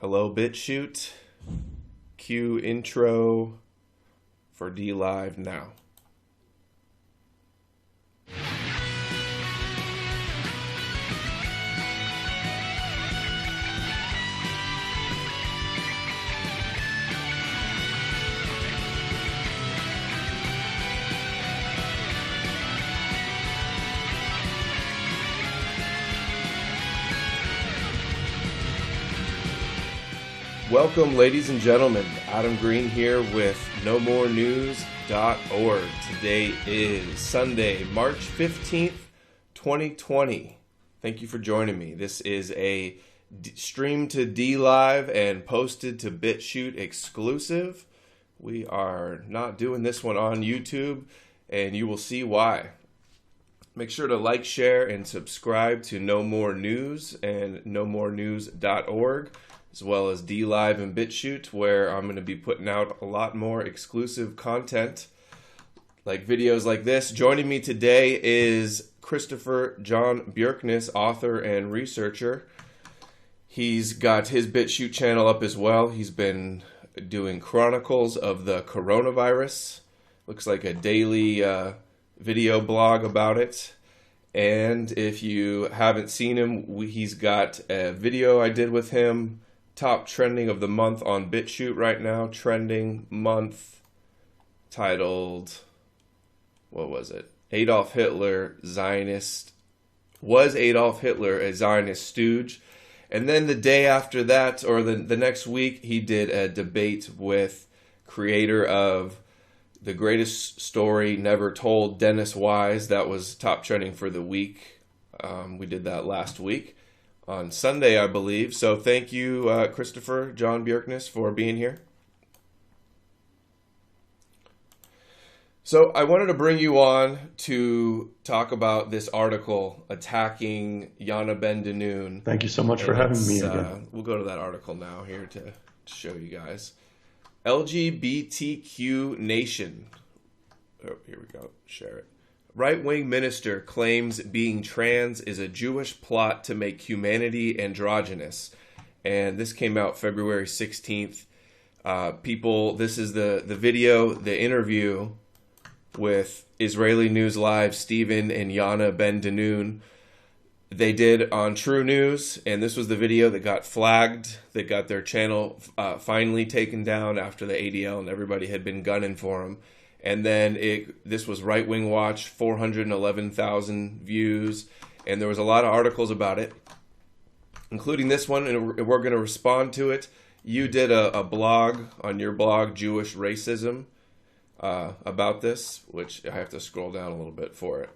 Hello, BitChute. Cue intro for D Live now. Welcome, ladies and gentlemen. Adam Green here with NoMoreNews.org. Today is Sunday, March 15th, 2020. Thank you for joining me. This is a stream to D Live and posted to BitChute exclusive. We are not doing this one on YouTube, and you will see why. Make sure to like, share, and subscribe to No More News and NoMoreNews.org, as well as D Live and BitChute, where I'm going to be putting out a lot more exclusive content, like videos like this. Joining me today is Christopher John Bjerknes, author and researcher. He's got his BitChute channel up as well. He's been doing chronicles of the coronavirus. Looks like a daily video blog about it. And if you haven't seen him, he's got a video I did with him, top trending of the month on BitChute right now, trending month, titled, what was it? Adolf Hitler, Zionist, was Adolf Hitler a Zionist stooge? And then the day after that, or the next week, he did a debate with creator of The Greatest Story Never Told, Dennis Wise. That was top trending for the week. We did that last week on Sunday, I believe. So thank you, Christopher John Bjerknes, for being here. So I wanted to bring you on to talk about this article attacking Yana Ben Danoon. Thank you so much for having me again. We'll go to that article now here to show you guys. LGBTQ Nation. Oh, here we go. Share it. Right-wing minister claims being trans is a Jewish plot to make humanity androgynous. And this came out February 16th. This is the video, the interview with Israeli News Live, Stephen and Yana Ben Danoon. They did on True News, and this was the video that got flagged, that got their channel finally taken down after the ADL and everybody had been gunning for them. And then this was Right Wing Watch, 411,000 views, and there was a lot of articles about it, including this one, and we're going to respond to it. You did a blog on your blog, Jewish Racism, about this, which I have to scroll down a little bit for it.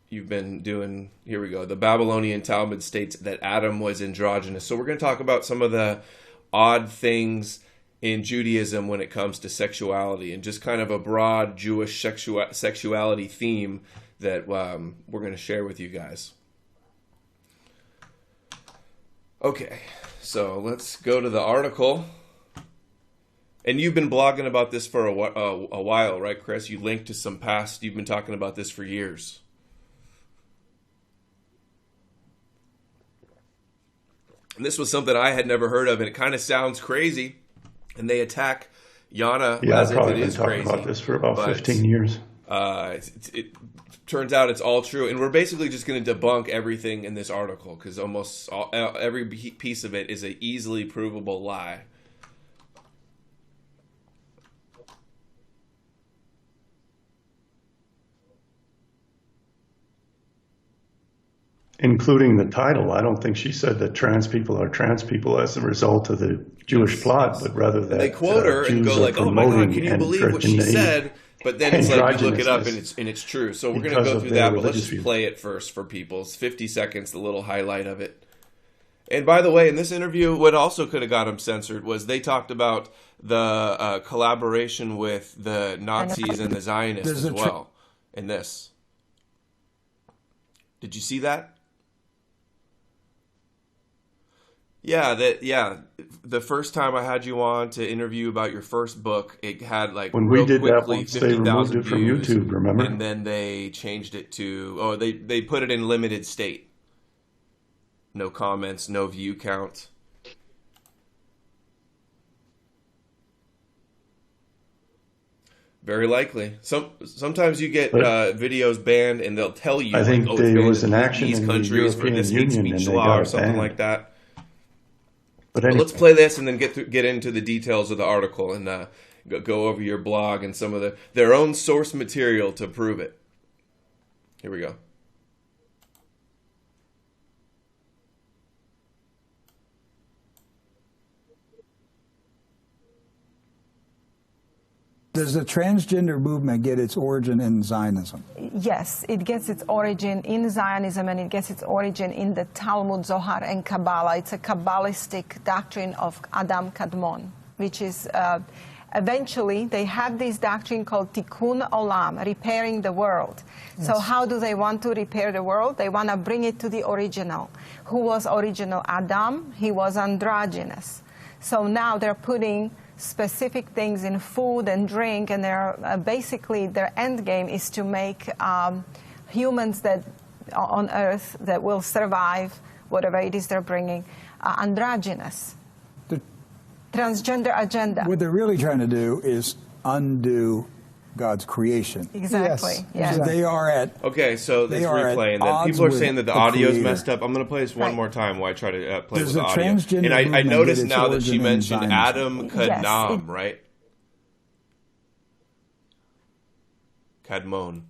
You've been doing, here we go, the Babylonian Talmud states that Adam was androgynous. So we're going to talk about some of the odd things in Judaism when it comes to sexuality, and just kind of a broad Jewish sexuality theme that we're going to share with you guys. Okay, so let's go to the article. And you've been blogging about this for a while, right, Chris? You linked to some past, you've been talking about this for years. And this was something I had never heard of, and it kind of sounds crazy. And they attack Yana as if it is crazy. Yeah, I've probably been talking about this for about 15 years. It turns out it's all true. And we're basically just going to debunk everything in this article, because almost every piece of it is an easily provable lie. Including the title. I don't think she said that trans people are trans people as a result of the Jewish plot, but rather that they quote her and go like, "Oh my God, can you believe what she said?" But then it's like you look it up and it's true. So we're going to go through that, but let's just play it first for people. It's 50 seconds, the little highlight of it. And by the way, in this interview, what also could have got him censored was they talked about the collaboration with the Nazis and the Zionists as well. In this, did you see that? Yeah, the first time I had you on to interview about your first book, it had like when we did that once, they removed it from YouTube, remember? And then they changed it to, they put it in limited state. No comments, no view count. Very likely. Sometimes you get But videos banned, and they'll tell you, I like, think oh, it's there banned was in an action these in the countries for European this hate Union, and speech they law got or it something banned. like that. But But anyway, let's play this and then get into the details of the article and go over your blog and some of their own source material to prove it. Here we go. Does the transgender movement get its origin in Zionism? Yes, it gets its origin in Zionism, and it gets its origin in the Talmud, Zohar, and Kabbalah. It's a Kabbalistic doctrine of Adam Kadmon, which is eventually they have this doctrine called Tikkun Olam, repairing the world. Yes. So how do they want to repair the world? They want to bring it to the original. Who was original Adam? He was androgynous. So now they're putting specific things in food and drink, and they're basically their end game is to make humans that on Earth that will survive whatever it is they're bringing androgynous. The transgender agenda. What they're really trying to do is undo God's creation. Exactly. Yes. Yeah. They are at. Okay, so this replay, and then people are saying that the audio is messed up. I'm going to play this one more time while I try to play with the audio. And I noticed now that she mentioned Adam Kadmon, right? Kadmon.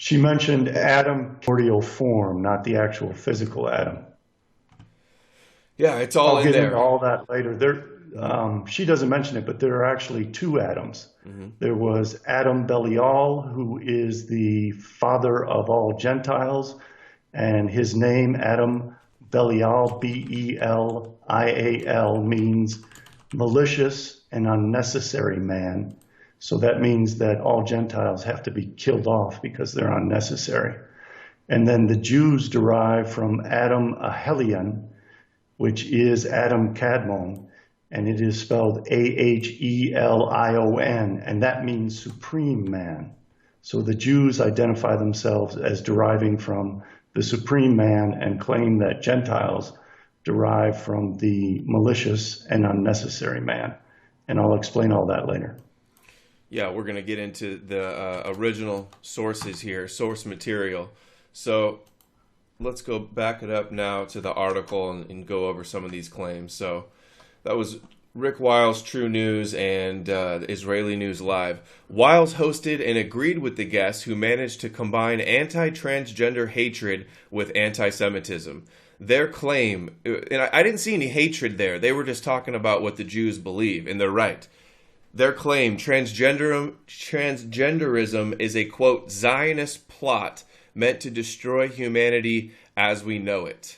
she mentioned Adam primordial form, not the actual physical Adam. Yeah, it's all in there. I'll get into all that later. She doesn't mention it, but there are actually two Adams. Mm-hmm. There was Adam Belial, who is the father of all Gentiles, and his name, Adam Belial, Belial, means malicious and unnecessary man. So that means that all Gentiles have to be killed off because they're unnecessary. And then the Jews derive from Adam Ahelion, which is Adam Kadmon, and it is spelled Ahelion, and that means supreme man. So the Jews identify themselves as deriving from the supreme man and claim that Gentiles derive from the malicious and unnecessary man. And I'll explain all that later. Yeah, we're going to get into the original sources here, source material. So let's go back it up now to the article and go over some of these claims. So that was Rick Wiles' True News and Israeli News Live. Wiles hosted and agreed with the guests who managed to combine anti-transgender hatred with anti-Semitism. Their claim, and I didn't see any hatred there. They were just talking about what the Jews believe, and they're right. Their claim, transgenderism is a, quote, Zionist plot meant to destroy humanity as we know it.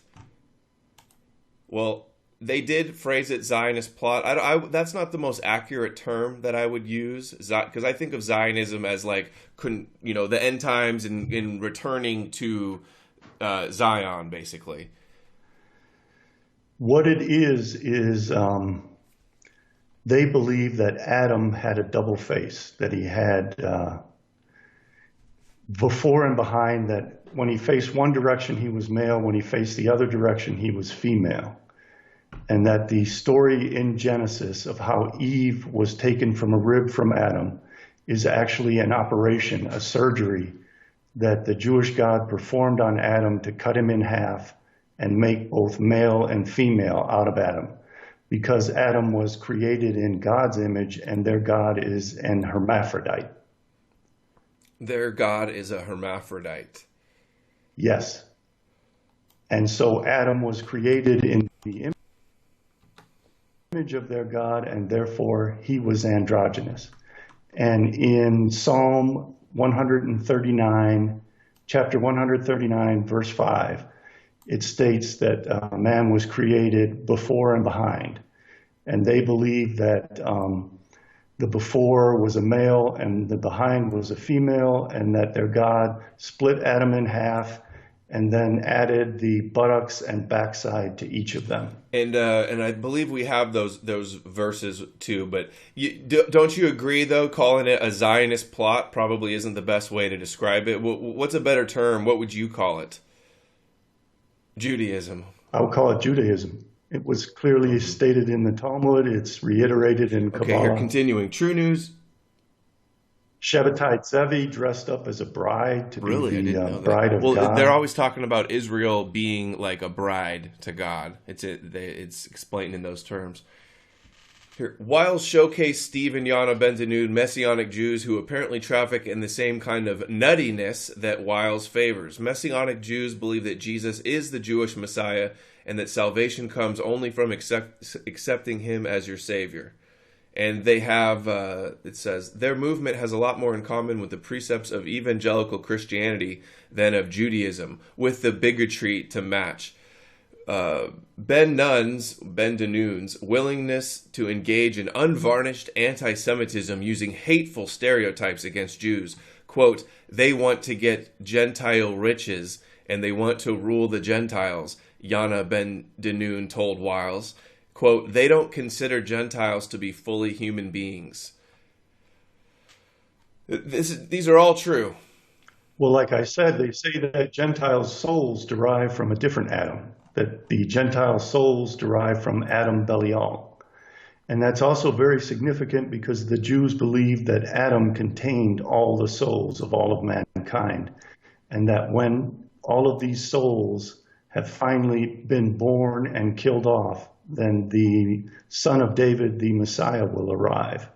Well, they did phrase it Zionist plot. That's not the most accurate term that I would use, because I think of Zionism as like, the end times and returning to Zion, basically. What it is they believe that Adam had a double face, that he had before and behind, that when he faced one direction, he was male. When he faced the other direction, he was female. And that the story in Genesis of how Eve was taken from a rib from Adam is actually an operation, a surgery that the Jewish God performed on Adam to cut him in half and make both male and female out of Adam. Because Adam was created in God's image and their God is an hermaphrodite. Their God is a hermaphrodite. Yes. And so Adam was created in the image of their God, and therefore he was androgynous. And in Psalm 139, chapter 139, verse 5, it states that man was created before and behind. And they believe that the before was a male and the behind was a female, and that their God split Adam in half and then added the buttocks and backside to each of them. And I believe we have those verses too. But don't you agree, though, calling it a Zionist plot probably isn't the best way to describe it? What's a better term? What would you call it? Judaism. I would call it Judaism. It was clearly stated in the Talmud. It's reiterated in Kabbalah. Okay, here, continuing. True News. Shabbatai Zevi dressed up as a bride to Really? be I didn't the know that. bride of Well, God. they're always talking about Israel being like a bride to God. It's explained in those terms. Here, Wiles showcase Steve and Yana Ben-Danud, Messianic Jews who apparently traffic in the same kind of nuttiness that Wiles favors. Messianic Jews believe that Jesus is the Jewish Messiah and that salvation comes only from accepting him as your Savior. And they have, it says, their movement has a lot more in common with the precepts of evangelical Christianity than of Judaism, with the bigotry to match. Ben-Danun's willingness to engage in unvarnished anti-Semitism using hateful stereotypes against Jews. Quote, they want to get Gentile riches and they want to rule the Gentiles, Yana Ben-Danun told Wiles. Quote, they don't consider Gentiles to be fully human beings. These are all true. Well, like I said, they say that Gentile souls derive from a different Adam, that the Gentile souls derive from Adam Belial. And that's also very significant because the Jews believed that Adam contained all the souls of all of mankind, and that when all of these souls have finally been born and killed off, then the son of David, the Messiah, will arrive.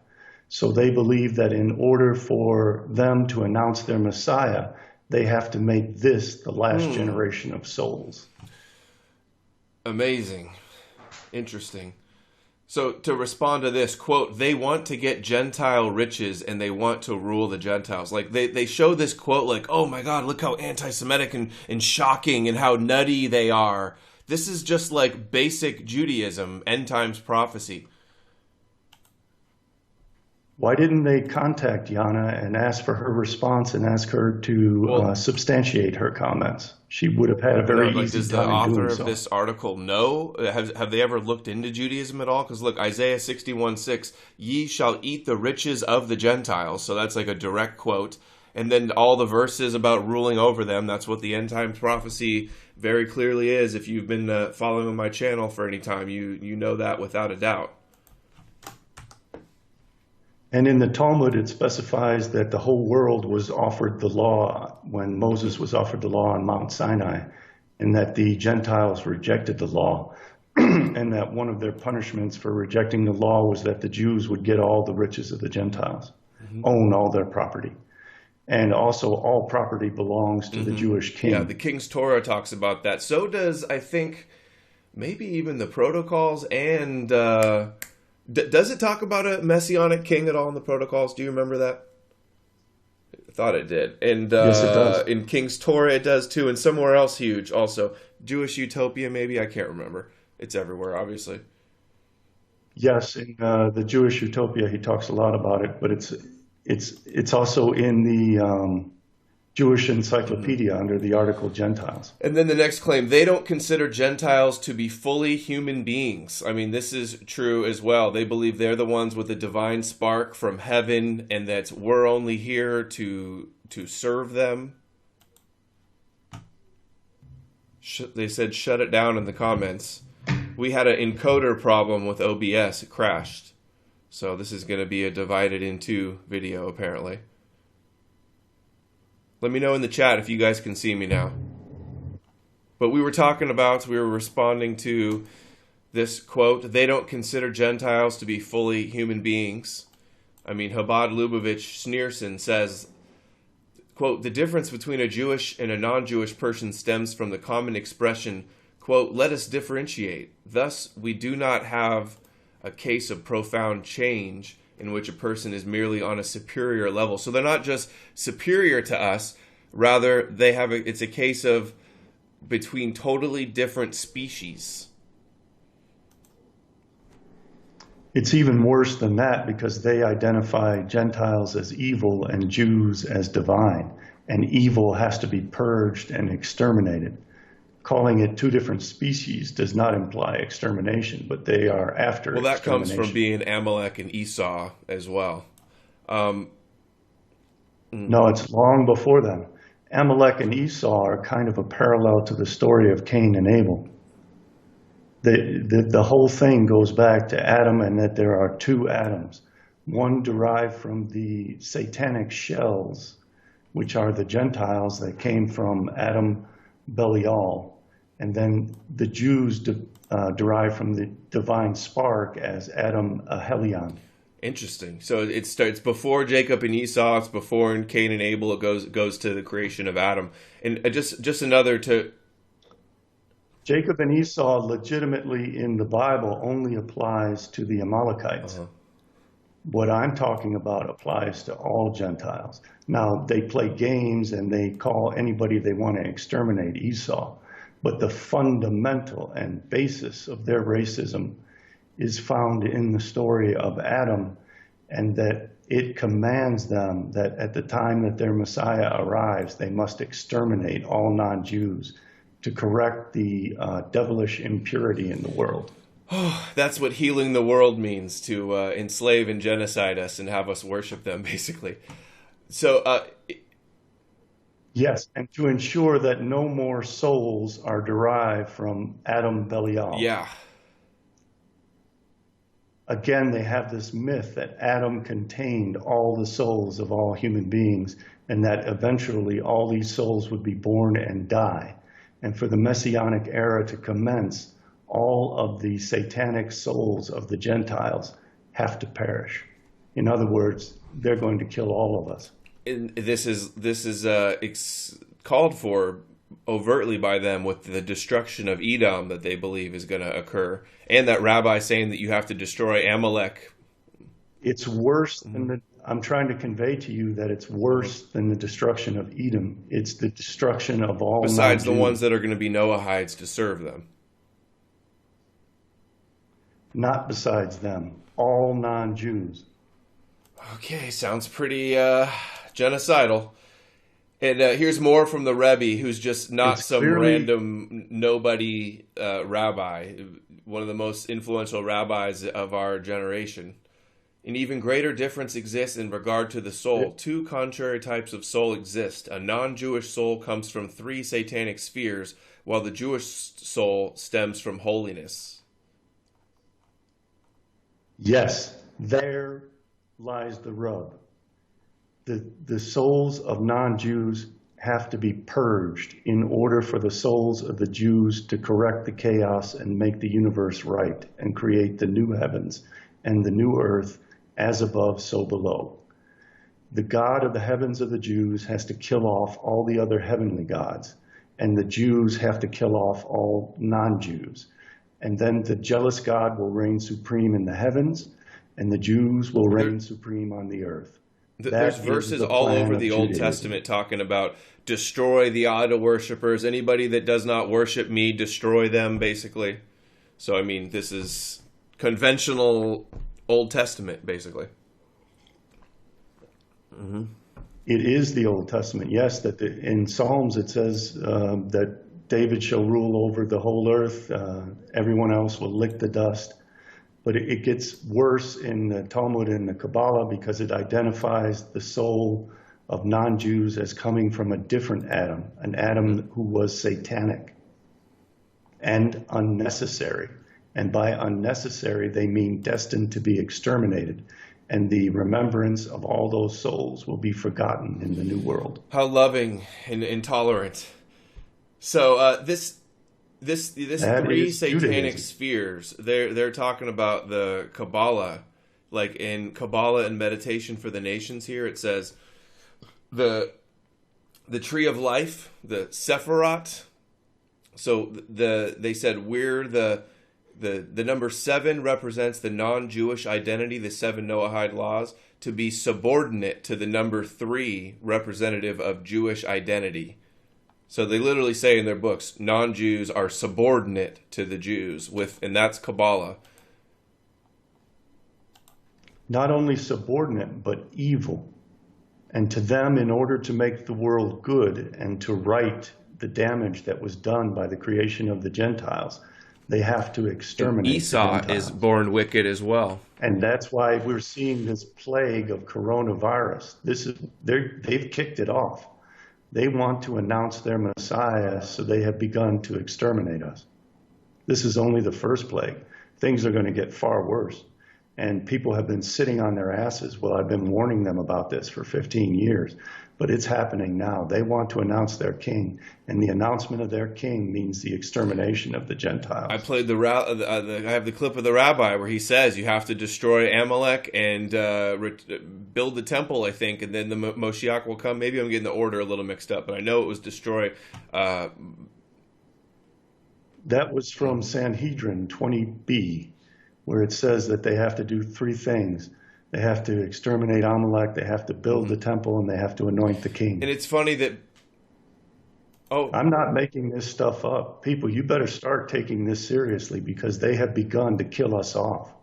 So they believe that in order for them to announce their Messiah, they have to make this the last generation of souls. Amazing. Interesting. So to respond to this, quote, they want to get Gentile riches and they want to rule the Gentiles. Like they show this quote like, oh my God, look how anti-Semitic and shocking and how nutty they are. This is just like basic Judaism, end times prophecy. Why didn't they contact Yana and ask for her response and ask her to substantiate her comments? She would have had a very easy does time the author doing of so. this article know? Have they ever looked into Judaism at all? Because look, Isaiah 61:6, ye shall eat the riches of the Gentiles. So that's like a direct quote. And then all the verses about ruling over them, that's what the end times prophecy very clearly is. If you've been following my channel for any time, you know that without a doubt. And in the Talmud, it specifies that the whole world was offered the law when Moses was offered the law on Mount Sinai, and that the Gentiles rejected the law, and that one of their punishments for rejecting the law was that the Jews would get all the riches of the Gentiles, own all their property. And also all property belongs to the Jewish king. Yeah, the King's Torah talks about that. So does, I think, maybe even the Protocols and... does it talk about a messianic king at all in the Protocols? Do you remember that? I thought it did. And yes, it does. In King's Torah it does too, and somewhere else huge also. Jewish Utopia maybe? I can't remember. It's everywhere, obviously. Yes, in the Jewish Utopia he talks a lot about it, but it's also in the Jewish Encyclopedia under the article Gentiles. And then the next claim, they don't consider Gentiles to be fully human beings. I mean, this is true as well. They believe they're the ones with the divine spark from heaven and that we're only here to serve them. They said shut it down in the comments. We had an encoder problem with OBS. It crashed. So this is going to be a divided in two video, apparently. Let me know in the chat if you guys can see me now. But we were responding to this quote, they don't consider Gentiles to be fully human beings. I mean, Chabad Lubavitch Schneerson says, quote, the difference between a Jewish and a non-Jewish person stems from the common expression, quote, let us differentiate. Thus, we do not have a case of profound change in which a person is merely on a superior level. So they're not just superior to us, rather it's a case of between totally different species. It's even worse than that because they identify Gentiles as evil and Jews as divine, and evil has to be purged and exterminated. Calling it two different species does not imply extermination, but they are after Well, that comes extermination. from being Amalek and Esau as well. No, it's long before them. Amalek and Esau are kind of a parallel to the story of Cain and Abel. The whole thing goes back to Adam, and that there are two Adams. One derived from the satanic shells, which are the Gentiles that came from Adam Belial, and then the Jews derived from the divine spark as Adam Helion. Interesting. So it starts before Jacob and Esau. It's before Cain and Abel. It goes to the creation of Adam. And just another to Jacob and Esau legitimately in the Bible only applies to the Amalekites. What I'm talking about applies to all Gentiles. Now, they play games and they call anybody they want to exterminate Esau, but the fundamental and basis of their racism is found in the story of Adam, and that it commands them that at the time that their Messiah arrives, they must exterminate all non-Jews to correct the devilish impurity in the world. Oh, that's what healing the world means, to enslave and genocide us and have us worship them, basically. So, yes, and to ensure that no more souls are derived from Adam Belial. Yeah. Again, they have this myth that Adam contained all the souls of all human beings, and that eventually all these souls would be born and die. And for the Messianic era to commence, all of the satanic souls of the Gentiles have to perish. In other words, they're going to kill all of us. And this is called for overtly by them with the destruction of Edom that they believe is going to occur, and that rabbi saying that you have to destroy Amalek. It's worse than I'm trying to convey to you that it's worse than the destruction of Edom. It's the destruction of all besides non-Jews. The ones that are going to be Noahides to serve them. Not besides them, all non-Jews. Okay, sounds pretty genocidal. And here's more from the Rebbe, who's just not some random nobody rabbi, one of the most influential rabbis of our generation. An even greater difference exists in regard to the soul. Two contrary types of soul exist. A non-Jewish soul comes from three satanic spheres, while the Jewish soul stems from holiness. Yes, there lies the rub. The souls of non-Jews have to be purged in order for the souls of the Jews to correct the chaos and make the universe right and create the new heavens and the new earth, as above, so below. The God of the heavens of the Jews has to kill off all the other heavenly gods, and the Jews have to kill off all non-Jews. And then the jealous God will reign supreme in the heavens, and the Jews will reign supreme on the earth. There's verses all over the Old Testament talking about destroy the idol worshippers. Anybody that does not worship me, destroy them, basically. So, I mean, this is conventional Old Testament, basically. Mm-hmm. It is the Old Testament, yes. That in Psalms it says that David shall rule over the whole earth. Everyone else will lick the dust. But it gets worse in the Talmud and the Kabbalah because it identifies the soul of non-Jews as coming from a different Adam, an Adam who was satanic and unnecessary. And by unnecessary, they mean destined to be exterminated. And the remembrance of all those souls will be forgotten in the new world. How loving and intolerant. So this three satanic spheres, they're talking about the Kabbalah. Like in Kabbalah and Meditation for the Nations here, it says the tree of life, the Sephirot. So they said we're the number 7 represents the non-Jewish identity, the 7 Noahide laws, to be subordinate to the number 3 representative of Jewish identity. So they literally say in their books, non-Jews are subordinate to the Jews, and that's Kabbalah. Not only subordinate, but evil. And to them, in order to make the world good and to right the damage that was done by the creation of the Gentiles, they have to exterminate Esau is born wicked as well. And that's why we're seeing this plague of coronavirus. They've kicked it off. They want to announce their Messiah, so they have begun to exterminate us. This is only the first plague. Things are going to get far worse. And people have been sitting on their asses. Well, I've been warning them about this for 15 years, but it's happening now. They want to announce their king, and the announcement of their king means the extermination of the Gentiles. I played I have the clip of the rabbi where he says you have to destroy Amalek and build the temple, I think, and then the Moshiach will come. Maybe I'm getting the order a little mixed up, but I know it was destroy. That was from Sanhedrin 20b, where it says that they have to do three things. They have to exterminate Amalek, they have to build the temple, and they have to anoint the king. And it's funny that... I'm not making this stuff up. People, you better start taking this seriously because they have begun to kill us off.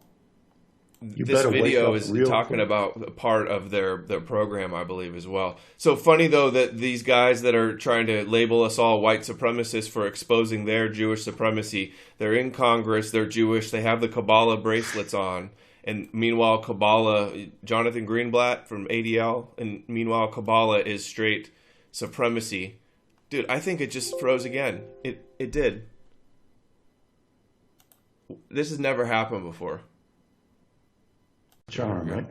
This video is talking about a part of their program, I believe, as well. So funny, though, that these guys that are trying to label us all white supremacists for exposing their Jewish supremacy, they're in Congress, they're Jewish, they have the Kabbalah bracelets on, and meanwhile, Kabbalah, Jonathan Greenblatt from ADL, and meanwhile, Kabbalah is straight supremacy. Dude, I think it just froze again. It did. This has never happened before. Charm, right?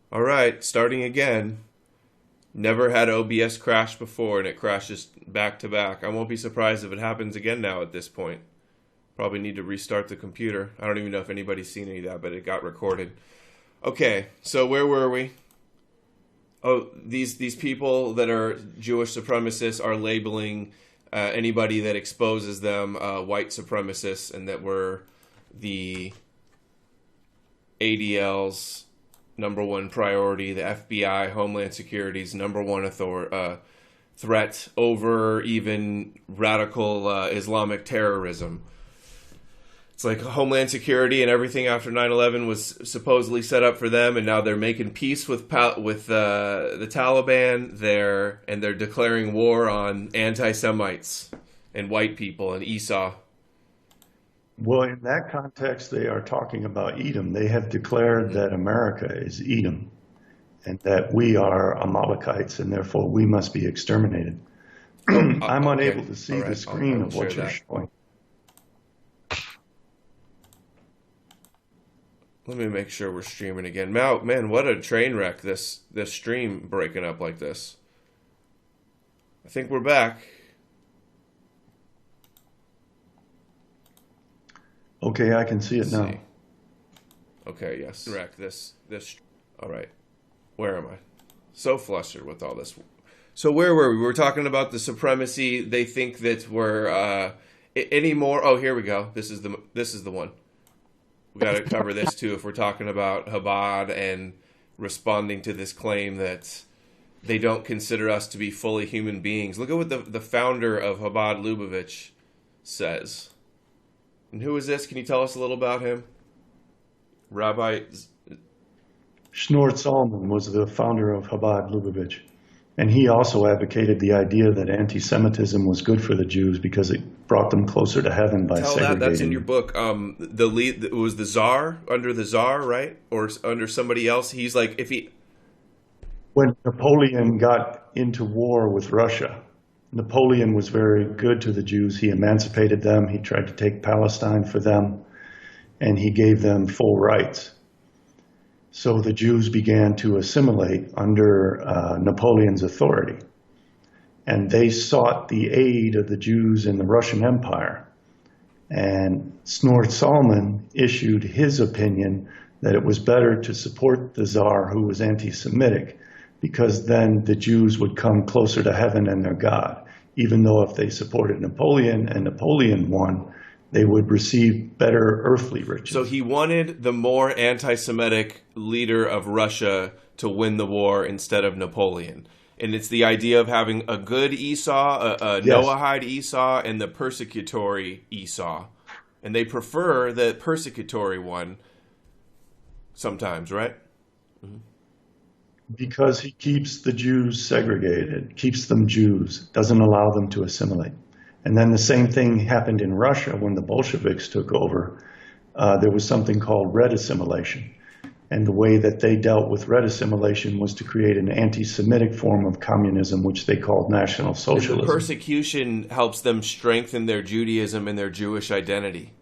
All right, starting again. Never had OBS crash before, and it crashes back to back. I won't be surprised if it happens again now at this point. Probably need to restart the computer. I don't even know if anybody's seen any of that, but it got recorded. Okay, so where were we? Oh, these people that are Jewish supremacists are labeling anybody that exposes them white supremacists, and that we're the ADL's number one priority, the FBI, Homeland Security's number one threat over even radical Islamic terrorism. It's like Homeland Security and everything after 9/11 was supposedly set up for them, and now they're making peace with the Taliban. They're declaring war on anti-Semites and white people and Esau. Well, in that context, they are talking about Edom. They have declared that America is Edom and that we are Amalekites and therefore we must be exterminated. I'm unable to see the screen of what you're showing. Let me make sure we're streaming again. Man, what a train wreck, this stream breaking up like this. I think we're back. Okay, I can see it now. Okay, yes. Wreck this. All right. Where am I? So flustered with all this. So where were we? We were talking about the supremacy. They think that we're any more. Oh, here we go. This is the one. We got to cover this too if we're talking about Chabad and responding to this claim that they don't consider us to be fully human beings. Look at what the founder of Chabad Lubavitch says. And who is this? Can you tell us a little about him? Rabbi Shneur Zalman was the founder of Chabad Lubavitch. And he also advocated the idea that anti-Semitism was good for the Jews because it brought them closer to heaven by segregating. That's in your book. The lead it was the Tsar, under the Tsar, right? Or under somebody else. He's like, when Napoleon got into war with Russia, Napoleon was very good to the Jews. He emancipated them. He tried to take Palestine for them, and he gave them full rights. So the Jews began to assimilate under Napoleon's authority. And they sought the aid of the Jews in the Russian Empire. And Shneur Zalman issued his opinion that it was better to support the Tsar, who was anti-Semitic, because then the Jews would come closer to heaven and their God. Even though if they supported Napoleon and Napoleon won, they would receive better earthly riches. So he wanted the more anti-Semitic leader of Russia to win the war instead of Napoleon. And it's the idea of having a good Esau, a Noahide Esau, and the persecutory Esau. And they prefer the persecutory one sometimes, right? Mm-hmm. Because he keeps the Jews segregated, keeps them Jews, doesn't allow them to assimilate. And then the same thing happened in Russia when the Bolsheviks took over. There was something called red assimilation. And the way that they dealt with red assimilation was to create an anti-Semitic form of communism, which they called National Socialism. And the persecution helps them strengthen their Judaism and their Jewish identity.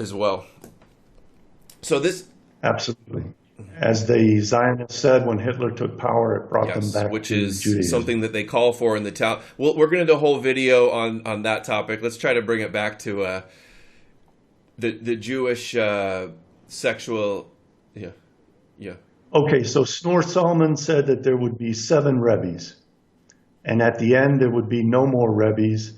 as well. So this... Absolutely. As the Zionists said when Hitler took power, it brought them back which to is Judaism. something that they call for in the town. Well, we're going to do a whole video on that topic. Let's try to bring it back to the Jewish sexual... Yeah. Okay, so Snor Solomon said that there would be 7 Rebbes, and at the end there would be no more Rebbes,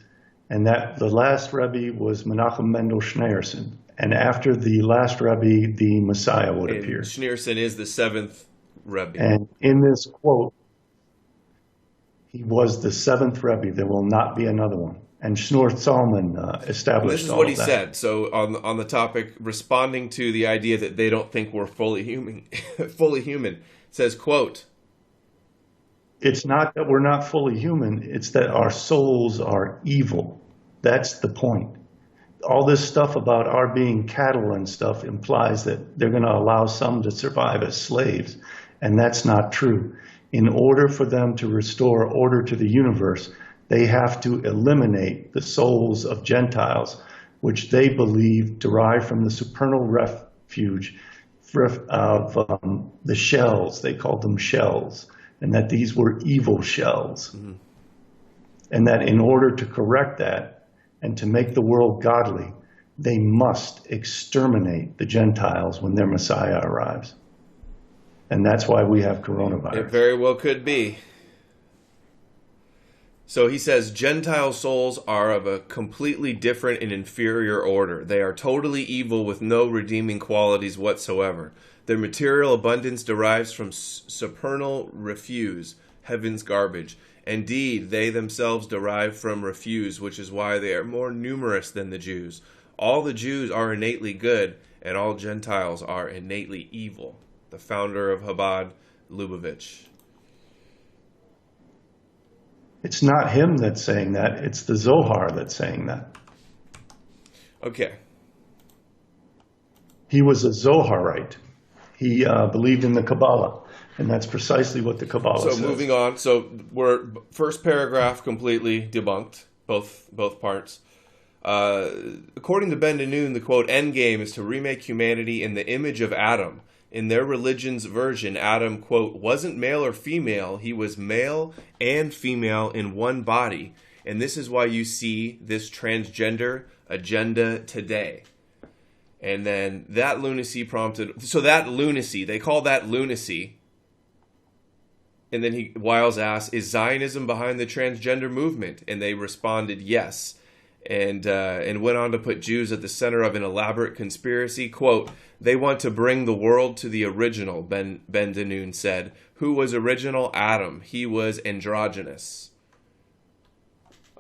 and that the last Rebbe was Menachem Mendel Schneerson. And after the last Rebbe, the Messiah would appear. Schneerson is the 7th Rebbe. And in this quote, he was the 7th Rebbe. There will not be another one. And Snor Solomon established all of that. This is what he said. So on the topic, responding to the idea that they don't think we're fully human, says, quote, "It's not that we're not fully human. It's that our souls are evil. That's the point. All this stuff about our being cattle and stuff implies that they're going to allow some to survive as slaves. And that's not true. In order for them to restore order to the universe, they have to eliminate the souls of Gentiles, which they believe derive from the supernal refuge of the shells. They called them shells, and that these were evil shells. Mm-hmm. And that in order to correct that, and to make the world godly, they must exterminate the Gentiles when their Messiah arrives. And that's why we have coronavirus." It very well could be. So he says, Gentile souls are of a completely different and inferior order. They are totally evil with no redeeming qualities whatsoever. Their material abundance derives from supernal refuse, heaven's garbage. Indeed, they themselves derive from refuse, which is why they are more numerous than the Jews. All the Jews are innately good, and all Gentiles are innately evil. The founder of Chabad, Lubavitch. It's not him that's saying that. It's the Zohar that's saying that. Okay. He was a Zoharite. He believed in the Kabbalah. And that's precisely what the Kabbalah says. So moving on. So we're first paragraph completely debunked, both parts. According to Ben Danoon, the quote endgame is to remake humanity in the image of Adam. In their religion's version, Adam, quote, wasn't male or female. He was male and female in one body. And this is why you see this transgender agenda today. And then that lunacy prompted... So that lunacy, they call that lunacy... And then Wiles asked, is Zionism behind the transgender movement? And they responded, yes. And went on to put Jews at the center of an elaborate conspiracy. Quote, they want to bring the world to the original, Ben Danoon said. Who was original? Adam. He was androgynous.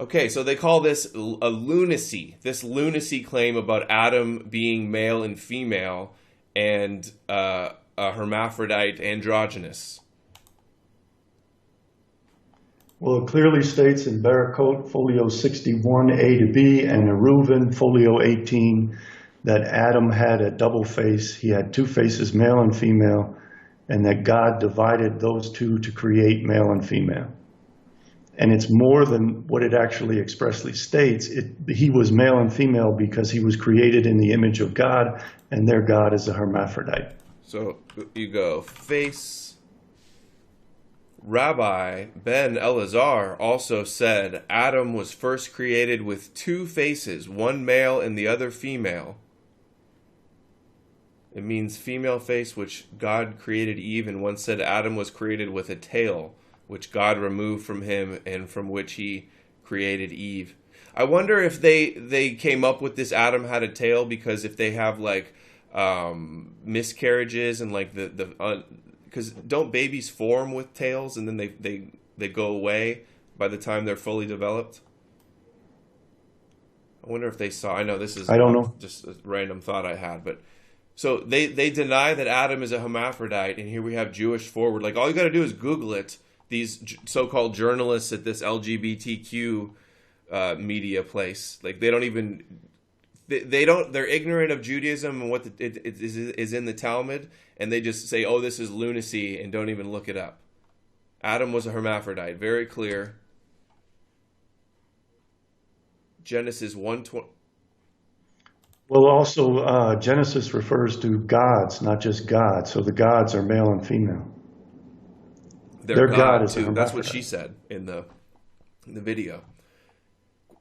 Okay, so they call this a lunacy. This lunacy claim about Adam being male and female and a hermaphrodite androgynous. Well, it clearly states in Barakot, folio 61, A to B, and Eruvin, folio 18, that Adam had a double face. He had 2 faces, male and female, and that God divided those 2 to create male and female. And it's more than what it actually expressly states. He was male and female because he was created in the image of God, and their God is a hermaphrodite. So you go face. Rabbi Ben Elazar also said Adam was first created with 2 faces, one male and the other female. It means female face, which God created Eve, and one said Adam was created with a tail, which God removed from him and from which he created Eve. I wonder if they came up with this Adam had a tail because if they have like miscarriages and like because don't babies form with tails and then they go away by the time they're fully developed? I wonder if they saw. I know this is. I don't know. Just a random thought I had, but so they deny that Adam is a hermaphrodite, and here we have Jewish Forward. Like all you got to do is Google it. These so-called journalists at this LGBTQ media place, like they don't even. They're ignorant of Judaism and what it is in the Talmud, and they just say, oh, this is lunacy, and don't even look it up. Adam was a hermaphrodite, very clear. Genesis 1:20. Well, also, Genesis refers to gods, not just God. So the gods are male and female. Their God is a too. That's what hermaphrodite. she said in the video.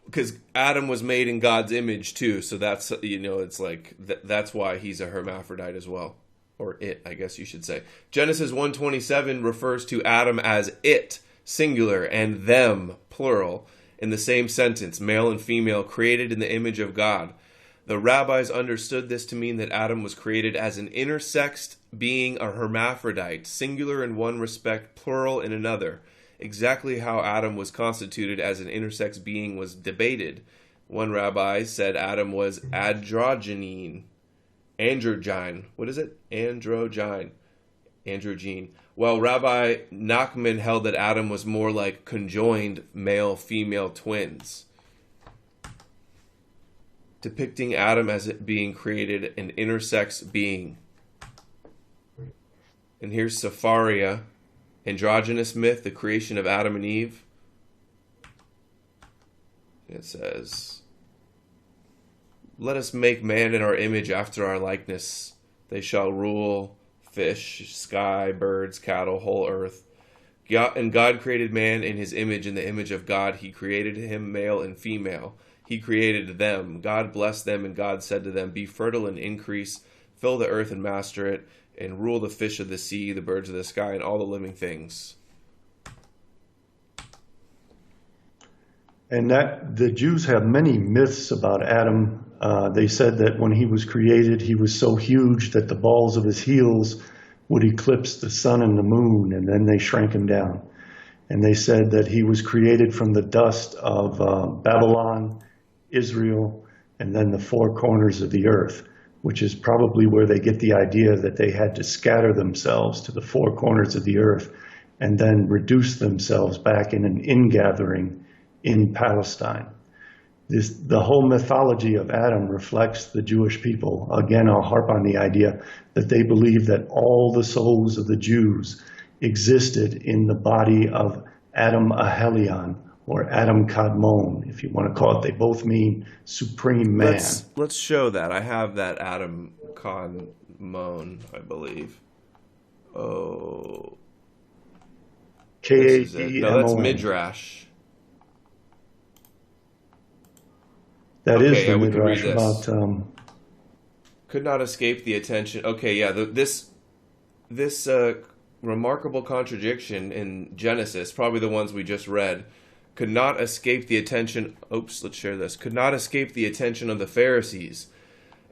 Because Adam was made in God's image too, so that's, it's like that's why he's a hermaphrodite as well, or it, I guess you should say. Genesis 1:27 refers to Adam as it, singular, and them, plural, in the same sentence, male and female, created in the image of God. The rabbis understood this to mean that Adam was created as an intersexed being, a hermaphrodite, singular in one respect, plural in another. Exactly how Adam was constituted as an intersex being was debated. One rabbi said Adam was androgyne. What is it? Androgyne. While Rabbi Nachman held that Adam was more like conjoined male-female twins, depicting Adam as it being created an intersex being. And here's Sepharia, androgynous myth, the creation of Adam and Eve. It says, "Let us make man in our image after our likeness. They shall rule fish, sky, birds, cattle, whole earth. And God created man in his image. In the image of God he created him, male and female. He created them. God blessed them, and God said to them, be fertile and increase, fill the earth and master it, and rule the fish of the sea, the birds of the sky, and all the living things." And that the Jews have many myths about Adam. They said that when he was created, he was so huge that the balls of his heels would eclipse the sun and the moon, and then they shrank him down. And they said that he was created from the dust of Babylon, Israel, and then the four corners of the earth, which is probably where they get the idea that they had to scatter themselves to the four corners of the earth and then reduce themselves back in an ingathering in Palestine. The whole mythology of Adam reflects the Jewish people. Again, I'll harp on the idea that they believe that all the souls of the Jews existed in the body of Adam Ahelion, or Adam Kadmon, if you want to call it. They both mean supreme man. Let's show that. I have that Adam Kadmon, I believe. Oh. Kadmon. No, that's Midrash. That is the Midrash about... Could not escape the attention... Okay, yeah, this remarkable contradiction in Genesis, probably the ones we just read, could not escape the attention... Oops, let's share this. Could not escape the attention of the Pharisees.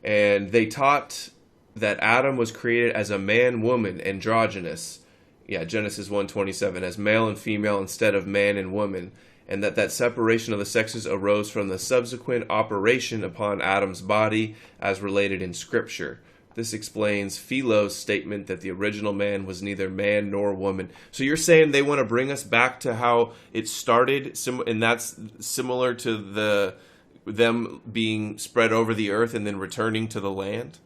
And they taught that Adam was created as a man-woman, androgynous. Yeah, Genesis 1:27, as male and female instead of man and woman. And that separation of the sexes arose from the subsequent operation upon Adam's body as related in Scripture. This explains Philo's statement that the original man was neither man nor woman. So you're saying they want to bring us back to how it started, and that's similar to them being spread over the earth and then returning to the land?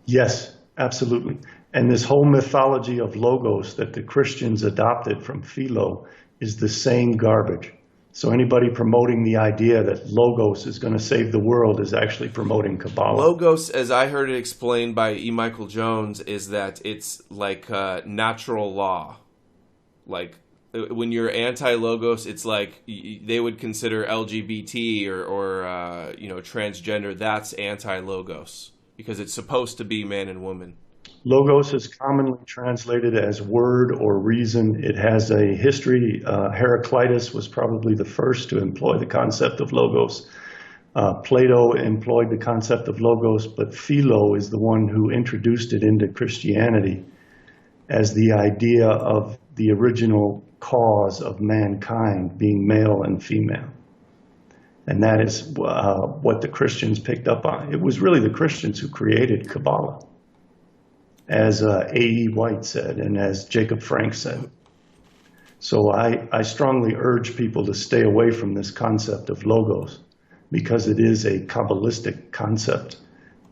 Yes, absolutely. And this whole mythology of logos that the Christians adopted from Philo is the same garbage. So anybody promoting the idea that logos is going to save the world is actually promoting Kabbalah. Logos, as I heard it explained by E. Michael Jones, is that it's like natural law. Like when you're anti-logos, it's like they would consider LGBT or transgender. That's anti-logos because it's supposed to be man and woman. Logos is commonly translated as word or reason. It has a history. Heraclitus was probably the first to employ the concept of logos. Plato employed the concept of logos, but Philo is the one who introduced it into Christianity as the idea of the original cause of mankind being male and female. And that is what the Christians picked up on. It was really the Christians who created Kabbalah, as A.E. White said and as Jacob Frank said. So I strongly urge people to stay away from this concept of logos because it is a Kabbalistic concept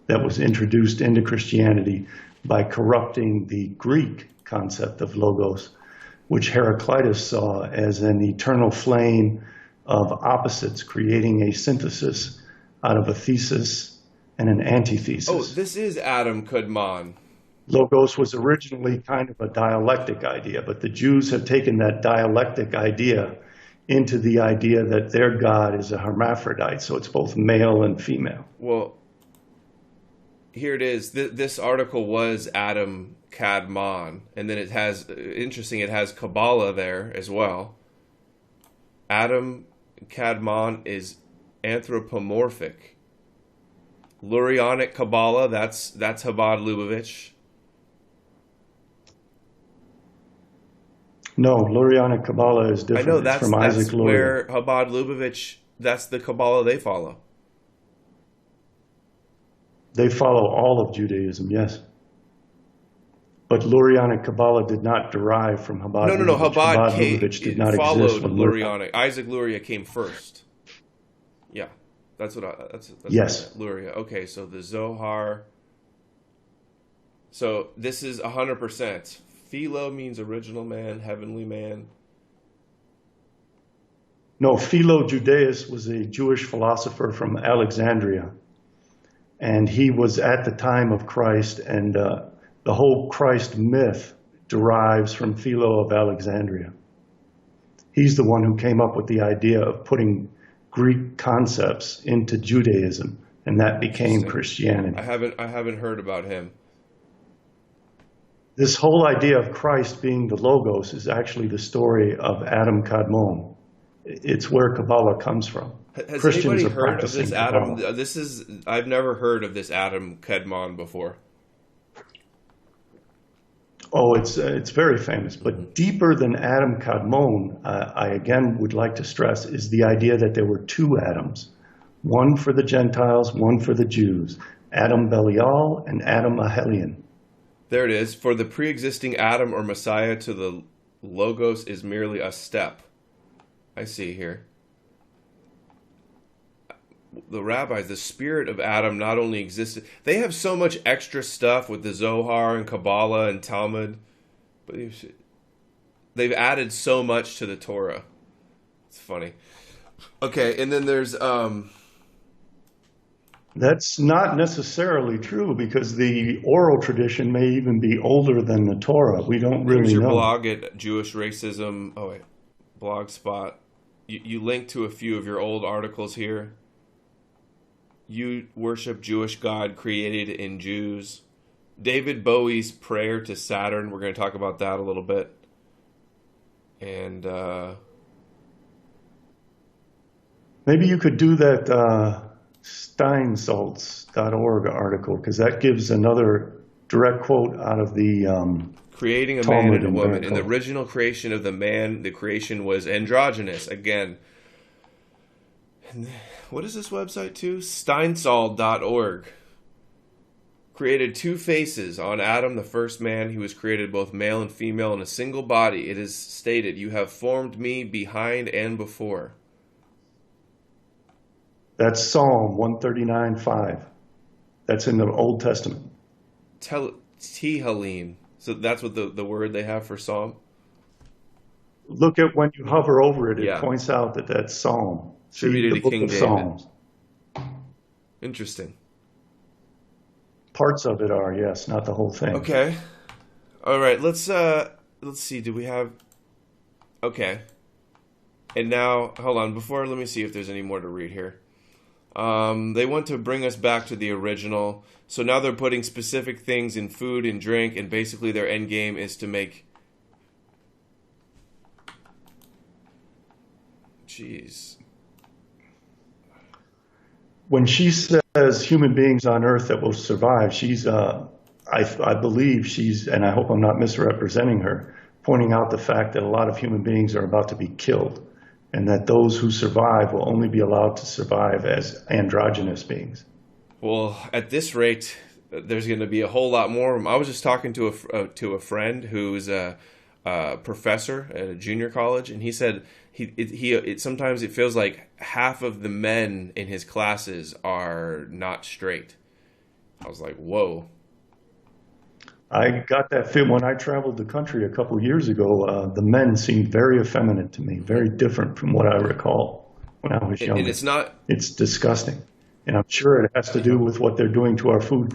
that was introduced into Christianity by corrupting the Greek concept of logos, which Heraclitus saw as an eternal flame of opposites creating a synthesis out of a thesis and an antithesis. Oh, this is Adam Kadmon. Logos was originally kind of a dialectic idea, but the Jews have taken that dialectic idea into the idea that their God is a hermaphrodite, so it's both male and female. Well, here it is. This article was Adam Kadmon, and then it has, interesting, it has Kabbalah there as well. Adam Kadmon is anthropomorphic. Lurianic Kabbalah, that's Chabad Lubavitch. No, Lurianic Kabbalah is different. I know, that's from Isaac Luria. where Chabad Lubavitch, that's the Kabbalah they follow. They follow all of Judaism, yes. But Lurianic Kabbalah did not derive from Chabad. No. Chabad Lubavitch did not followed exist when Lurianic. Isaac Luria came first. Yeah, that's Yes. Luria. Okay, so the Zohar. So this is 100%. Philo means original man, heavenly man. No, Philo Judaeus was a Jewish philosopher from Alexandria. And he was at the time of Christ, and the whole Christ myth derives from Philo of Alexandria. He's the one who came up with the idea of putting Greek concepts into Judaism, and that became Christianity. I haven't heard about him. This whole idea of Christ being the Logos is actually the story of Adam Kadmon. It's where Kabbalah comes from. Has Christians anybody are heard of this Adam? Kabbalah. I've never heard of this Adam Kadmon before. Oh, it's very famous. But deeper than Adam Kadmon, I again would like to stress, is the idea that there were two Adams. One for the Gentiles, one for the Jews. Adam Belial and Adam Ahelion. There it is. For the pre-existing Adam or Messiah to the Logos is merely a step. I see here. The rabbis, the spirit of Adam not only existed. They have so much extra stuff with the Zohar and Kabbalah and Talmud. But they've added so much to the Torah. It's funny. Okay, and then there's... That's not necessarily true, because the oral tradition may even be older than the Torah. We don't really know. Here's your blog at Jewish Racism. Oh, wait. Blogspot. You link to a few of your old articles here. You worship Jewish God created in Jews. David Bowie's prayer to Saturn. We're going to talk about that a little bit. And maybe you could do that steinsaltz.org article, because that gives another direct quote out of the creating a Talmud man and a woman. Miracle. In the original creation of the man, the creation was androgynous. Again, what is this website too? Steinsaltz.org. Created two faces on Adam, the first man. He was created both male and female in a single body. It is stated, "You have formed me behind and before." That's Psalm 139:5. That's in the Old Testament. Tehillim. So that's what the word they have for Psalm? Look at when you hover over it, Yeah. it points out that that's Psalm. See, Attributed the to book King of David. Psalms. Interesting. Parts of it are, yes, not the whole thing. Okay. All right. Let's see. Do we have? Okay. And now, hold on. Let me see if there's any more to read here. They want to bring us back to the original. So now they're putting specific things in food and drink, and basically their end game is to make. Jeez. When she says human beings on Earth that will survive, she's, I believe she's, and I hope I'm not misrepresenting her, pointing out the fact that a lot of human beings are about to be killed, and that those who survive will only be allowed to survive as androgynous beings. Well, at this rate, there's going to be a whole lot more. I was just talking to a friend who's a professor at a junior college, and he said he sometimes it feels like half of the men in his classes are not straight. I was like, whoa. I got that feel when I traveled the country a couple years ago. The men seemed very effeminate to me, very different from what I recall when I was younger. And it's not. It's disgusting. And I'm sure it has to do with what they're doing to our food.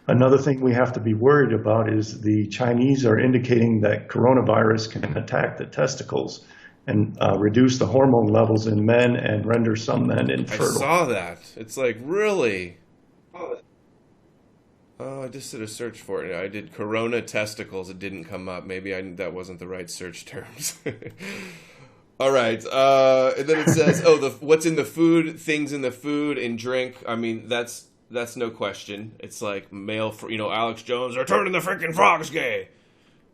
Another thing we have to be worried about is the Chinese are indicating that coronavirus can attack the testicles and reduce the hormone levels in men and render some men infertile. I saw that. It's like, really? Oh, I just did a search for it. I did corona testicles. It didn't come up. Maybe that wasn't the right search terms. All right. And then it says, what's in the food, things in the food and drink. I mean, that's no question. It's like Alex Jones, they're turning the freaking frogs gay.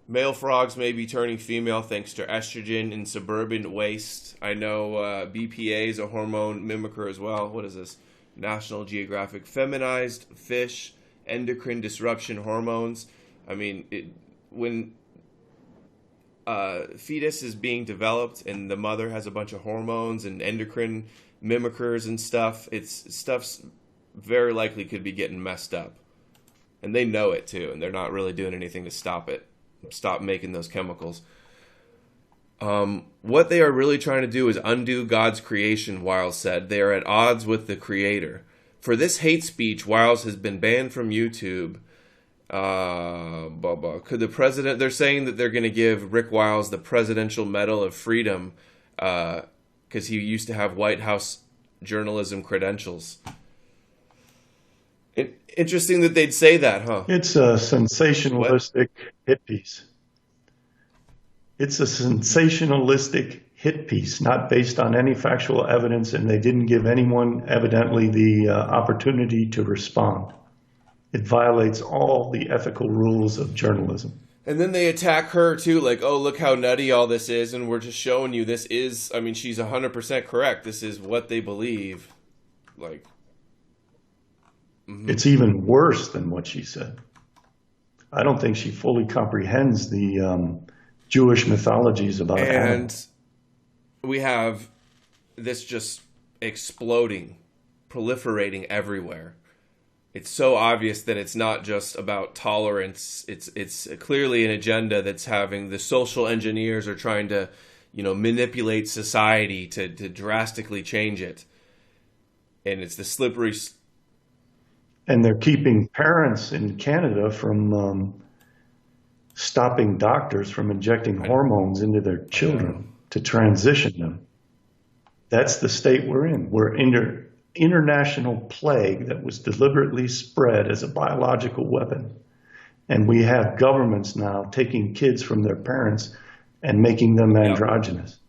Male frogs may be turning female thanks to estrogen in suburban waste. I know BPA is a hormone mimicker as well. What is this? National Geographic. Feminized fish, endocrine disruption hormones. I mean, when fetus is being developed and the mother has a bunch of hormones and endocrine mimickers and stuff's very likely could be getting messed up. And they know it too, and they're not really doing anything to stop making those chemicals. What they are really trying to do is undo God's creation, Wiles said. They are at odds with the Creator. For this hate speech, Wiles has been banned from YouTube. Could the president... They're saying that they're going to give Rick Wiles the Presidential Medal of Freedom because he used to have White House journalism credentials. Interesting that they'd say that, huh? It's a sensationalistic hit piece. It's a sensationalistic hit piece, not based on any factual evidence, and they didn't give anyone, evidently, the opportunity to respond. It violates all the ethical rules of journalism. And then they attack her, too, like, oh, look how nutty all this is, and we're just showing you this is, I mean, she's 100% correct. This is what they believe. Like... Mm-hmm. It's even worse than what she said. I don't think she fully comprehends the Jewish mythologies about Adam. And we have this just exploding, proliferating everywhere. It's so obvious that it's not just about tolerance. It's clearly an agenda that's having the social engineers are trying to, manipulate society to drastically change it. And it's the slippery... And they're keeping parents in Canada from stopping doctors from injecting hormones into their children to transition them. That's the state we're in. We're under international plague that was deliberately spread as a biological weapon. And we have governments now taking kids from their parents and making them androgynous.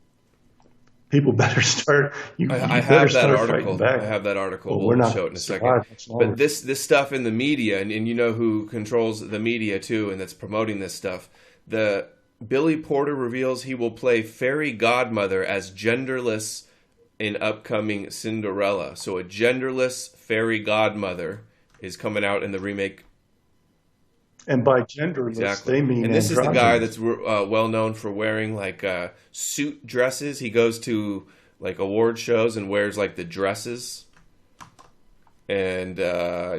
People better start. I have that article. I have that article. Well, we'll show it in a second. But this stuff in the media, and you know who controls the media too, and that's promoting this stuff. The Billy Porter reveals he will play fairy godmother as genderless in upcoming Cinderella. So a genderless fairy godmother is coming out in the remake. And by genderless, they mean and this is the guy that's well known for wearing like suit dresses. He goes to like award shows and wears like the dresses. And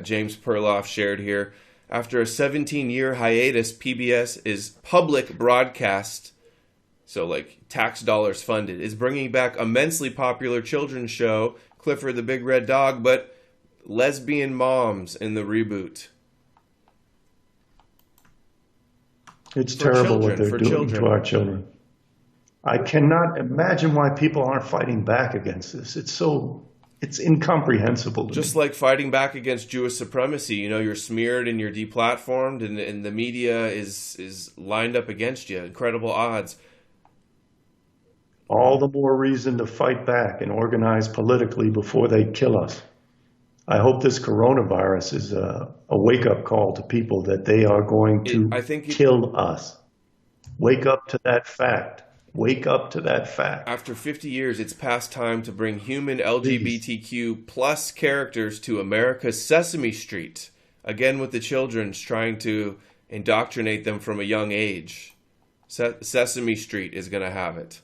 James Perloff shared here, after a 17-year hiatus, PBS is public broadcast, so like tax dollars funded, is bringing back immensely popular children's show, Clifford the Big Red Dog, but lesbian moms in the reboot. It's terrible what they're doing to our children. I cannot imagine why people aren't fighting back against this. It's incomprehensible to Just me. like fighting back against Jewish supremacy. You're smeared and you're deplatformed, and the media is lined up against you. Incredible odds. All the more reason to fight back and organize politically before they kill us. I hope this coronavirus is a wake-up call to people that they are going to kill us. Wake up to that fact. Wake up to that fact. After 50 years, it's past time to bring human LGBTQ plus characters to America's Sesame Street. Again with the children's trying to indoctrinate them from a young age. Sesame Street is going to have it.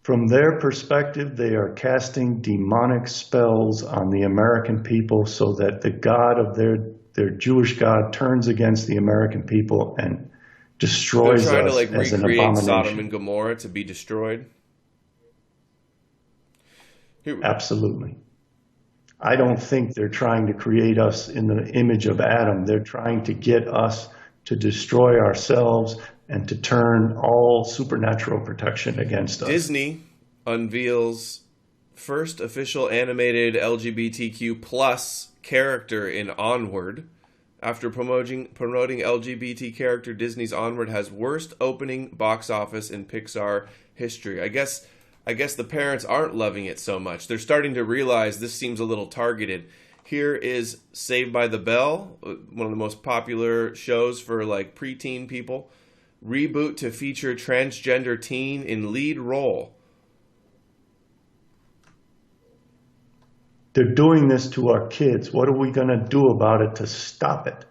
From their perspective, they are casting demonic spells on the American people so that the God of their Jewish God turns against the American people and destroys us. They're trying to as an recreate abomination. Sodom and Gomorrah to be destroyed. Absolutely. I don't think they're trying to create us in the image of Adam. They're trying to get us to destroy ourselves and to turn all supernatural protection against us. Disney unveils first official animated LGBTQ plus character in Onward. After promoting LGBT character, Disney's Onward has worst opening box office in Pixar history. I guess the parents aren't loving it so much. They're starting to realize this seems a little targeted. Here is Saved by the Bell, one of the most popular shows for like preteen people. Reboot to feature transgender teen in lead role. They're doing this to our kids. What are we going to do about it to stop it?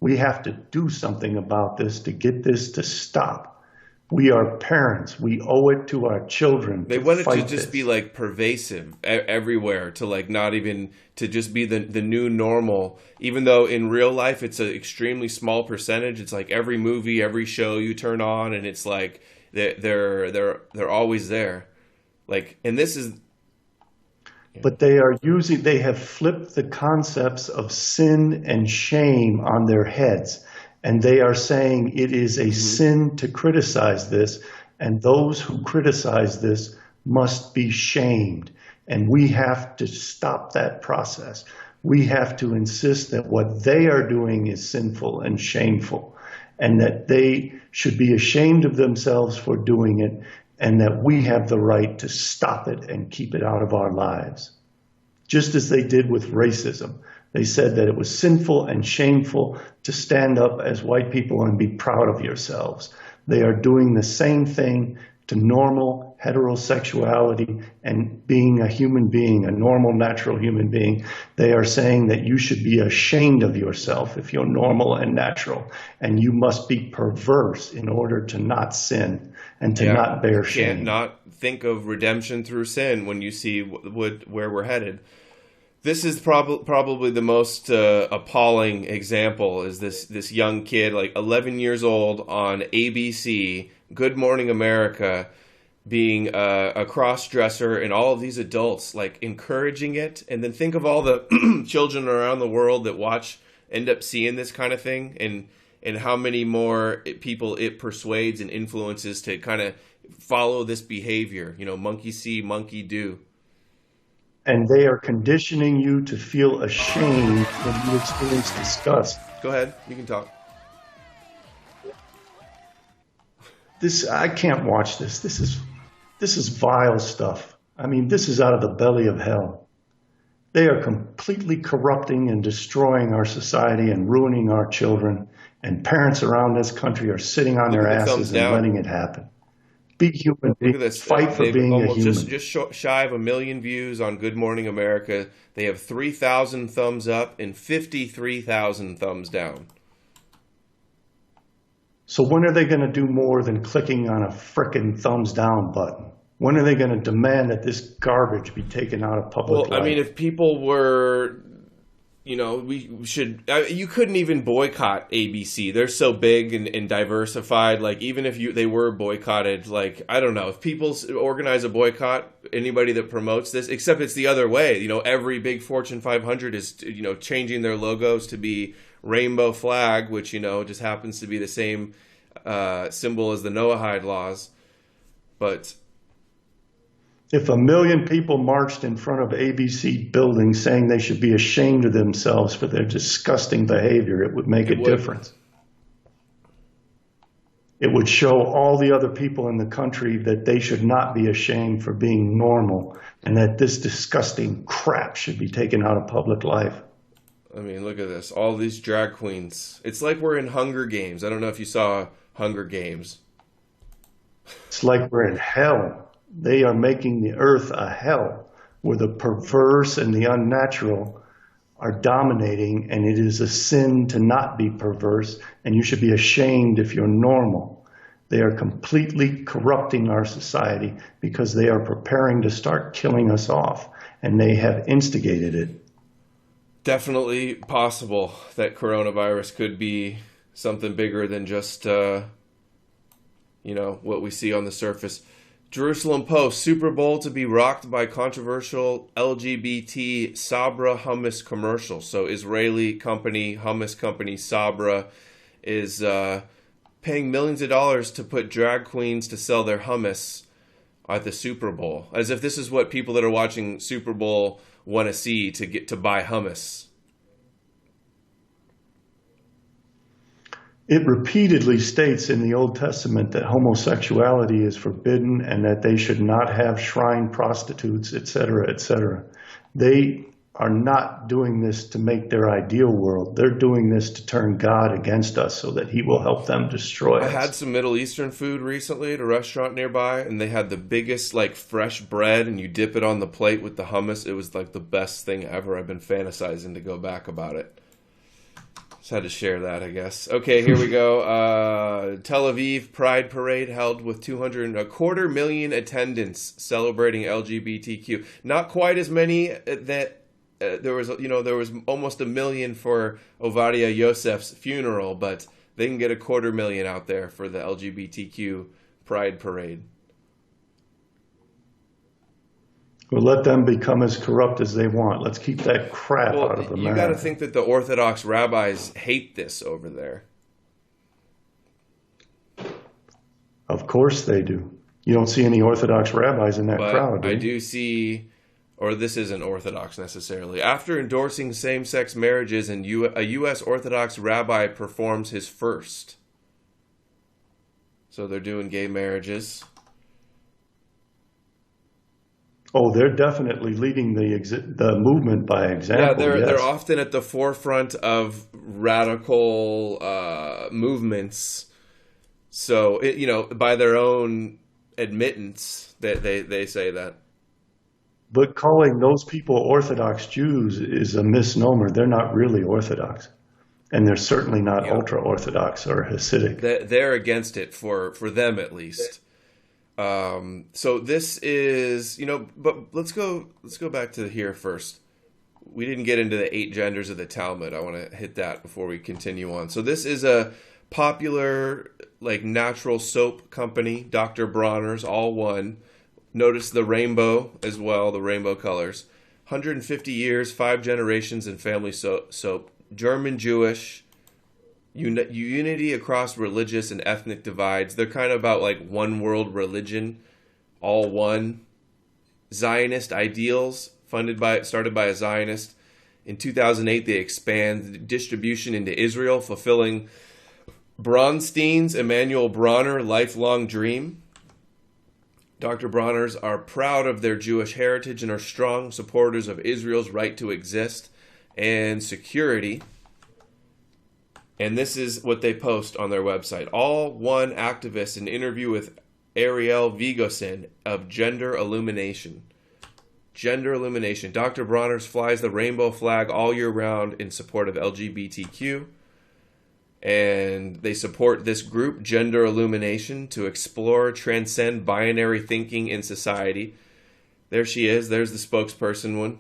We have to do something about this to get this to stop. We are parents. We owe it to our children. They want it to just be like pervasive everywhere, to like not even to just be the new normal. Even though in real life it's an extremely small percentage. It's like every movie, every show you turn on, and it's like they're always there. Like, and this is. But they have flipped the concepts of sin and shame on their heads. And they are saying it is a sin to criticize this, and those who criticize this must be shamed. And we have to stop that process. We have to insist that what they are doing is sinful and shameful, and that they should be ashamed of themselves for doing it, and that we have the right to stop it and keep it out of our lives. Just as they did with racism. They said that it was sinful and shameful to stand up as white people and be proud of yourselves. They are doing the same thing to normal heterosexuality and being a human being, a normal, natural human being. They are saying that you should be ashamed of yourself if you're normal and natural, and you must be perverse in order to not sin and to not bear shame. You can't not think of redemption through sin when you see where we're headed. This is probably the most appalling example, is this young kid, like 11 years old, on ABC, Good Morning America, being a cross-dresser, and all of these adults like encouraging it. And then think of all the children around the world that end up seeing this kind of thing, and how many more people it persuades and influences to kind of follow this behavior. You know, monkey see, monkey do. And they are conditioning you to feel ashamed when you experience disgust. Go ahead, you can talk. I can't watch this. This is vile stuff. I mean, this is out of the belly of hell. They are completely corrupting and destroying our society and ruining our children. And parents around this country are sitting on their asses and letting it happen. Be human. Look at this. Fight for being a human. Just shy of 1 million views on Good Morning America. They have 3,000 thumbs up and 53,000 thumbs down. So when are they going to do more than clicking on a frickin' thumbs down button? When are they going to demand that this garbage be taken out of public life? I mean, if people were, we should. You couldn't even boycott ABC. They're so big and diversified. Like, even if they were boycotted, like, I don't know, if people organize a boycott, anybody that promotes this, except it's the other way. You know, every big Fortune 500 is, changing their logos to be rainbow flag, which, just happens to be the same symbol as the Noahide laws. But if 1 million people marched in front of ABC buildings saying they should be ashamed of themselves for their disgusting behavior, it would make a difference. It would show all the other people in the country that they should not be ashamed for being normal, and that this disgusting crap should be taken out of public life. I mean, look at this. All these drag queens. It's like we're in Hunger Games. I don't know if you saw Hunger Games. It's like we're in hell. They are making the earth a hell where the perverse and the unnatural are dominating, and it is a sin to not be perverse, and you should be ashamed if you're normal. They are completely corrupting our society because they are preparing to start killing us off, and they have instigated it. Definitely possible that coronavirus could be something bigger than just, what we see on the surface. Jerusalem Post, Super Bowl to be rocked by controversial LGBT Sabra hummus commercial. So Israeli company, hummus company Sabra is paying millions of dollars to put drag queens to sell their hummus at the Super Bowl. As if this is what people that are watching Super Bowl want to see to get to buy hummus. It repeatedly states in the Old Testament that homosexuality is forbidden and that they should not have shrine prostitutes, etc., etc. They are not doing this to make their ideal world. They're doing this to turn God against us so that he will help them destroy us. I had some Middle Eastern food recently at a restaurant nearby, and they had the biggest, like, fresh bread, and you dip it on the plate with the hummus. It was, like, the best thing ever. I've been fantasizing to go back about it. Just had to share that, I guess. Okay, here we go. Tel Aviv Pride Parade held with 225,000 attendants celebrating LGBTQ. Not quite as many that there was almost 1 million for Ovadia Yosef's funeral, but they can get 250,000 out there for the LGBTQ Pride Parade. Well, let them become as corrupt as they want. Let's keep that crap out of America. You got to think that the Orthodox rabbis hate this over there. Of course they do. You don't see any Orthodox rabbis in that crowd, do you? I do see, or this isn't Orthodox necessarily. After endorsing same-sex marriages, a U.S. Orthodox rabbi performs his first. So they're doing gay marriages. Oh, they're definitely leading the movement by example. Yeah, they're often at the forefront of radical movements. So, by their own admittance, they say that. But calling those people Orthodox Jews is a misnomer. They're not really Orthodox. And they're certainly not ultra-Orthodox or Hasidic. They're against it, for them at least. So this is, but let's go back to here first. We didn't get into the 8 genders of the Talmud. I want to hit that before we continue on. So this is a popular, natural soap company, Dr. Bronner's, all one. Notice the rainbow as well, the rainbow colors. 150 years, 5 generations in family soap. German Jewish. Unity across religious and ethnic divides. They're kind of about one world religion, all one. Zionist ideals, started by a Zionist. In 2008, they expand distribution into Israel, fulfilling Bronstein's Emanuel Bronner lifelong dream. Dr. Bronners are proud of their Jewish heritage and are strong supporters of Israel's right to exist and security. And this is what they post on their website. All one activist, an interview with Ariel Vigosin of Gender Illumination. Gender Illumination. Dr. Bronner's flies the rainbow flag all year round in support of LGBTQ. And they support this group, Gender Illumination, to explore, transcend binary thinking in society. There she is. There's the spokesperson one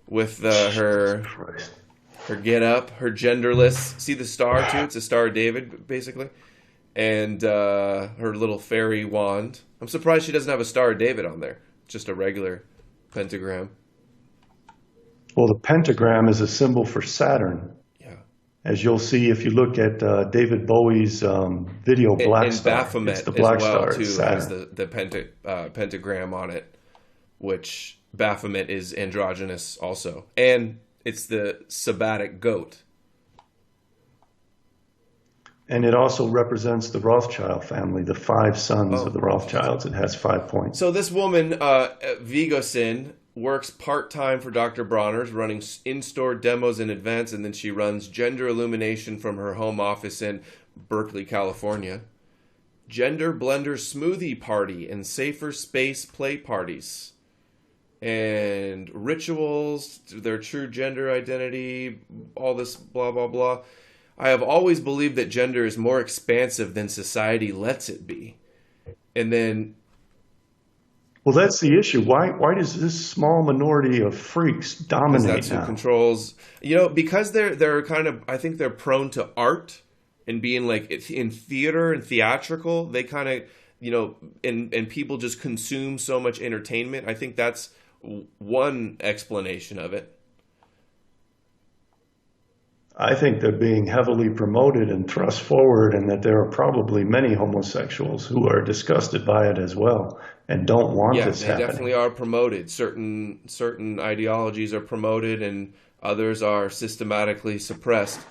with her get up, her genderless. See the star too? It's a Star of David, basically. And her little fairy wand. I'm surprised she doesn't have a Star of David on there. Just a regular pentagram. Well, the pentagram is a symbol for Saturn. Yeah. As you'll see if you look at David Bowie's video Black Star. And Baphomet it's the Black as well, Star, too, Saturn. has the pentagram on it, which Baphomet is androgynous also. And it's the Sabbatic goat. And it also represents the Rothschild family, the 5 sons of the Rothschilds. It has 5 points. So this woman, Vigosin, works part-time for Dr. Bronner's, running in-store demos in advance, and then she runs Gender Illumination from her home office in Berkeley, California. Gender Blender Smoothie Party and Safer Space Play Parties. And rituals, their true gender identity, all this blah, blah, blah. I have always believed that gender is more expansive than society lets it be. And then... Well, that's the issue. Why does this small minority of freaks dominate that's now? Who controls... because they're kind of... I think they're prone to art and being in theater and theatrical. They kind of... and people just consume so much entertainment. I think that's one explanation of it. I think they're being heavily promoted and thrust forward, and that there are probably many homosexuals who are disgusted by it as well and don't want this happening. They definitely are promoted. Certain ideologies are promoted and others are systematically suppressed.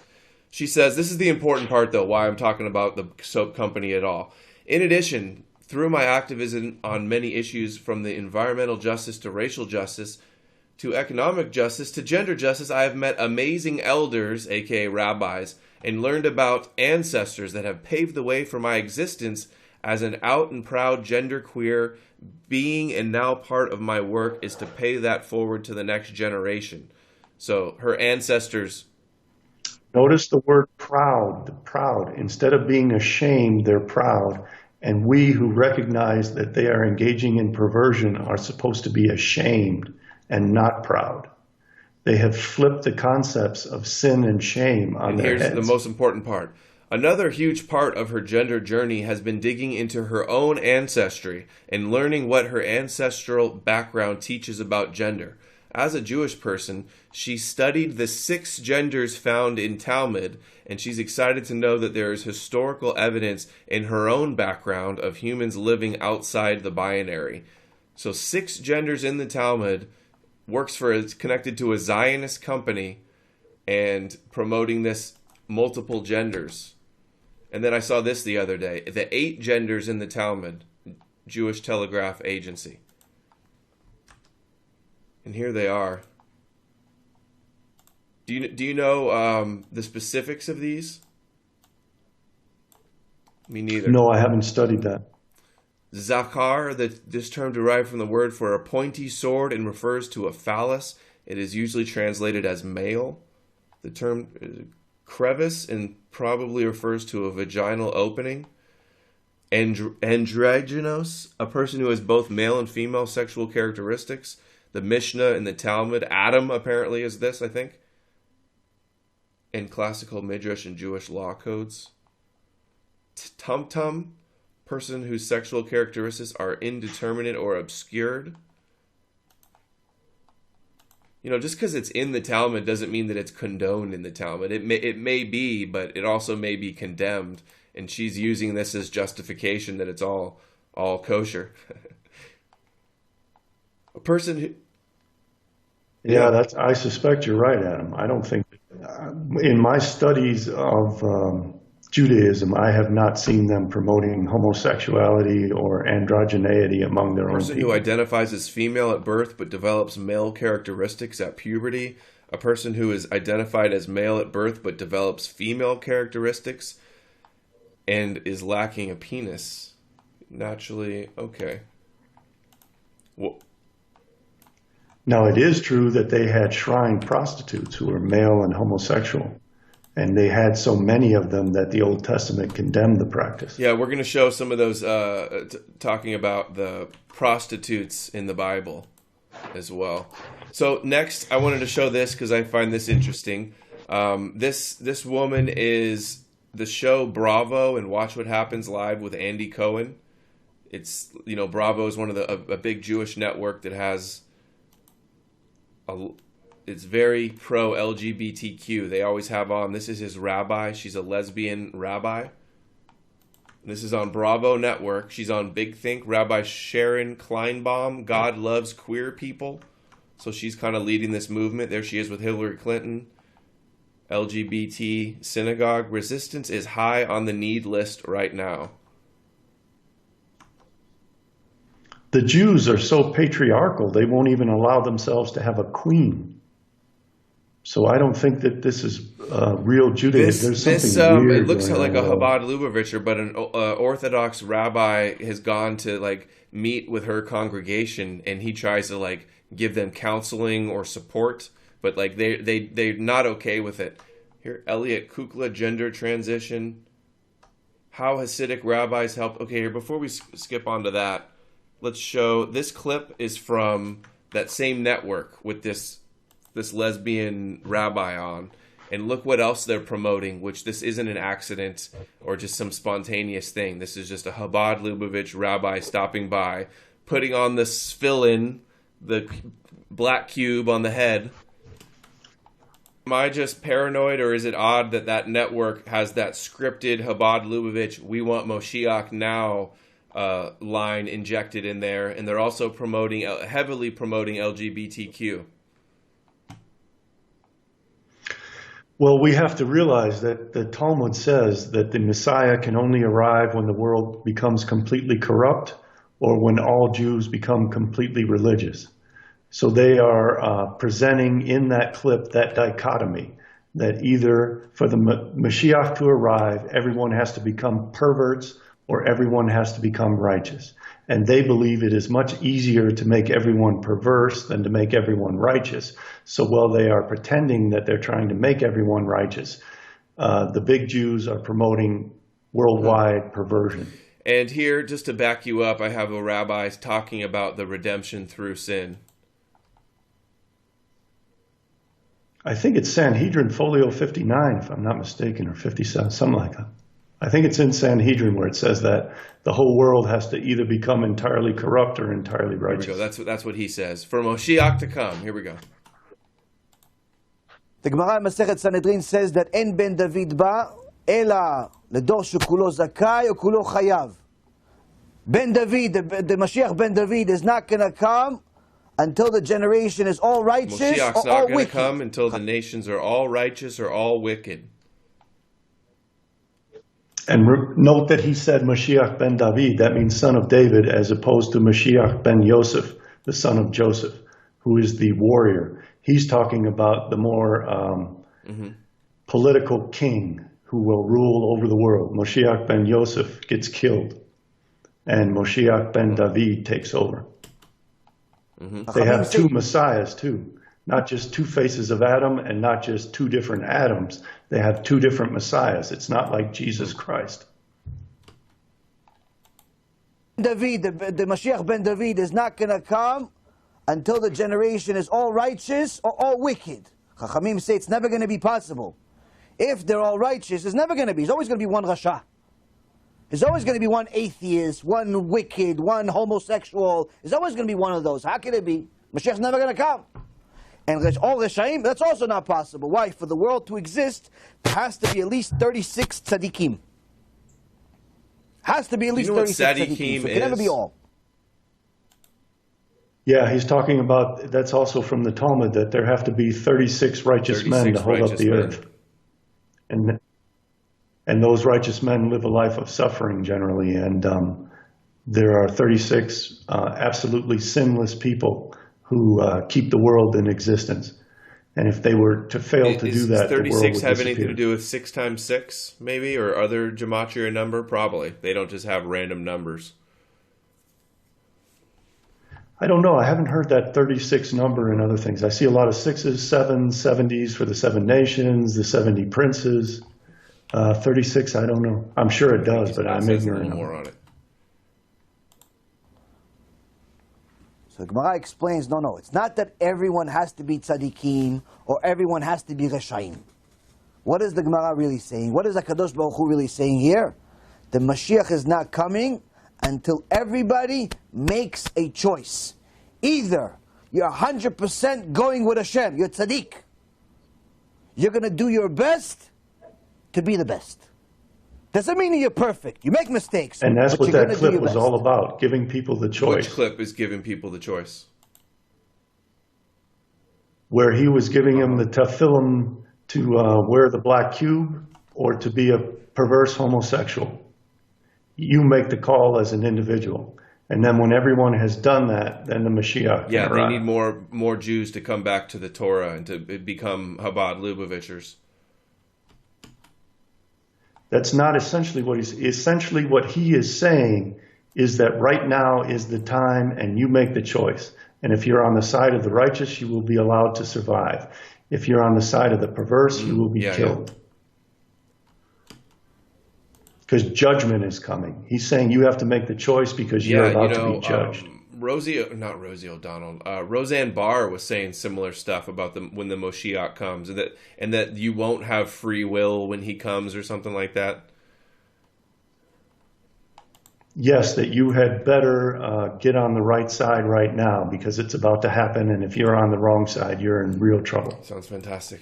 She says, this is the important part, though, why I'm talking about the soap company at all. In addition, through my activism on many issues, from the environmental justice to racial justice, to economic justice, to gender justice, I have met amazing elders, aka rabbis, and learned about ancestors that have paved the way for my existence as an out and proud genderqueer being, and now part of my work is to pay that forward to the next generation. So her ancestors... Notice the word proud, proud. Instead of being ashamed, they're proud. And we who recognize that they are engaging in perversion are supposed to be ashamed and not proud. They have flipped the concepts of sin and shame on their heads. And here's the most important part. Another huge part of her gender journey has been digging into her own ancestry and learning what her ancestral background teaches about gender. As a Jewish person, she studied the 6 genders found in Talmud, and she's excited to know that there is historical evidence in her own background of humans living outside the binary. So 6 genders in the Talmud, it's connected to a Zionist company and promoting this multiple genders. And then I saw this the other day, the 8 genders in the Talmud, Jewish Telegraph Agency. And here they are. Do you know the specifics of these? Me neither. No, I haven't studied that. Zakar, this term derived from the word for a pointy sword and refers to a phallus. It is usually translated as male. The term crevice and probably refers to a vaginal opening. Androgynos, a person who has both male and female sexual characteristics. The Mishnah and the Talmud. Adam apparently is this, I think. In classical Midrash and Jewish law codes. Tumtum, person whose sexual characteristics are indeterminate or obscured. Just because it's in the Talmud doesn't mean that it's condoned in the Talmud. It may be, but it also may be condemned. And she's using this as justification that it's all kosher. A person who... Yeah, I suspect you're right, Adam. I don't think... in my studies of Judaism, I have not seen them promoting homosexuality or androgeneity among their own people. A person who identifies as female at birth but develops male characteristics at puberty. A person who is identified as male at birth but develops female characteristics and is lacking a penis. Naturally, okay. Well, now, it is true that they had shrine prostitutes who were male and homosexual, and they had so many of them that the Old Testament condemned the practice. Yeah, we're going to show some of those talking about the prostitutes in the Bible as well. So next, I wanted to show this because I find this interesting. This woman is the show Bravo and Watch What Happens Live with Andy Cohen. It's, Bravo is one of a big Jewish network that has... it's very pro-LGBTQ. They always have on, this is his rabbi. She's a lesbian rabbi. This is on Bravo Network. She's on Big Think. Rabbi Sharon Kleinbaum, God Loves Queer People. So she's kind of leading this movement. There she is with Hillary Clinton. LGBT synagogue. Resistance is high on the need list right now. The Jews are so patriarchal, they won't even allow themselves to have a queen. So I don't think that this is real Judaism. There's something weird. It looks like a Chabad Lubavitcher, but an Orthodox rabbi has gone to meet with her congregation, and he tries to give them counseling or support, but they're not okay with it. Here, Elliot Kukla, gender transition. How Hasidic rabbis help. Okay, here before we skip on to that. Let's show, this clip is from that same network with this lesbian rabbi on. And look what else they're promoting, which this isn't an accident or just some spontaneous thing. This is just a Chabad Lubavitch rabbi stopping by, putting on the fill-in, the black cube on the head. Am I just paranoid, or is it odd that that network has that scripted Chabad Lubavitch, we want Moshiach now line injected in there, and they're also heavily promoting LGBTQ? Well, we have to realize that the Talmud says that the Messiah can only arrive when the world becomes completely corrupt or when all Jews become completely religious. So they are presenting in that clip that dichotomy, that either for the Mashiach to arrive, everyone has to become perverts or everyone has to become righteous. And they believe it is much easier to make everyone perverse than to make everyone righteous. So while they are pretending that they're trying to make everyone righteous, the big Jews are promoting worldwide perversion. And here, just to back you up, I have a rabbi talking about the redemption through sin. I think it's Sanhedrin Folio 59, if I'm not mistaken, or 57, something like that. I think it's in Sanhedrin where it says that the whole world has to either become entirely corrupt or entirely righteous. Here we go. That's what he says. For Moshiach to come. Here we go. The Gemara in Masechet Sanhedrin says that En ben David ba ela ledor shekulo zakai or kulo chayav. Ben David, the Mashiach ben David is not going to come until the generation is all righteous Moshiach's or all not going wicked. to come until the nations are all righteous or all wicked. And note that he said Mashiach ben David, that means son of David, as opposed to Mashiach ben Yosef, the son of Joseph, who is the warrior. He's talking about the more political king who will rule over the world. Mashiach ben Yosef gets killed, and Mashiach ben David takes over. They have two messiahs too, not just two faces of Adam and not just two different Adams. They have two different messiahs. It's not like Jesus Christ. David, the Mashiach ben David is not going to come until the generation is all righteous or all wicked. Chachamim say it's never going to be possible. If they're all righteous, it's never going to be. There's always going to be one Rasha. There's always going to be one atheist, one wicked, one homosexual. There's always going to be one of those. How can it be? Mashiach's never going to come. And all Reshaim, that's also not possible. Why? For the world to exist, there has to be at least 36 tzaddikim. Has to be at least 36 tzaddikim. So it can never be all. Yeah, he's talking about, that's also from the Talmud, that there have to be 36 righteous men to hold up the earth. And those righteous men live a life of suffering generally. And there are 36 absolutely sinless people who keep the world in existence. And if they were to fail to do that, 36 have anything to do with 6 times 6, maybe, or other gematria number? Probably. They don't just have random numbers. I don't know. I haven't heard that 36 number and other things. I see a lot of 6s, 7s, 70s for the 7 nations, the 70 princes. 36, I don't know. I'm sure it does, but I'm ignorant. More on it. So Gemara explains, no, it's not that everyone has to be tzaddikim or everyone has to be reshaim. What is the Gemara really saying? What is HaKadosh Baruch Hu really saying here? The Mashiach is not coming until everybody makes a choice. Either you're 100% going with Hashem, you're tzaddik. You're going to do your best to be the best. Doesn't mean you're perfect. You make mistakes. And that's what that clip was all about, giving people the choice. Which clip is giving people the choice? Where he was giving him the tefillin to wear the black cube or to be a perverse homosexual. You make the call as an individual. And then when everyone has done that, then the Mashiach can arrive. They need more Jews to come back to the Torah and to become Chabad Lubavitchers. That's not essentially what he is saying is that right now is the time and you make the choice. And if you're on the side of the righteous, you will be allowed to survive. If you're on the side of the perverse, you will be killed. Because judgment is coming. He's saying you have to make the choice because you're about to be judged. Roseanne Barr was saying similar stuff about when the Moshiach comes, and that you won't have free will when he comes, or something like that. Yes, that you had better get on the right side right now because it's about to happen, and if you're on the wrong side, you're in real trouble. Sounds fantastic.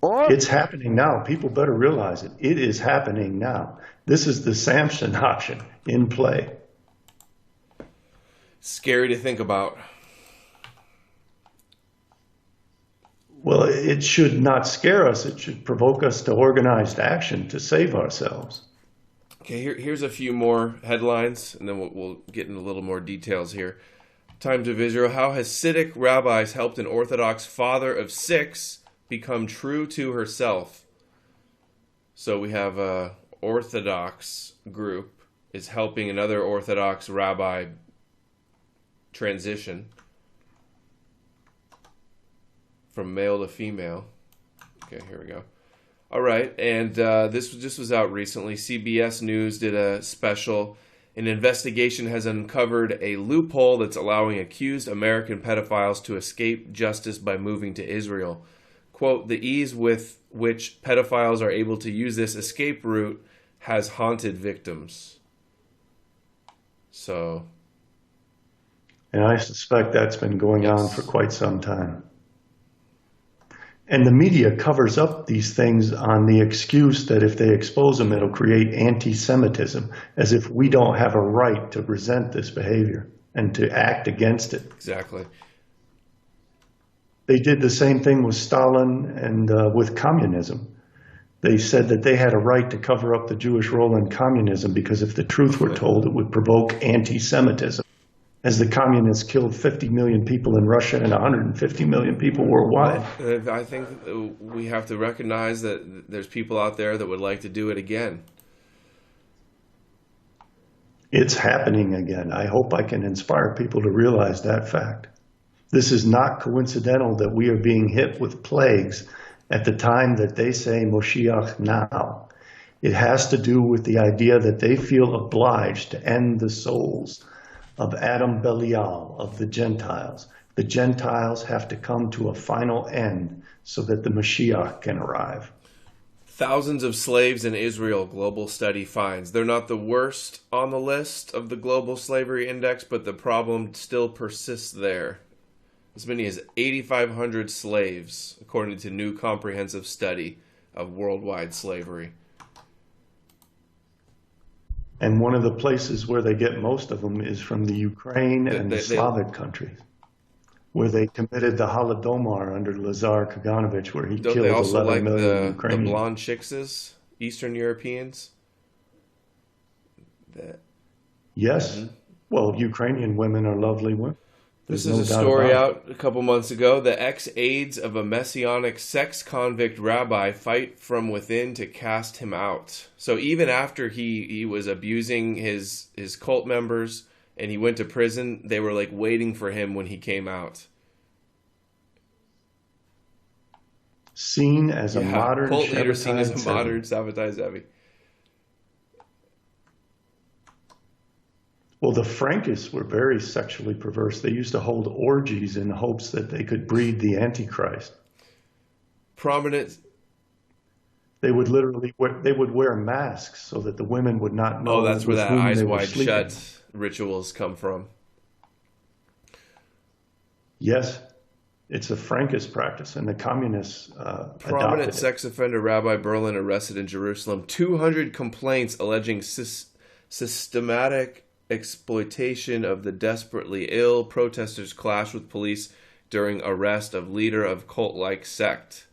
It's happening now. People better realize it. It is happening now. This is the Samson option in play. Scary to think about. Well, it should not scare us. It should provoke us to organized action to save ourselves. Okay, here's a few more headlines, and then we'll get into a little more details here. Times of Israel. How Hasidic rabbis helped an Orthodox father of 6 become true to herself. So we have a Orthodox group is helping another Orthodox rabbi transition from male to female. Okay, here we go. All right, and this was out recently. CBS News did a special. An investigation has uncovered a loophole that's allowing accused American pedophiles to escape justice by moving to Israel. Quote, the ease with which pedophiles are able to use this escape route has haunted victims. So. And I suspect that's been going on for quite some time. And the media covers up these things on the excuse that if they expose them, it'll create anti-Semitism, as if we don't have a right to resent this behavior and to act against it. Exactly. They did the same thing with Stalin and with communism. They said that they had a right to cover up the Jewish role in communism because if the truth were told, it would provoke anti-Semitism. As the communists killed 50 million people in Russia and 150 million people worldwide. I think we have to recognize that there's people out there that would like to do it again. It's happening again. I hope I can inspire people to realize that fact. This is not coincidental that we are being hit with plagues at the time that they say Moshiach now. It has to do with the idea that they feel obliged to end the souls of Adam Belial, of the Gentiles. The Gentiles have to come to a final end so that the Mashiach can arrive. Thousands of slaves in Israel, global study finds. They're not the worst on the list of the global slavery index, but the problem still persists there. As many as 8,500 slaves, according to new comprehensive study of worldwide slavery. And one of the places where they get most of them is from the Ukraine and the Slavic countries, where they committed the Holodomor under Lazar Kaganovich, where he killed 11 million Ukrainians. The blonde chicks, Eastern Europeans? Yes. Mm-hmm. Well, Ukrainian women are lovely women. This is a story out a couple months ago. The ex-aides of a messianic sex convict rabbi fight from within to cast him out. So even after he was abusing his cult members and he went to prison, they were like waiting for him when he came out. Seen as a modern cult leader, seen as a Shabbatai modern Sabbatai Zevi. Well, the Frankists were very sexually perverse. They used to hold orgies in hopes that they could breed the Antichrist. Prominent. They would literally wear masks so that the women would not know. Oh, that's where that eyes wide shut rituals come from. Yes, it's a Frankist practice, and the communists Prominent sex offender Rabbi Berlin arrested in Jerusalem. 200 complaints alleging systematic exploitation of the desperately ill. Protesters clash with police during arrest of leader of cult-like sect.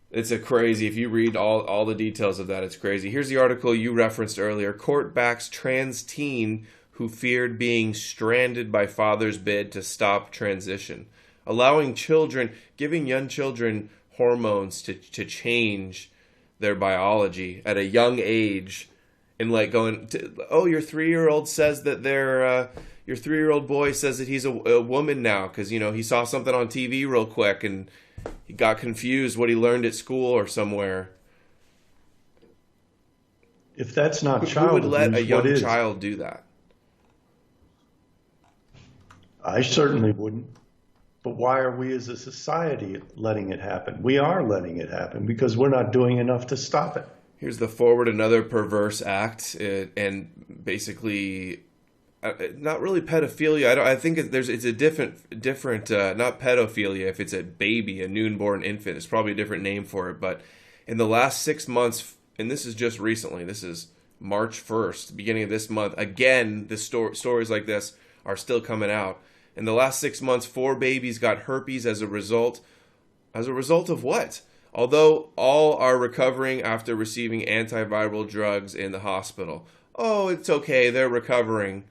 It's a crazy, if you read all the details of that, it's crazy. Here's the article you referenced earlier. Court backs trans teen who feared being stranded by father's bid to stop transition. Allowing children, giving young children hormones to change their biology at a young age. And like going, your 3-year-old says that your 3-year-old boy says that he's a woman now because, he saw something on TV real quick and he got confused what he learned at school or somewhere. If that's not Who child would let abuse, a young what is? child do that? I certainly wouldn't. But why are we as a society letting it happen? We are letting it happen because we're not doing enough to stop it. Here's the forward, another perverse act, and basically, not really pedophilia. I think it's a different, not pedophilia. If it's a baby, a newborn infant, it's probably a different name for it. But in the last 6 months, and this is just recently, this is March 1st, beginning of this month. Again, the stories like this are still coming out. In the last 6 months, 4 babies got herpes as a result. As a result of what? Although all are recovering after receiving antiviral drugs in the hospital. Oh, it's okay, they're recovering.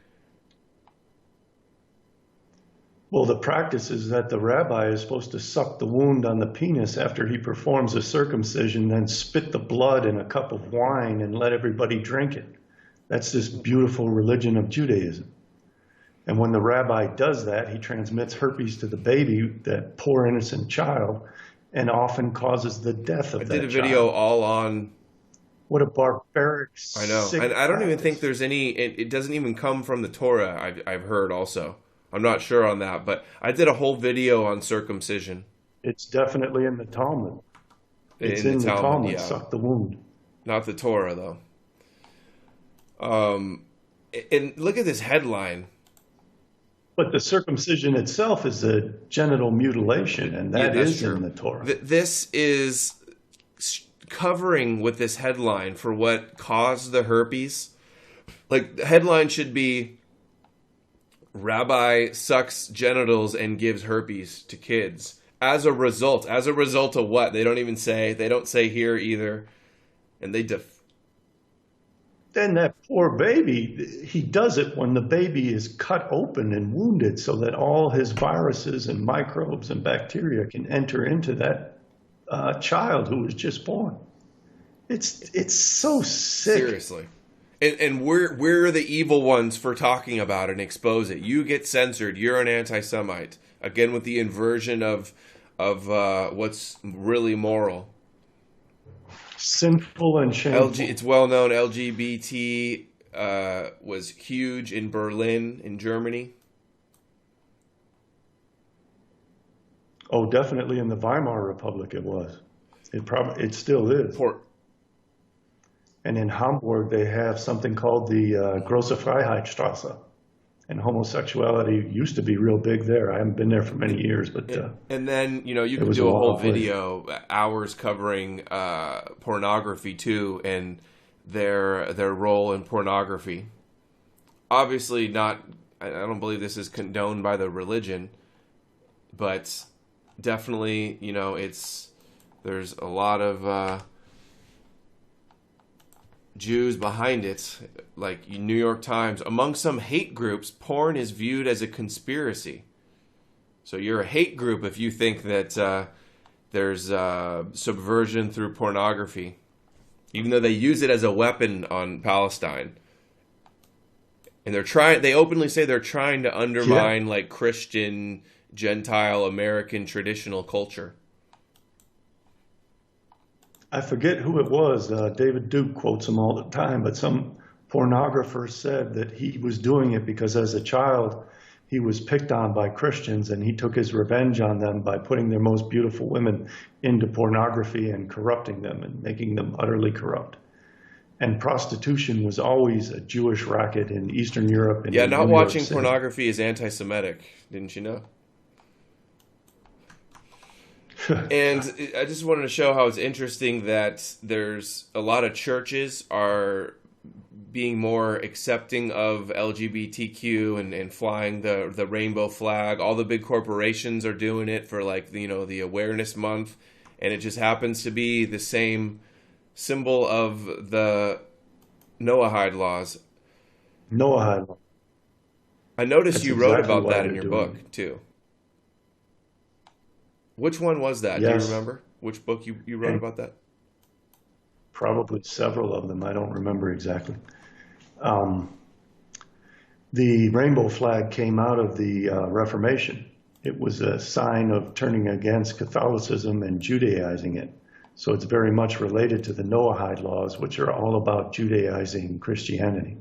Well, the practice is that the rabbi is supposed to suck the wound on the penis after he performs a circumcision, then spit the blood in a cup of wine and let everybody drink it. That's this beautiful religion of Judaism. And when the rabbi does that, he transmits herpes to the baby, that poor innocent child, and often causes the death of that child. I did a video all on... What a barbaric, I know. sick And I don't even practice. think there's any... It doesn't even come from the Torah, I've heard also. I'm not sure on that, but I did a whole video on circumcision. It's definitely in the Talmud. It's in the Talmud, yeah. suck the wound. Not the Torah, though. And look at this headline. But the circumcision itself is a genital mutilation, and that that's is true. in the Torah. This is covering with this headline for what caused the herpes. Like, the headline should be, Rabbi sucks genitals and gives herpes to kids. As a result of what? They don't even say. They don't say here either. And they Then that poor baby, he does it when the baby is cut open and wounded so that all his viruses and microbes and bacteria can enter into that child who was just born. It's so sick. Seriously. And we're the evil ones for talking about it and expose it. You get censored. You're an anti-Semite. Again, with the inversion of what's really moral. Sinful and shameful. It's well known LGBT was huge in Berlin, in Germany. Oh, definitely in the Weimar Republic it was. It still is. And in Hamburg, they have something called the Grosse Freiheitsstraße. And homosexuality used to be real big there. I haven't been there for many years, but and then you can was do a a whole wild place. video, hours covering pornography too, and their role in pornography. Obviously, not. I don't believe this is condoned by the religion, but definitely, there's a lot of Jews behind it, like New York Times. Among some hate groups, porn is viewed as a conspiracy. So you're a hate group if you think that there's subversion through pornography, even though they use it as a weapon on Palestine. And they openly say they're trying to undermine like Christian, Gentile, American traditional culture. I forget who it was. David Duke quotes him all the time, but some pornographer said that he was doing it because as a child he was picked on by Christians and he took his revenge on them by putting their most beautiful women into pornography and corrupting them and making them utterly corrupt. And prostitution was always a Jewish racket in Eastern Europe. And Yeah, in not New York watching City. pornography is anti-Semitic. Didn't you know? And I just wanted to show how it's interesting that there's a lot of churches are being more accepting of LGBTQ and flying the rainbow flag. All the big corporations are doing it for the awareness month, and it just happens to be the same symbol of the Noahide laws. Noahide law. I noticed That's you wrote exactly about why that in they're your doing book too. Which one was that? Yes. Do you remember? Which book you wrote about that? Probably several of them. I don't remember exactly. The rainbow flag came out of the Reformation. It was a sign of turning against Catholicism and Judaizing it. So it's very much related to the Noahide laws, which are all about Judaizing Christianity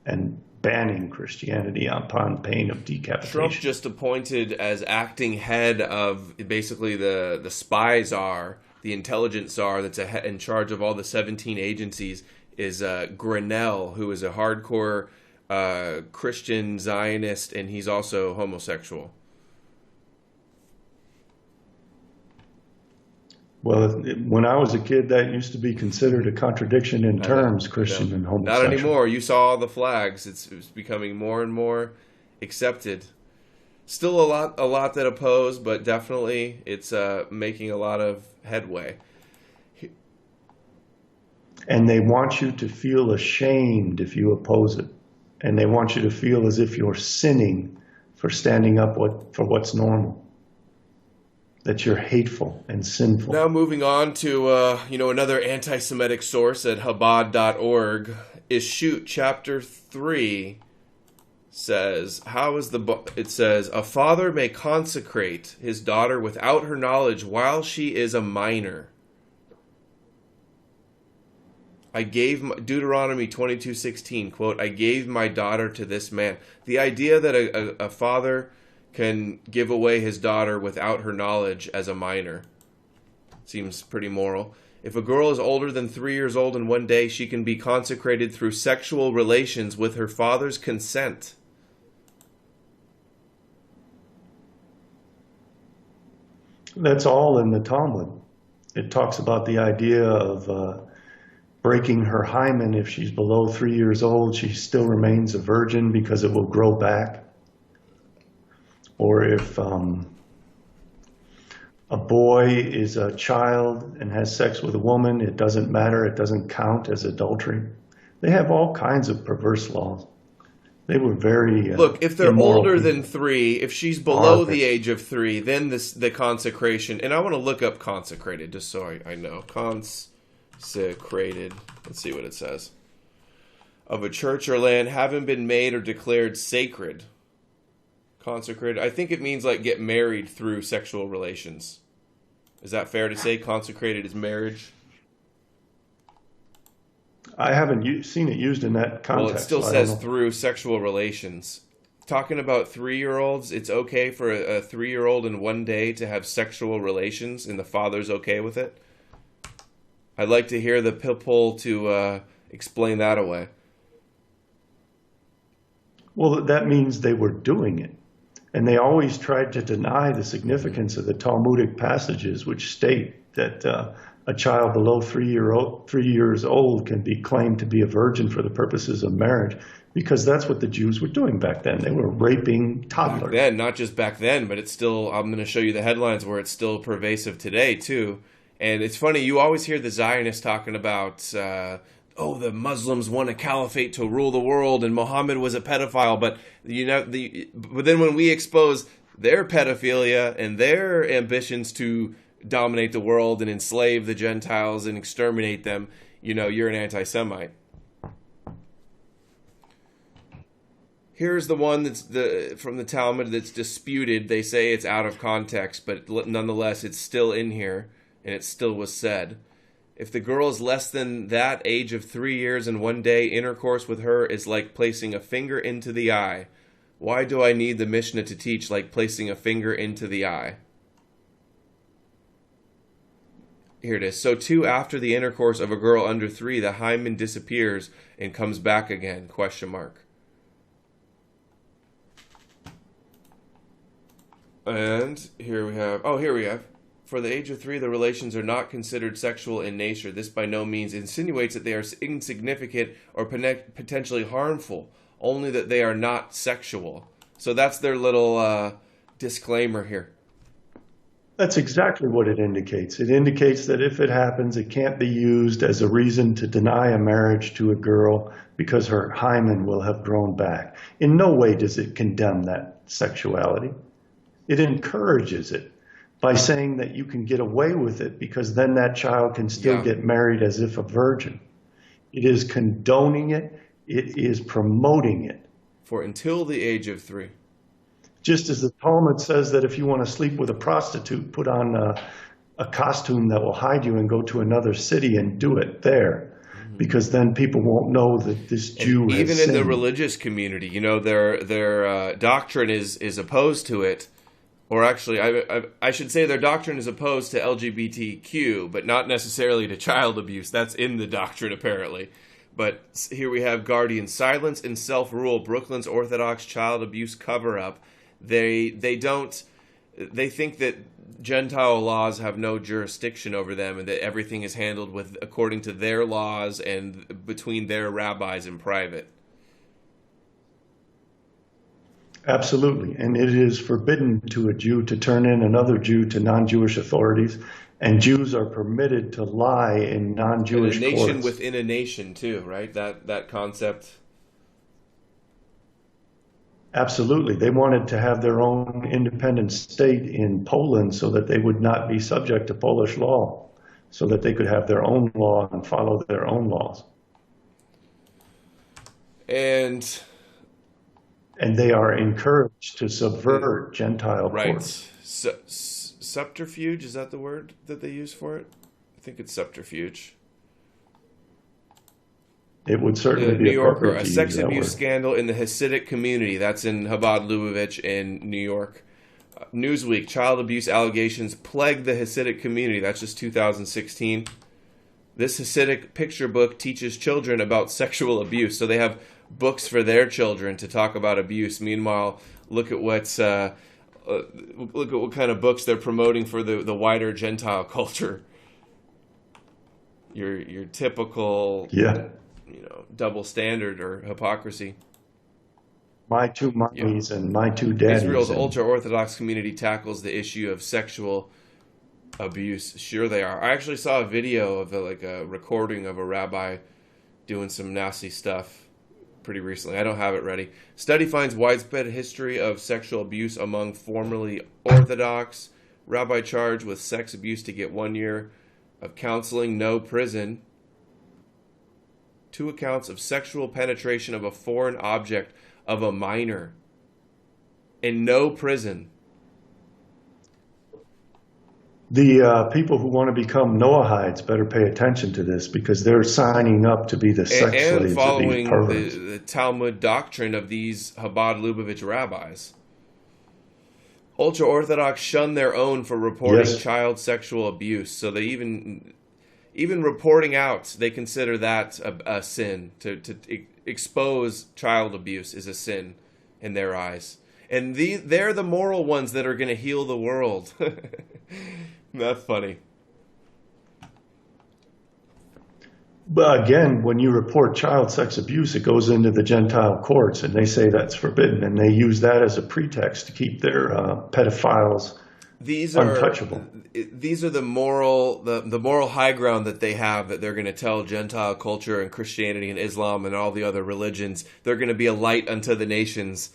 and banning Christianity upon pain of decapitation. Trump just appointed as acting head of basically the spy czar, the intelligence czar that's in charge of all the 17 agencies, is Grinnell, who is a hardcore Christian Zionist, and he's also homosexual. Well, when I was a kid, that used to be considered a contradiction in terms, Christian and homosexual. Not anymore. You saw all the flags. It's becoming more and more accepted. Still a lot that oppose, but definitely it's making a lot of headway. And they want you to feel ashamed if you oppose it. And they want you to feel as if you're sinning for standing up for what's normal. That you're hateful and sinful. Now moving on to another anti-Semitic source at Chabad.org. Ishut chapter 3 says, it says, a father may consecrate his daughter without her knowledge while she is a minor. I gave Deuteronomy 22:16, quote, I gave my daughter to this man. The idea that a father can give away his daughter without her knowledge as a minor seems pretty moral. If a girl is older than 3 years old in one day, she can be consecrated through sexual relations with her father's consent. That's all in the Talmud. It talks about the idea of breaking her hymen. If she's below 3 years old, she still remains a virgin because it will grow back. Or if a boy is a child and has sex with a woman, it doesn't matter. It doesn't count as adultery. They have all kinds of perverse laws. They were very look. If they're older than 3, if she's below the age of 3, then the consecration. And I want to look up consecrated just so I know consecrated. Let's see what it says. Of a church or land having been made or declared sacred. Consecrated. I think it means like get married through sexual relations. Is that fair to say? Consecrated is marriage? I haven't seen it used in that context. Well, it still says through sexual relations. Talking about 3-year-olds, it's okay for a 3-year-old in one day to have sexual relations, and the father's okay with it? I'd like to hear the people to explain that away. Well, that means they were doing it. And they always tried to deny the significance of the Talmudic passages which state that a child below 3 years old can be claimed to be a virgin for the purposes of marriage, because that's what the Jews were doing back then. They were raping toddlers. Back then, not just back then, but it's still, I'm going to show you the headlines where it's still pervasive today, too. And it's funny, you always hear the Zionists talking about, the Muslims want a caliphate to rule the world, and Muhammad was a pedophile. But but then when we expose their pedophilia and their ambitions to dominate the world and enslave the Gentiles and exterminate them, you're an anti-Semite. Here's the one that's from the Talmud that's disputed. They say it's out of context, but nonetheless, it's still in here, and it still was said. If the girl is less than that age of 3 years and one day, intercourse with her is like placing a finger into the eye. Why do I need the Mishnah to teach like placing a finger into the eye? Here it is. So too, after the intercourse of a girl under 3, the hymen disappears and comes back again, ? And here we have, for the age of 3, the relations are not considered sexual in nature. This by no means insinuates that they are insignificant or potentially harmful, only that they are not sexual. So that's their little disclaimer here. That's exactly what it indicates. It indicates that if it happens, it can't be used as a reason to deny a marriage to a girl because her hymen will have grown back. In no way does it condemn that sexuality. It encourages it by saying that you can get away with it because then that child can still get married as if a virgin. It is condoning it. It is promoting it. For until the age of 3. Just as the Talmud says that if you want to sleep with a prostitute, put on a costume that will hide you and go to another city and do it there, because then people won't know that this Jew has even in the sinned. religious community, you know, their doctrine is opposed to it, or actually, I should say their doctrine is opposed to LGBTQ, but not necessarily to child abuse. That's in the doctrine apparently. But here we have Guardian: silence and self-rule, Brooklyn's Orthodox child abuse cover-up. They think that Gentile laws have no jurisdiction over them, and that everything is handled according to their laws and between their rabbis in private. Absolutely. And it is forbidden to a Jew to turn in another Jew to non-Jewish authorities, and Jews are permitted to lie in non-Jewish And a nation courts. within a nation too, right? That concept. Absolutely. They wanted to have their own independent state in Poland so that they would not be subject to Polish law, so that they could have their own law and follow their own laws. And they are encouraged to subvert Gentile courts. Right. Subterfuge, is that the word that they use for it? I think it's subterfuge. It would certainly The be New Yorker, appropriate a to sex use that abuse word. scandal in the Hasidic community. That's in Chabad Lubavitch in New York. Newsweek, child abuse allegations plague the Hasidic community. That's just 2016. This Hasidic picture book teaches children about sexual abuse. So they have books for their children to talk about abuse. Meanwhile, look at what kind of books they're promoting for the wider Gentile culture. Your typical, Yeah. double standard or hypocrisy. My two mommies and my two daddies. Israel's and ultra-Orthodox community tackles the issue of sexual abuse. Sure they are. I actually saw a video of a recording of a rabbi doing some nasty stuff pretty recently. I don't have it ready. Study finds widespread history of sexual abuse among formerly Orthodox. Rabbi charged with sex abuse to get 1 year of counseling, no prison. 2 accounts of sexual penetration of a foreign object of a minor and no prison. The people who want to become Noahides better pay attention to this, because they're signing up to be the sex slaves And of following these perverts. the Talmud doctrine of these Chabad Lubavitch rabbis. Ultra-Orthodox shun their own for reporting Yes. child sexual abuse. So they even reporting out, they consider that a sin. To expose child abuse is a sin in their eyes. And they're the moral ones that are going to heal the world. That's funny. But again, when you report child sex abuse, it goes into the Gentile courts, and they say that's forbidden, and they use that as a pretext to keep their pedophiles untouchable. These are the moral high ground that they have, that they're going to tell Gentile culture and Christianity and Islam and all the other religions they're going to be a light unto the nations,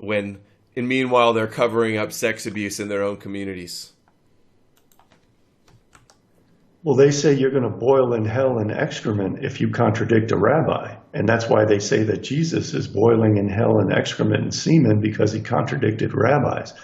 and meanwhile they're covering up sex abuse in their own communities. Well, they say you're going to boil in hell in excrement if you contradict a rabbi. And that's why they say that Jesus is boiling in hell in excrement and semen, because he contradicted rabbis.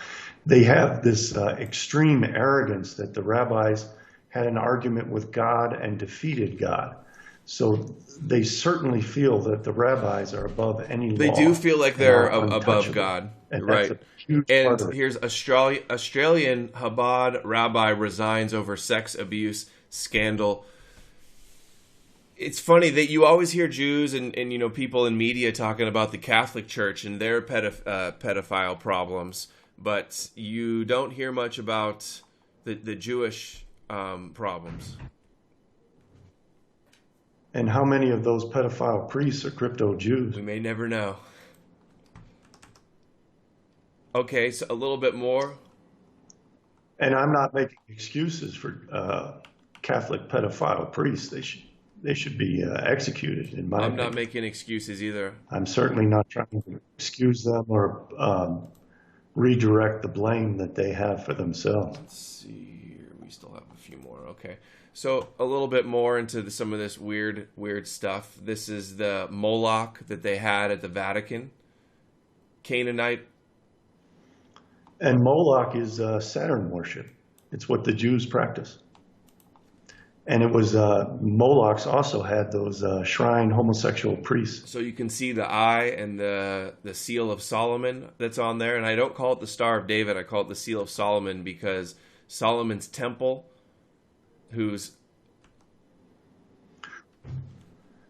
They have this extreme arrogance that the rabbis had an argument with God and defeated God. So they certainly feel that the rabbis are above any law. They do feel like they're and are above untouchable. God, And right? that's a huge part of And it. here's Australian Chabad rabbi resigns over sex abuse scandal. It's funny that you always hear Jews and people in media talking about the Catholic Church and their pedophile problems, but you don't hear much about the Jewish problems. And how many of those pedophile priests are crypto Jews? We may never know. Okay, so a little bit more. And I'm not making excuses for Catholic pedophile priests. They should be executed, in my I'm opinion. not making excuses either. I'm certainly not trying to excuse them or redirect the blame that they have for themselves. Let's see here. We still have a few more. Okay. So a little bit more into some of this weird stuff. This is the Moloch that they had at the Vatican. Canaanite. And Moloch is Saturn worship. It's what the Jews practice. And it was, Molochs also had those shrine homosexual priests. So you can see the eye and the seal of Solomon that's on there. And I don't call it the Star of David. I call it the seal of Solomon because Solomon's temple, who's...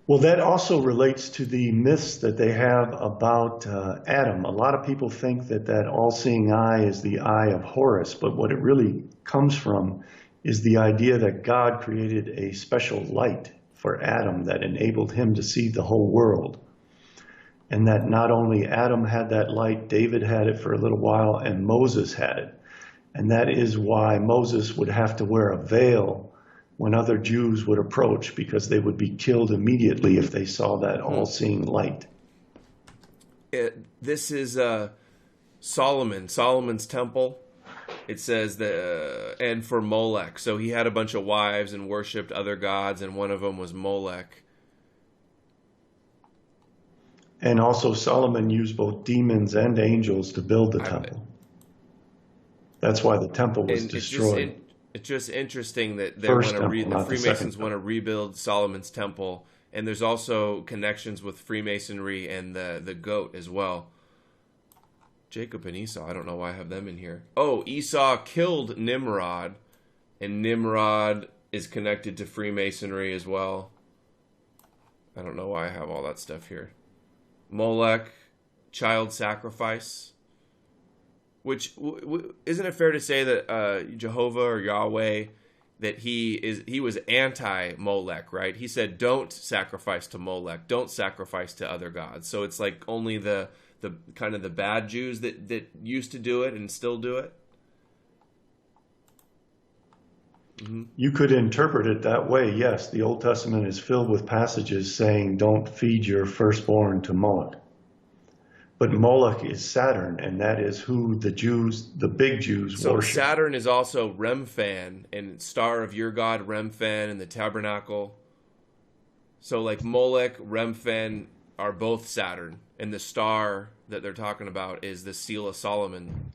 Well, that also relates to the myths that they have about Adam. A lot of people think that that all-seeing eye is the eye of Horus, but what it really comes from is the idea that God created a special light for Adam that enabled him to see the whole world. And that not only Adam had that light, David had it for a little while, and Moses had it. And that is why Moses would have to wear a veil when other Jews would approach, because they would be killed immediately if they saw that all-seeing light. This is Solomon's temple. It says and for Molech. So he had a bunch of wives and worshipped other gods, and one of them was Molech. And also Solomon used both demons and angels to build the temple. That's why the temple was destroyed. It's just interesting that the Freemasons want to rebuild Solomon's temple, and there's also connections with Freemasonry and the goat as well. Jacob and Esau, I don't know why I have them in here. Oh, Esau killed Nimrod, and Nimrod is connected to Freemasonry as well. I don't know why I have all that stuff here. Molech, child sacrifice. Which isn't it fair to say that Jehovah or Yahweh, that he was anti-Molech, right? He said, don't sacrifice to Molech, don't sacrifice to other gods. So it's like only the kind of the bad Jews that used to do it and still do it. Mm-hmm. You could interpret it that way, yes. The Old Testament is filled with passages saying, don't feed your firstborn to Moloch. But Moloch is Saturn, and that is who the Jews, the big Jews, worship. So Saturn is also Remphan, and star of your god Remphan in the tabernacle. So like Molech, Remphan are both Saturn, and the star that they're talking about is the seal of Solomon.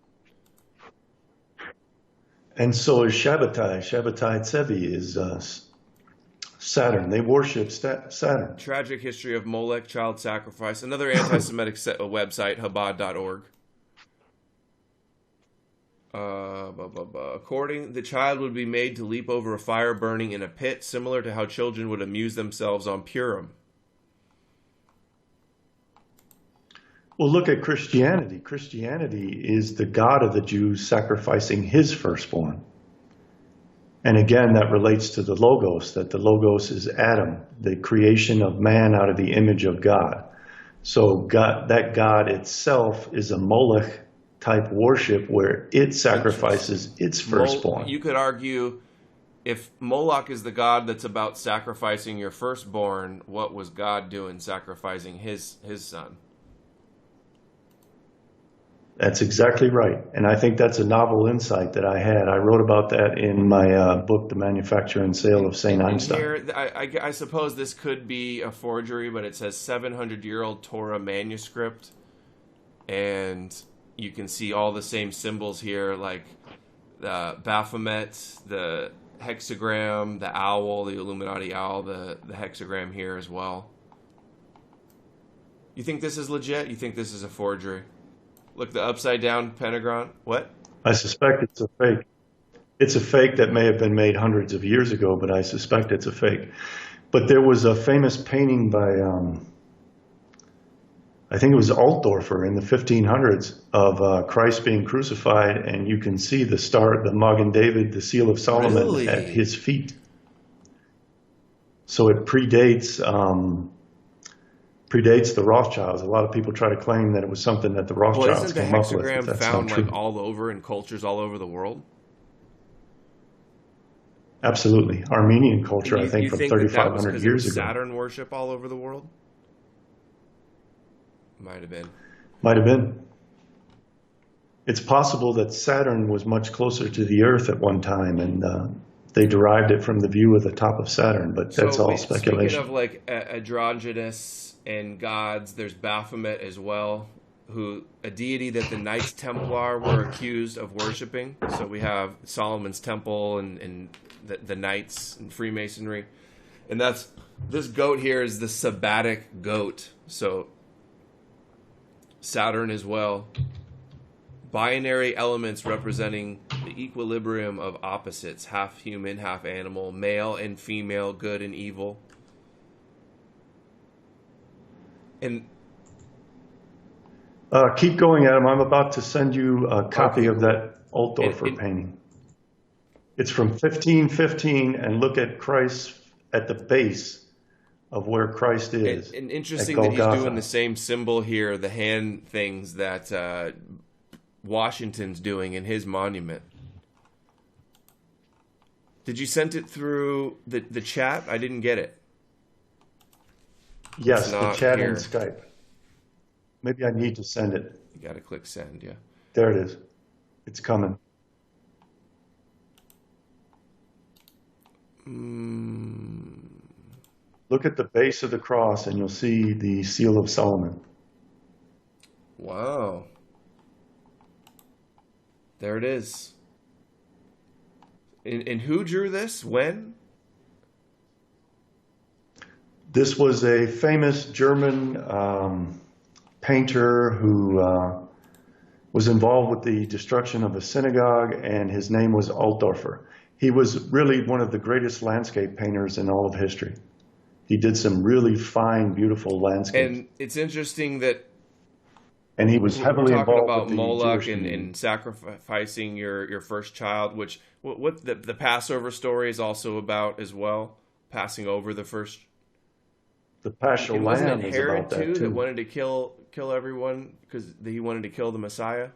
And so is Shabbatai. Shabbatai Tzevi is Saturn. They worship Saturn. Tragic history of Molech, child sacrifice. Another anti-Semitic website, Chabad.org. According, the child would be made to leap over a fire burning in a pit, similar to how children would amuse themselves on Purim. Well, look at Christianity. Christianity is the God of the Jews sacrificing his firstborn. And again, that relates to the Logos, that the Logos is Adam, the creation of man out of the image of God. So that God itself is a Molech-type worship where it sacrifices its firstborn. You could argue, if Moloch is the God that's about sacrificing your firstborn, what was God doing sacrificing his son? That's exactly right. And I think that's a novel insight that I had. I wrote about that in my book, The Manufacture and Sale of St. Einstein. Here, I suppose this could be a forgery, but it says 700-year-old Torah manuscript. And you can see all the same symbols here, like the Baphomet, the hexagram, the owl, the Illuminati owl, the hexagram here as well. You think this is legit? You think this is a forgery? Look, the upside down pentagon. What? I suspect it's a fake. It's a fake that may have been made hundreds of years ago, but I suspect it's a fake. But there was a famous painting by, I think it was Altdorfer in the 1500s of Christ being crucified, and you can see the star, the Magen David, the seal of Solomon at his feet. So it predates the Rothschilds. A lot of people try to claim that it was something that the Rothschilds came up with. Well, isn't the hexagram found like all over in cultures all over the world? Absolutely. Armenian culture, I think, from 3,500 years ago. Saturn worship all over the world? Might have been. Might have been. It's possible that Saturn was much closer to the Earth at one time, and they derived it from the view of the top of Saturn, but that's all speculation. Speaking of like androgynous and gods, there's Baphomet as well. a deity that the Knights Templar were accused of worshiping. So we have Solomon's Temple and the Knights and Freemasonry. And this goat here is the Sabbatic goat. So Saturn as well. Binary elements representing the equilibrium of opposites, half human, half animal, male and female, good and evil. And keep going, Adam. I'm about to send you a copy of that Altdorfer painting. It's from 1515, and look at Christ at the base of where Christ is. And interesting that he's doing the same symbol here, the hand things that Washington's doing in his monument. Did you send it through the chat? I didn't get it. Yes, the chat and Skype. Maybe I need to send it. You got to click send, yeah. There it is. It's coming. Look at the base of the cross and you'll see the seal of Solomon. Wow. There it is. And who drew this? When? This was a famous German painter who was involved with the destruction of a synagogue, and his name was Altdorfer. He was really one of the greatest landscape painters in all of history. He did some really fine, beautiful landscapes. And it's interesting that and he was heavily involved about with the Moloch Jewish and sacrificing your first child, which what the Passover story is also about as well, passing over the first. The Paschal Lamb is about that too. That wanted to kill everyone because he wanted to kill the Messiah.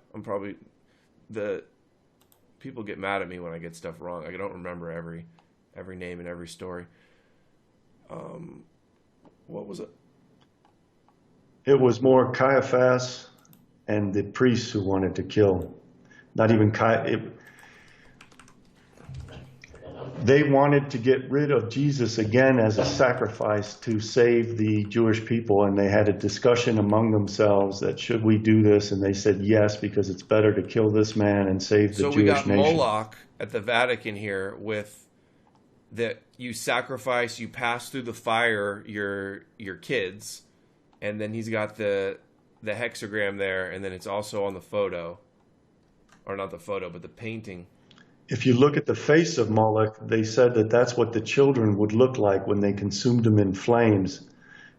People get mad at me when I get stuff wrong. I don't remember every name and every story. What was it? It was more Caiaphas and the priests who wanted to kill. Not even Caiaphas. They wanted to get rid of Jesus again as a sacrifice to save the Jewish people, and they had a discussion among themselves that should we do this, and they said yes, because it's better to kill this man and save the Jewish nation. So we got Moloch at the Vatican here with that you sacrifice, you pass through the fire your kids, and then he's got the hexagram there, and then it's also on the photo, or not the photo, but the painting. If you look at the face of Moloch, they said that that's what the children would look like when they consumed them in flames,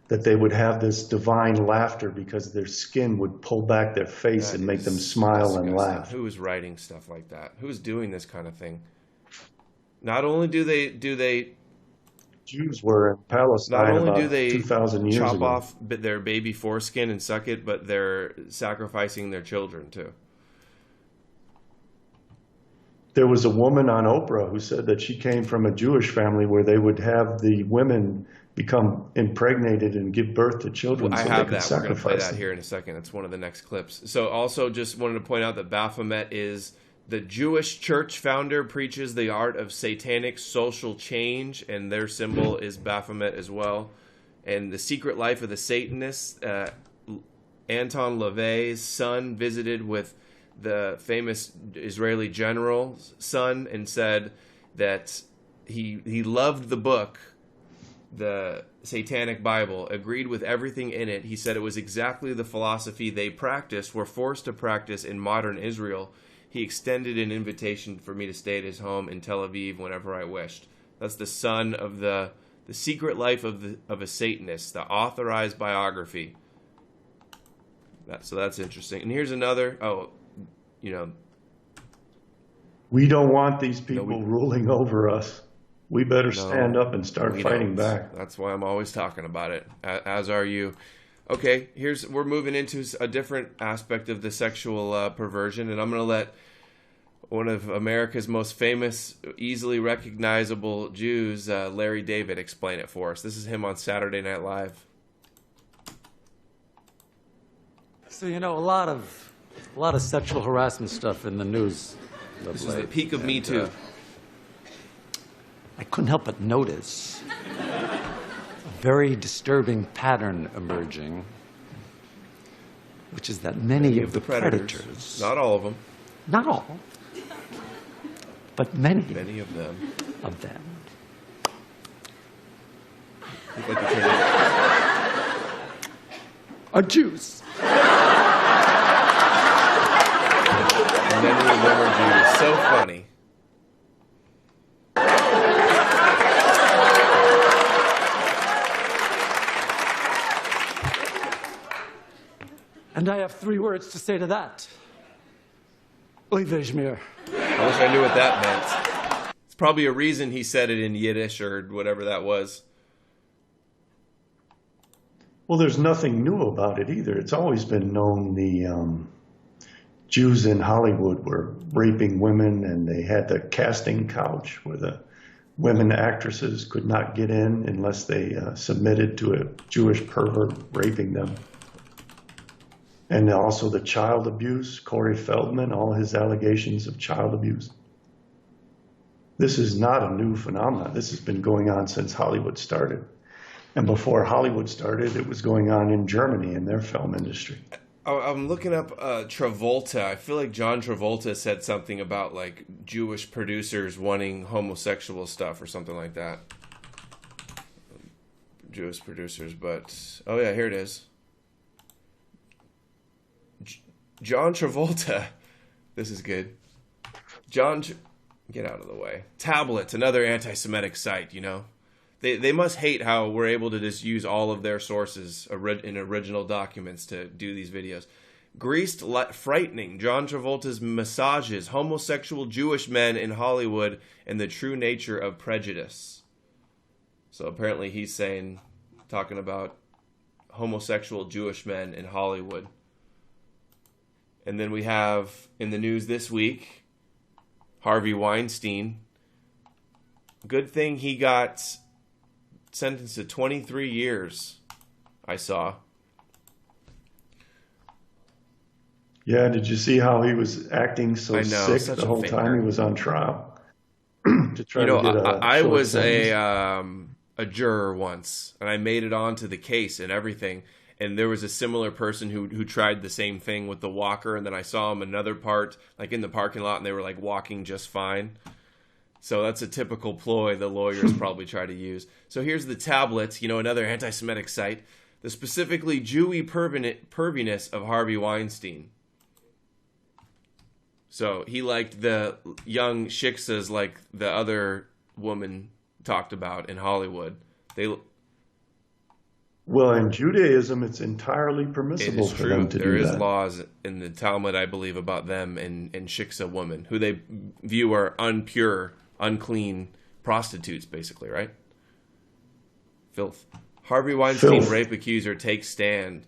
that they would have this divine laughter because their skin would pull back their face and make them smile and laugh. Who is writing stuff like that? Who is doing this kind of thing? Not only do they Jews were in Palestine about 2,000 years ago. Chop off their baby foreskin and suck it, but they're sacrificing their children too. There was a woman on Oprah who said that she came from a Jewish family where they would have the women become impregnated and give birth to children. I have that. We're going to play that here in a second. It's one of the next clips. So also just wanted to point out that Baphomet is the Jewish church founder, preaches the art of satanic social change, and their symbol is Baphomet as well. And The Secret Life of the Satanists, Anton LaVey's son visited with the famous Israeli general's son and said that he loved the book, the Satanic Bible, agreed with everything in it. He said it was exactly the philosophy they practiced, were forced to practice in modern Israel. He extended an invitation for me to stay at his home in Tel Aviv whenever I wished. That's the son of the Secret Life of a Satanist, the authorized biography. So that's interesting. And here's another. We don't want these people ruling over us. We better stand up and start fighting back. That's why I'm always talking about it, as are you. Okay, we're moving into a different aspect of the sexual perversion, and I'm going to let one of America's most famous, easily recognizable Jews, Larry David, explain it for us. This is him on Saturday Night Live. So, a lot of sexual harassment stuff in the news. This is the peak of Me Too. I couldn't help but notice a very disturbing pattern emerging. which is that many of the predators, not all of them, not all, but many of them, look like you are Jews. Many of them are Jews. So funny. And I have 3 words to say to that. Oy vejmir. I wish I knew what that meant. It's probably a reason he said it in Yiddish or whatever that was. Well, there's nothing new about it either. It's always been known the Jews in Hollywood were raping women, and they had the casting couch where the women actresses could not get in unless they submitted to a Jewish pervert raping them. And also the child abuse, Corey Feldman, all his allegations of child abuse. This is not a new phenomenon. This has been going on since Hollywood started. And before Hollywood started, it was going on in Germany in their film industry. I'm looking up Travolta. I feel like John Travolta said something about like Jewish producers wanting homosexual stuff or something like that. Jewish producers, but oh yeah, here it is. John Travolta. This is good. Get out of the way. Tablet, another anti-Semitic site, you know. They must hate how we're able to just use all of their sources in original documents to do these videos. Greased Frightening, John Travolta's massages, homosexual Jewish men in Hollywood, and the true nature of prejudice. So apparently he's talking about homosexual Jewish men in Hollywood. And then we have, in the news this week, Harvey Weinstein. Good thing he got sentenced to 23 years, I saw. Yeah, did you see how he was acting so sick the whole time he was on trial? To try to get I was a juror once, and I made it onto the case and everything. And there was a similar person who tried the same thing with the walker, and then I saw him another part, like in the parking lot, and they were like walking just fine. So that's a typical ploy the lawyers probably try to use. So here's the Tablet, another anti-Semitic site, the specifically Jewy perviness of Harvey Weinstein. So he liked the young shiksas like the other woman talked about in Hollywood. Well, in Judaism, it's entirely permissible for them to do that. There is laws in the Talmud, I believe, about them and shiksa women, who they view are impure, unclean prostitutes, basically, right? Filth. Harvey Weinstein, rape accuser, takes stand.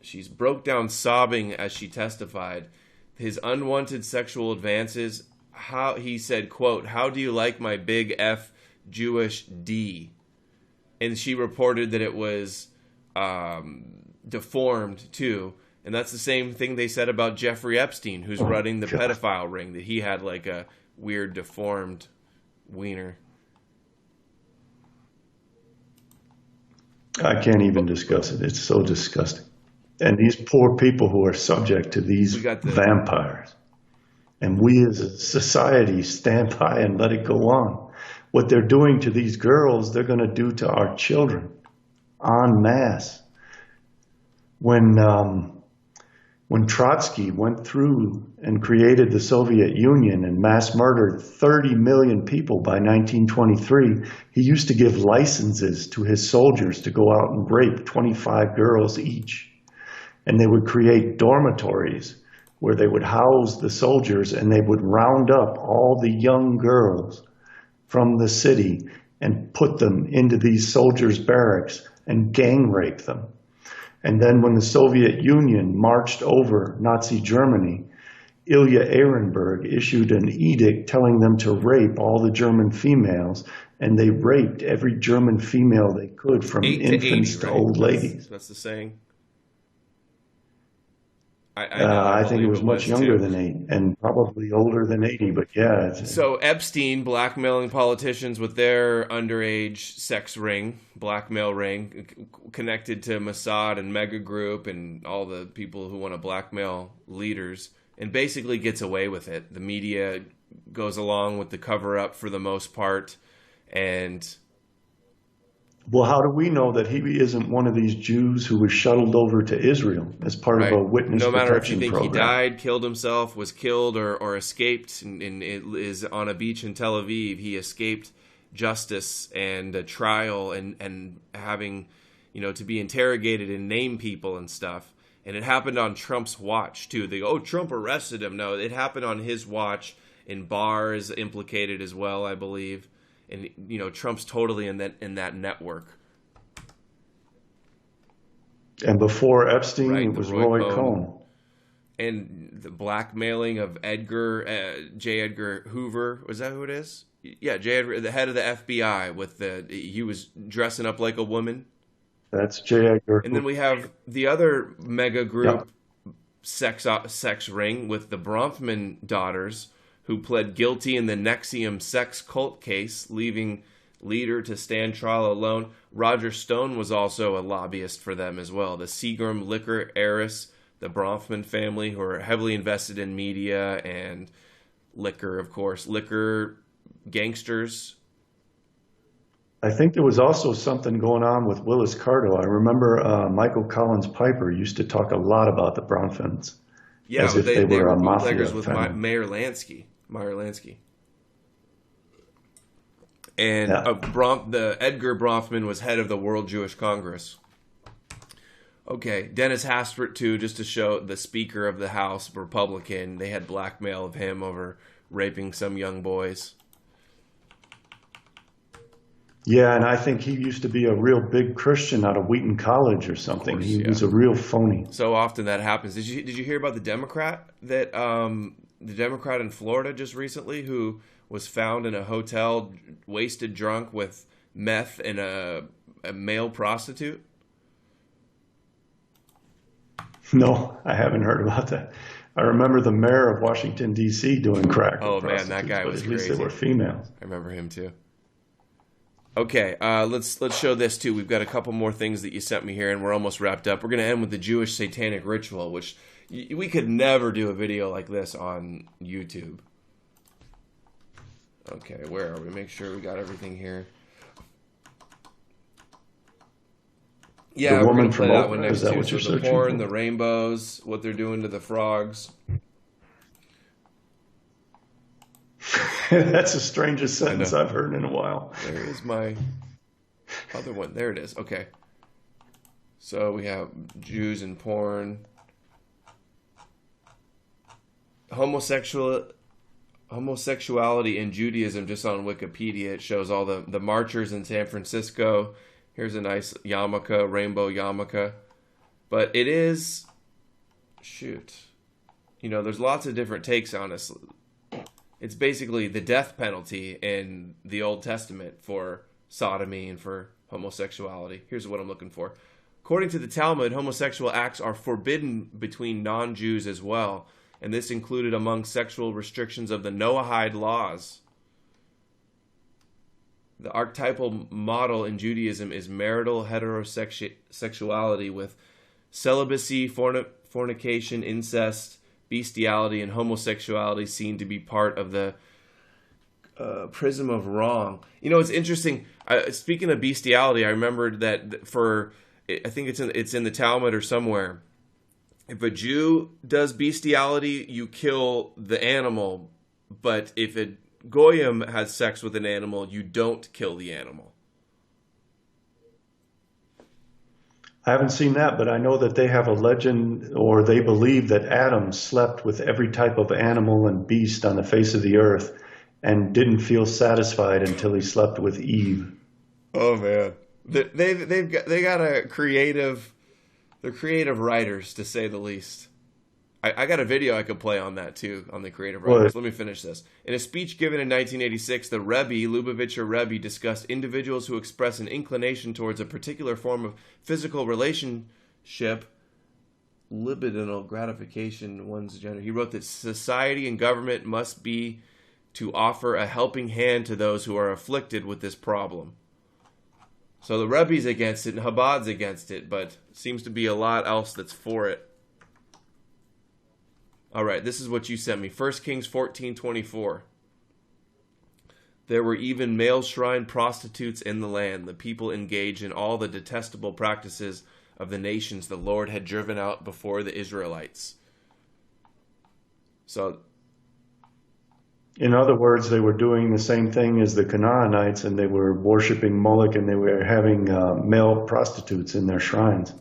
She's broke down sobbing as she testified. His unwanted sexual advances. He said, quote, "How do you like my big F Jewish D?" And she reported that it was deformed, too. And that's the same thing they said about Jeffrey Epstein, who's running the pedophile ring, that he had like a weird deformed wiener. I can't even discuss it. It's so disgusting. And these poor people who are subject to these vampires. And we as a society stand by and let it go on. What they're doing to these girls, they're going to do to our children en masse. When Trotsky went through and created the Soviet Union and mass murdered 30 million people by 1923, he used to give licenses to his soldiers to go out and rape 25 girls each. And they would create dormitories where they would house the soldiers, and they would round up all the young girls from the city and put them into these soldiers' barracks and gang rape them. And then when the Soviet Union marched over Nazi Germany, Ilya Ehrenberg issued an edict telling them to rape all the German females, and they raped every German female they could, from infants to old ladies. That's the saying. I think it was much younger than 8 and probably older than 80, but yeah. So Epstein blackmailing politicians with their underage sex ring, blackmail ring, connected to Mossad and Mega Group and all the people who want to blackmail leaders, and basically gets away with it. The media goes along with the cover-up for the most part, and... Well, how do we know that he isn't one of these Jews who was shuttled over to Israel as part of a witness protection program? No matter if you think he died, killed himself, was killed, or escaped, and is on a beach in Tel Aviv, he escaped justice and a trial and having, to be interrogated and name people and stuff. And it happened on Trump's watch, too. They go, oh, Trump arrested him. No, it happened on his watch, and Barr is implicated as well, I believe. And, Trump's totally in that network. And before Epstein, it was Roy Cohn. And the blackmailing of J. Edgar Hoover. Was that who it is? Yeah, J. Edgar, the head of the FBI. He was dressing up like a woman. That's J. Edgar Hoover. And then we have the other mega group sex ring with the Bronfman daughters, who pled guilty in the Nexium sex cult case, leaving leader to stand trial alone. Roger Stone was also a lobbyist for them as well. The Seagram liquor heiress, the Bronfman family, who are heavily invested in media and liquor, of course. Liquor gangsters. I think there was also something going on with Willis Carto. I remember Michael Collins Piper used to talk a lot about the Bronfmans. Yeah, as if they were a mafia with family. Meyer Lansky. And Yeah. the Edgar Bronfman was head of the World Jewish Congress. Okay, Dennis Haspert, too, just to show the Speaker of the House, Republican. They had blackmail of him over raping some young boys. Yeah, and I think he used to be a real big Christian out of Wheaton College or something. Course, he yeah. was a real phony. So often that happens. Did you hear about the Democrat in Florida just recently who was found in a hotel wasted drunk with meth and a male prostitute? No, I haven't heard about that. I remember the mayor of Washington, D.C. doing crack. Oh, man, that guy was crazy. At least crazy. they were females. I remember him too. Okay, let's show this too. We've got a couple more things that you sent me here, and we're almost wrapped up. We're going to end with the Jewish satanic ritual, which we could never do a video like this on YouTube. Okay, where are we? Make sure we got everything here. Yeah, The we're woman going to play from that one Oprah, next is that to what you're the searching porn, for? the rainbows, what they're doing to the frogs. That's the strangest sentence I've heard in a while. There is my other one. There it is. Okay. So we have Jews and porn. Homosexuality in Judaism, just on Wikipedia. It shows all the marchers in San Francisco. Here's a nice yarmulke, rainbow yarmulke. But it is... Shoot. There's lots of different takes on this. It's basically the death penalty in the Old Testament for sodomy and for homosexuality. Here's what I'm looking for. According to the Talmud, homosexual acts are forbidden between non-Jews as well, and this included among sexual restrictions of the Noahide laws. The archetypal model in Judaism is marital heterosexuality with celibacy, fornication, incest, bestiality, and homosexuality seen to be part of the prism of wrong. It's interesting. Speaking of bestiality, I remembered that I think it's in the Talmud or somewhere. If a Jew does bestiality, you kill the animal. But if a Goyim has sex with an animal, you don't kill the animal. I haven't seen that, but I know that they have a legend, or they believe that Adam slept with every type of animal and beast on the face of the earth and didn't feel satisfied until he slept with Eve. Oh man, they got a creative. They're creative writers, to say the least. I got a video I could play on that too, on the creative writers. Let me finish this. In a speech given in 1986, the Rebbe, Lubavitcher Rebbe, discussed individuals who express an inclination towards a particular form of physical relationship libidinal gratification in one's gender. He wrote that society and government must be to offer a helping hand to those who are afflicted with this problem. So the Rebbe's against it and Chabad's against it, but seems to be a lot else that's for it. All right, this is what you sent me. 1 Kings 14:24. There were even male shrine prostitutes in the land. The people engaged in all the detestable practices of the nations the Lord had driven out before the Israelites. So, in other words, they were doing the same thing as the Canaanites, and they were worshiping Moloch, and they were having male prostitutes in their shrines.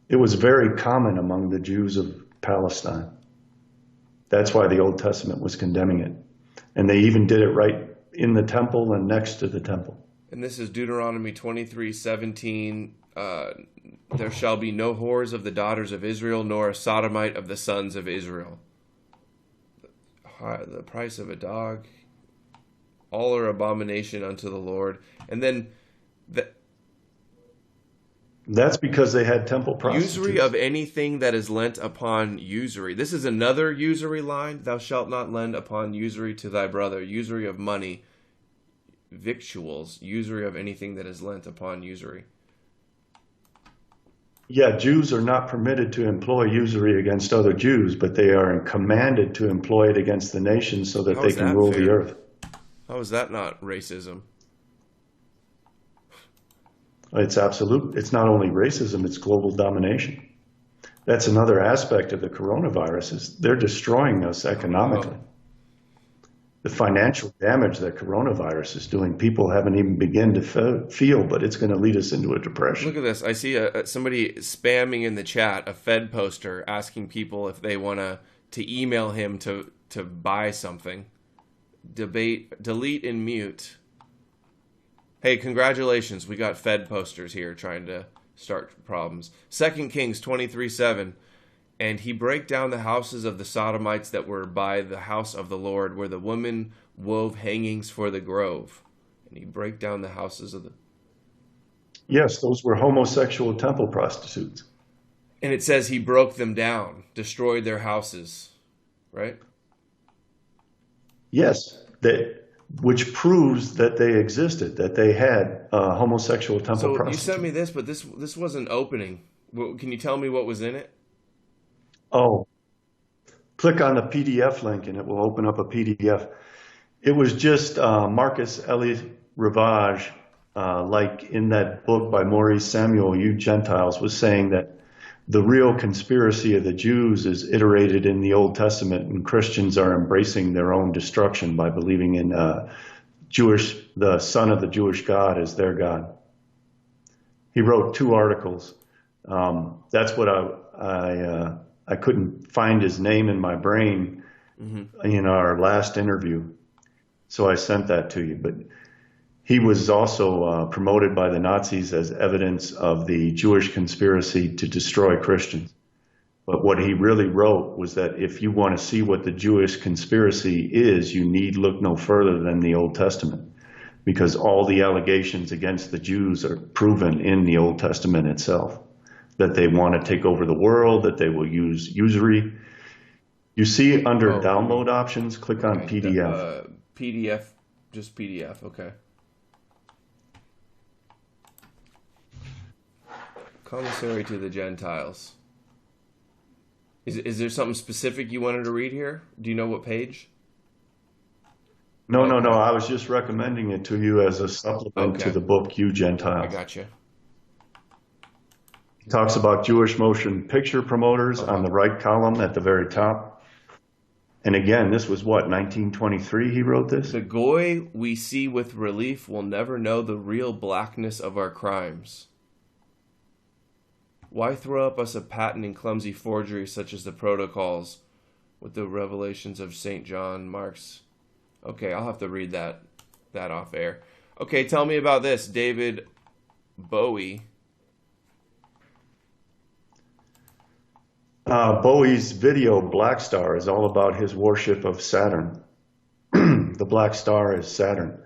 It was very common among the Jews of Palestine. That's why the Old Testament was condemning it. And they even did it right in the temple and next to the temple. And this is Deuteronomy 23:17. There shall be no whores of the daughters of Israel, nor a sodomite of the sons of Israel. The price of a dog. All are abomination unto the Lord. And then that's because they had temple prostitutes. Usury of anything that is lent upon usury. This is another usury line. Thou shalt not lend upon usury to thy brother. Usury of money, victuals, usury of anything that is lent upon usury. Yeah, Jews are not permitted to employ usury against other Jews, but they are commanded to employ it against the nations so that they can rule the earth. How is that not racism? It's absolute. It's not only racism, it's global domination. That's another aspect of the coronavirus is they're destroying us economically. Oh. The financial damage that coronavirus is doing, people haven't even begun to feel, but it's going to lead us into a depression. Look at this. I see somebody spamming in the chat, a Fed poster asking people if they want to email him to buy something. Delete and mute. Hey, congratulations. We got Fed posters here trying to start problems. 2 Kings 23:7. And he brake down the houses of the Sodomites that were by the house of the Lord, where the women wove hangings for the grove. And he brake down the houses of the... Yes, those were homosexual temple prostitutes. And it says he broke them down, destroyed their houses, right? Yes, which proves that they existed, that they had homosexual temple prostitutes. You sent me this, but this wasn't opening. Can you tell me what was in it? Oh, click on the PDF link and it will open up a PDF. It was just Marcus Elliott Ravage, like in that book by Maurice Samuel, You Gentiles, was saying that the real conspiracy of the Jews is iterated in the Old Testament, and Christians are embracing their own destruction by believing in the son of the Jewish God as their God. He wrote 2 articles. That's what I couldn't find his name in my brain in our last interview, so I sent that to you. But he was also promoted by the Nazis as evidence of the Jewish conspiracy to destroy Christians. But what he really wrote was that if you want to see what the Jewish conspiracy is, you need look no further than the Old Testament, because all the allegations against the Jews are proven in the Old Testament itself. That they want to take over the world, that they will use usury. You see under download options, click on PDF. PDF, just PDF, okay. Commissary to the Gentiles. Is there something specific you wanted to read here? Do you know what page? No. I was just recommending it to you as a supplement to the book, You Gentiles. I got you. He talks about Jewish motion picture promoters on the right column at the very top. And again, this was what, 1923 he wrote this? The goy we see with relief will never know the real blackness of our crimes. Why throw up us a patent in clumsy forgery such as the protocols with the revelations of St. John Mark's? Okay, I'll have to read that off air. Okay, tell me about this. David Bowie. Bowie's video Black Star is all about his worship of Saturn. The Black Star is Saturn.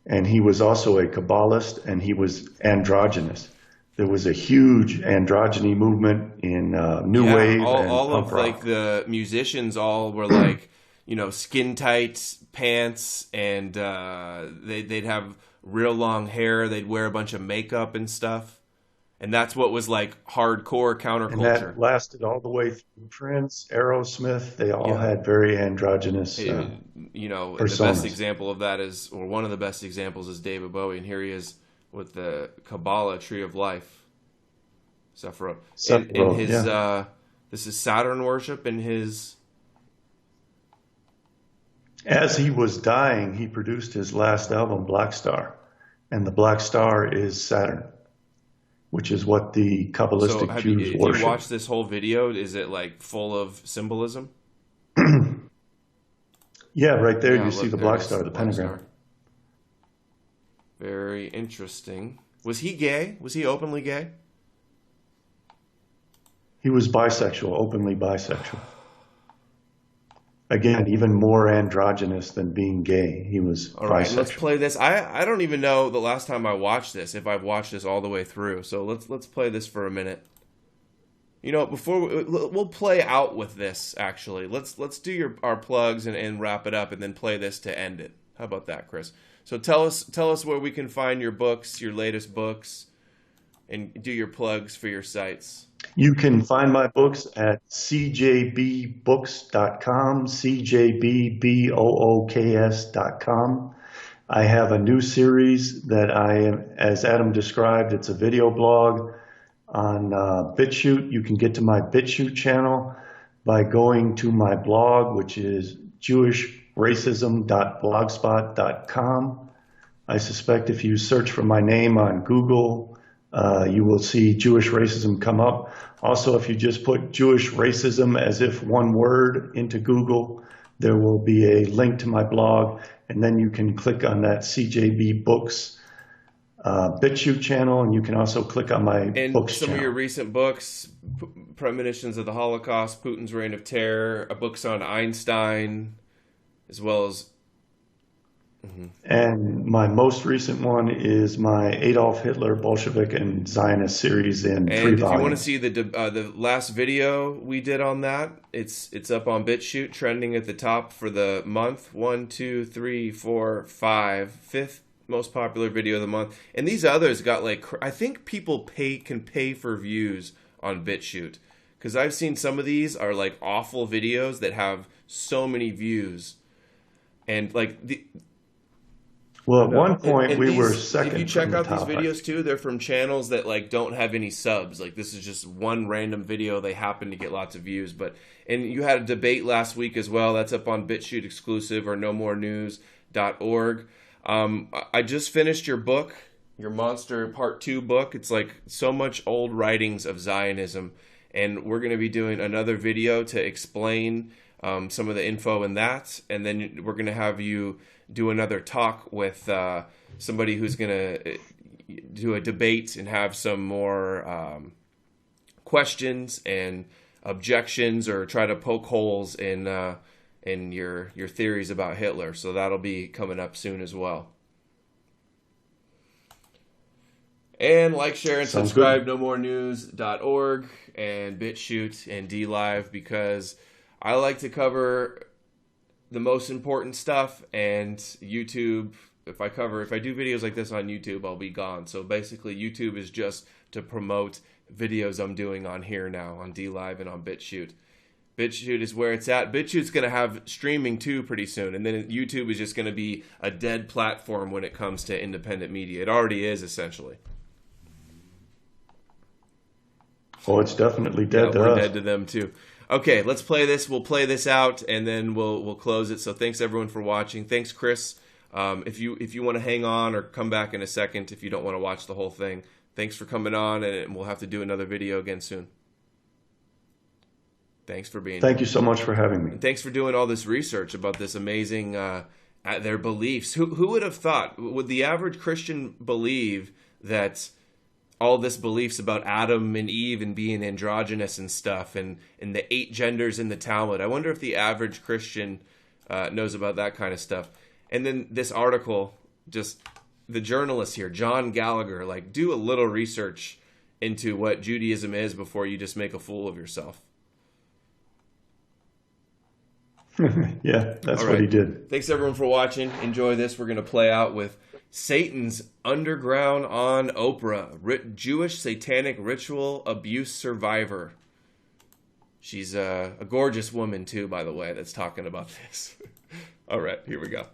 And he was also a Kabbalist, and he was androgynous. There was a huge androgyny movement in new wave and all punk of rock. like the musicians all were like, you know, skin tight pants, and they'd have real long hair. They'd wear a bunch of makeup and stuff, and that's what was like hardcore And counterculture. that lasted all the way through Prince, Aerosmith. They all Yeah. had very androgynous You know, and the personas. best example of that is, or one of the best examples is David Bowie, and here he is with the Kabbalah Tree of Life. Sephiroth. In Sephiroth, his, yeah. this is Saturn worship in his. As he was dying, he produced his last album, Black Star. And the Black Star is Saturn, which is what the Kabbalistic So, Jews if worship. you watch this whole video, is it like full of symbolism? Yeah, right there Yeah, you look, see the there Black it is, Star, the Black pentagram. Star. Very interesting. Was he gay? Was he openly gay? He was bisexual, openly bisexual. Again, even more androgynous than being gay. He was All right, let's bisexual. play this. I don't even know the last time I watched this, if I've watched this all the way through. So let's play this for a minute. You know, before we'll play out with this. Actually, let's do our plugs and wrap it up, and then play this to end it. How about that, Chris? So tell us where we can find your books, your latest books, and do your plugs for your sites. You can find my books at cjbbooks.com, cjbbooks.com. I have a new series that as Adam described, it's a video blog on BitChute. You can get to my BitChute channel by going to my blog, which is jewishlacism.blogspot.com. I suspect if you search for my name on Google, you will see Jewish racism come up. Also, if you just put Jewish racism as if one word into Google, there will be a link to my blog, and then you can click on that CJB Books BitChute channel, and you can also click on my And books some channel. of your recent books, Premonitions of the Holocaust, Putin's Reign of Terror, books on Einstein, as well as... And my most recent one is my Adolf Hitler, Bolshevik, and Zionist series in 3 And volumes. if you want to see the last video we did on that, it's up on BitChute, trending at the top for the month. 1, 2, 3, 4, 5, fifth most popular video of the month. And these others got like, I think people can pay for views on BitChute, because I've seen some of these are like awful videos that have so many views, and like Well, at one point and we these, were second. If you check from the out these top. videos too, they're from channels that like don't have any subs. Like this is just one random video. They happen to get lots of views. And you had a debate last week as well. That's up on BitChute exclusive or nomorenews.org. I just finished your book, your Monster Part 2 book. It's like so much old writings of Zionism. And we're going to be doing another video to explain some of the info in that. And then we're going to have you do another talk with somebody who's going to do a debate and have some more questions and objections, or try to poke holes in your theories about Hitler. So that'll be coming up soon as well. And like, share, and Sounds subscribe, good. nomorenews.org and BitChute and DLive, because I like to cover the most important stuff, and YouTube, if I do videos like this on YouTube, I'll be gone. So basically YouTube is just to promote videos I'm doing on here now, on DLive and on BitChute. BitChute is where it's at. BitChute's going to have streaming too pretty soon, and then YouTube is just going to be a dead platform when it comes to independent media. It already is, essentially. Oh, it's definitely dead to we're us. dead to them too. Okay, let's play this. We'll play this out, and then we'll close it. So thanks everyone for watching. Thanks, Chris. If you want to hang on or come back in a second, if you don't want to watch the whole thing, thanks for coming on, and we'll have to do another video again soon. Thanks for being here. Thank you so much for having me. And thanks for doing all this research about this amazing their beliefs. Who would have thought? Would the average Christian believe that all this beliefs about Adam and Eve and being androgynous and stuff, and the 8 genders in the Talmud? I wonder if the average Christian knows about that kind of stuff. And then this article, just the journalist here, John Gallagher, like, do a little research into what Judaism is before you just make a fool of yourself. Yeah, that's All what right. he did. Thanks everyone for watching. Enjoy this. We're going to play out with Satan's Underground on Oprah, Jewish satanic ritual abuse survivor. She's a gorgeous woman too, by the way, that's talking about this. All right, here we go.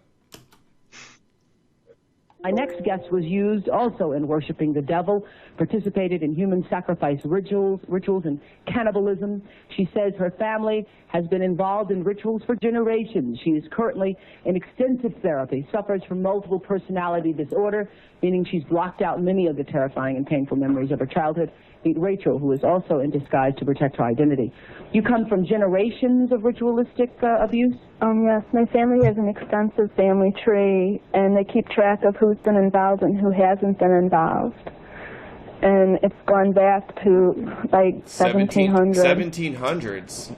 My next guest was used also in worshiping the devil, participated in human sacrifice rituals and cannibalism. She says her family has been involved in rituals for generations. She is currently in extensive therapy, suffers from multiple personality disorder, meaning she's blocked out many of the terrifying and painful memories of her childhood. Meet Rachel, who is also in disguise to protect her identity. You come from generations of ritualistic abuse? Yes, my family has an extensive family tree, and they keep track of who's been involved and who hasn't been involved. And it's gone back to like 1700s. 1700s.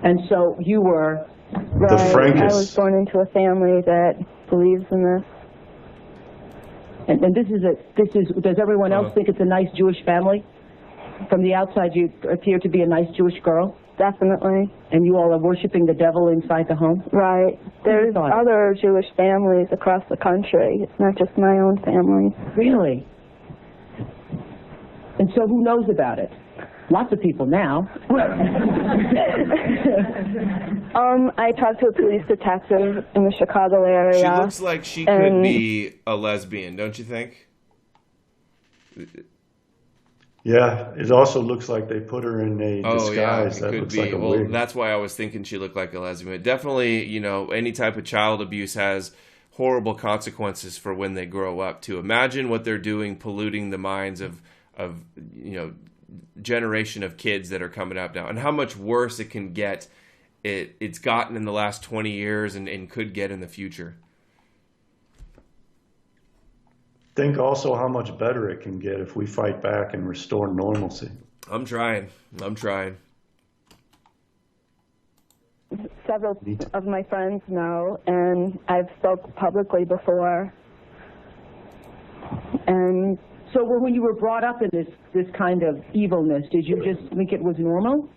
And so you were... The Frankists. I was born into a family that believes in this. And does everyone else think it's a nice Jewish family? From the outside, you appear to be a nice Jewish girl. Definitely. And you all are worshiping the devil inside the home? Right. There's other Jewish families across the country. It's not just my own family. Really? And so who knows about it? Lots of people now. I talked to a police detective in the Chicago area. She looks like she could be a lesbian, don't you think? Yeah, it also looks like they put her in a disguise. It that could looks be. like a Well, wig. that's why I was thinking she looked like a lesbian. Definitely, any type of child abuse has horrible consequences for when they grow up too. Imagine what they're doing, polluting the minds of generation of kids that are coming up now, and how much worse it can get. It's gotten in the last 20 years and could get in the future. Think also how much better it can get if we fight back and restore normalcy. I'm trying. Several of my friends know, and I've spoke publicly before. And so when you were brought up in this kind of evilness, did you just think it was normal?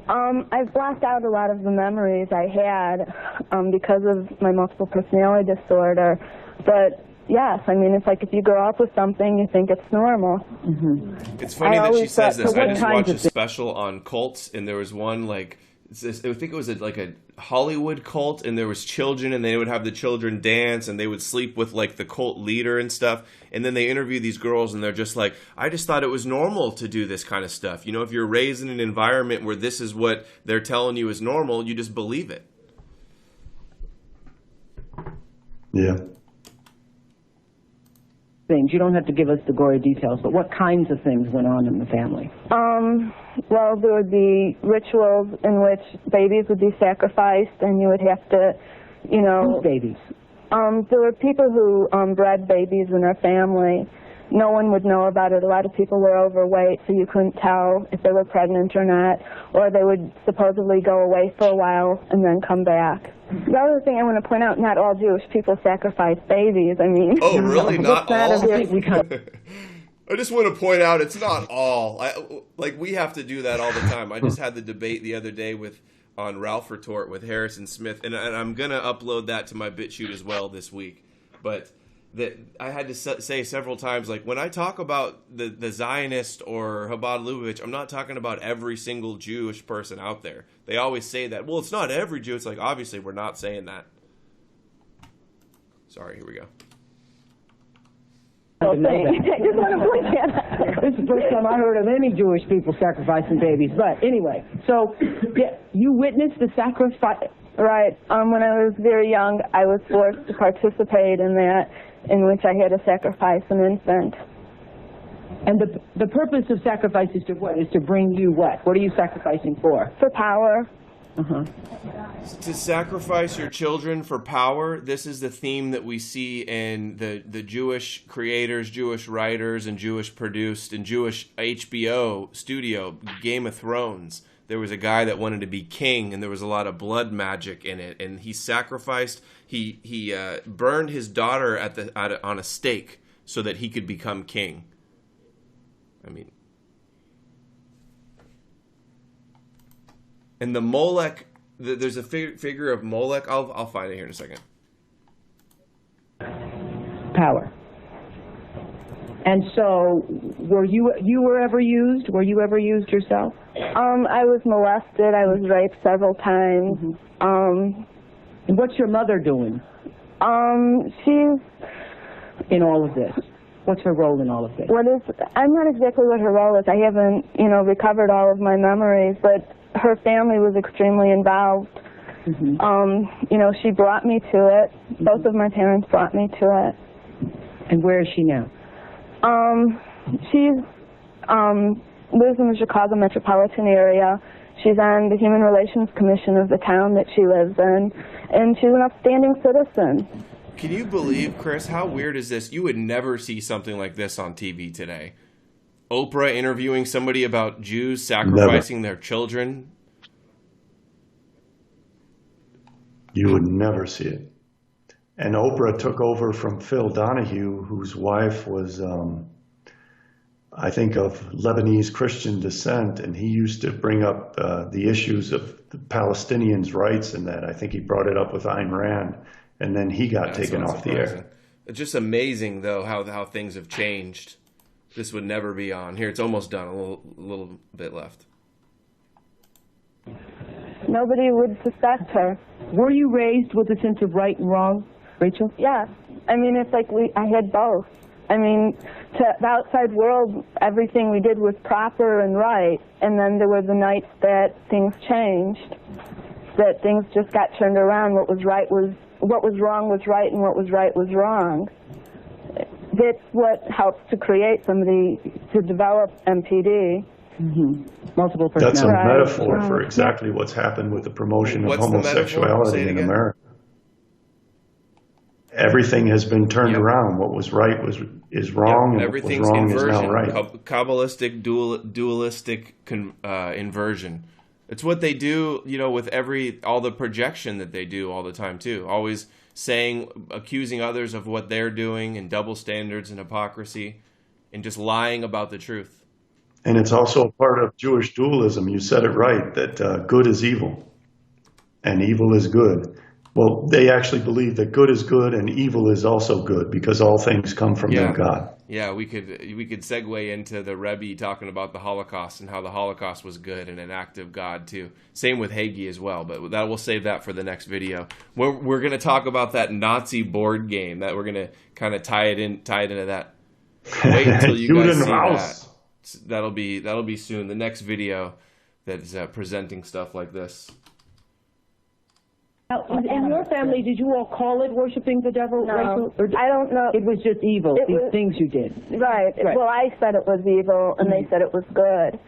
I've blocked out a lot of the memories I had because of my multiple personality disorder. But yes, I mean, it's like if you grow up with something, you think it's normal. Mm-hmm. It's funny that she says this. I just watched a of special on cults, and there was one I think it was like a Hollywood cult, and there was children, and they would have the children dance, and they would sleep with like the cult leader and stuff. And then they interview these girls, and they're just like, I just thought it was normal to do this kind of stuff. If you're raised in an environment where this is what they're telling you is normal, you just believe it. Yeah. Things. You don't have to give us the gory details, but what kinds of things went on in the family? Well, there would be rituals in which babies would be sacrificed, and you would have to, Whose babies? There were people who bred babies in their family. No one would know about it. A lot of people were overweight, so you couldn't tell if they were pregnant or not, or they would supposedly go away for a while and then come back. The other thing I want to point out, not all Jewish people sacrifice babies. I mean... Oh, really? Not all? I just want to point out it's not all. We have to do that all the time. I just had the debate the other day on Ralph Retort with Harrison Smith, and I'm going to upload that to my BitChute as well this week. But that I had to say several times, when I talk about the Zionist or Chabad Lubavitch, I'm not talking about every single Jewish person out there. They always say that. Well, it's not every Jew. It's obviously we're not saying that. Sorry, here we go. I just want to point that out. This is the first time I heard of any Jewish people sacrificing babies. But anyway, so you witnessed the sacrifice. Right. When I was very young, I was forced to participate in that, in which I had to sacrifice an infant. And the purpose of sacrifice is to what? Is to bring you what? What are you sacrificing for? For power. Uh-huh. To sacrifice your children for power. This is the theme that we see in the Jewish creators, Jewish writers, and Jewish produced and Jewish HBO studio, Game of Thrones. There was a guy that wanted to be king, and there was a lot of blood magic in it, and he sacrificed. He burned his daughter on a stake so that he could become king. I mean, and the Molech, there's a figure of Molech. I'll find it here in a second. Power. And so, were you ever used? Were you ever used yourself? I was molested. I was raped several times. And what's your mother doing She's in all of this? What's her role in all of this? I'm not exactly what her role is. I haven't, recovered all of my memories, but her family was extremely involved. She brought me to it. Both of my parents brought me to it. And where is she now? She lives in the Chicago metropolitan area. She's on the Human Relations Commission of the town that she lives in, and she's an upstanding citizen. Can you believe, Chris, how weird is this? You would never see something like this on TV today. Oprah interviewing somebody about Jews sacrificing their children. You would never see it. And Oprah took over from Phil Donahue, whose wife was, I think, of Lebanese Christian descent, and he used to bring up the issues of the Palestinians' rights and that. I think he brought it up with Ayn Rand, and then he got taken off the air. It's just amazing, though, how things have changed. This would never be on. Here, it's almost done. A little bit left. Nobody would suspect her. Were you raised with a sense of right and wrong, Rachel? Yeah. I mean, it's like I had both. I mean, to the outside world, everything we did was proper and right, and then there were the nights that things changed, that things just got turned around. What was wrong was right, and what was right was wrong. That's what helps to create somebody to develop MPD. Multiple personalities. That's a metaphor for exactly what's happened with the promotion of homosexuality in America. Everything has been turned around. What was right is wrong, and everything's what was wrong inversion. is now right. Kabbalistic dualistic inversion. It's what they do, with all the projection that they do all the time too. Always accusing others of what they're doing, and double standards and hypocrisy, and just lying about the truth. And it's also a part of Jewish dualism. You said it right, that good is evil and evil is good. Well, they actually believe that good is good and evil is also good because all things come from their God. Yeah, we could segue into the Rebbe talking about the Holocaust and how the Holocaust was good and an act of God too. Same with Hagee as well, but we'll save that for the next video. We're going to talk about that Nazi board game that we're going to kind of tie it into that. Wait until you guys see that. That'll be soon. The next video that is presenting stuff like this. Now, in your family, did you all call it worshiping the devil? No, I don't know. It was just evil, these things you did. Right. Well, I said it was evil, and they said it was good.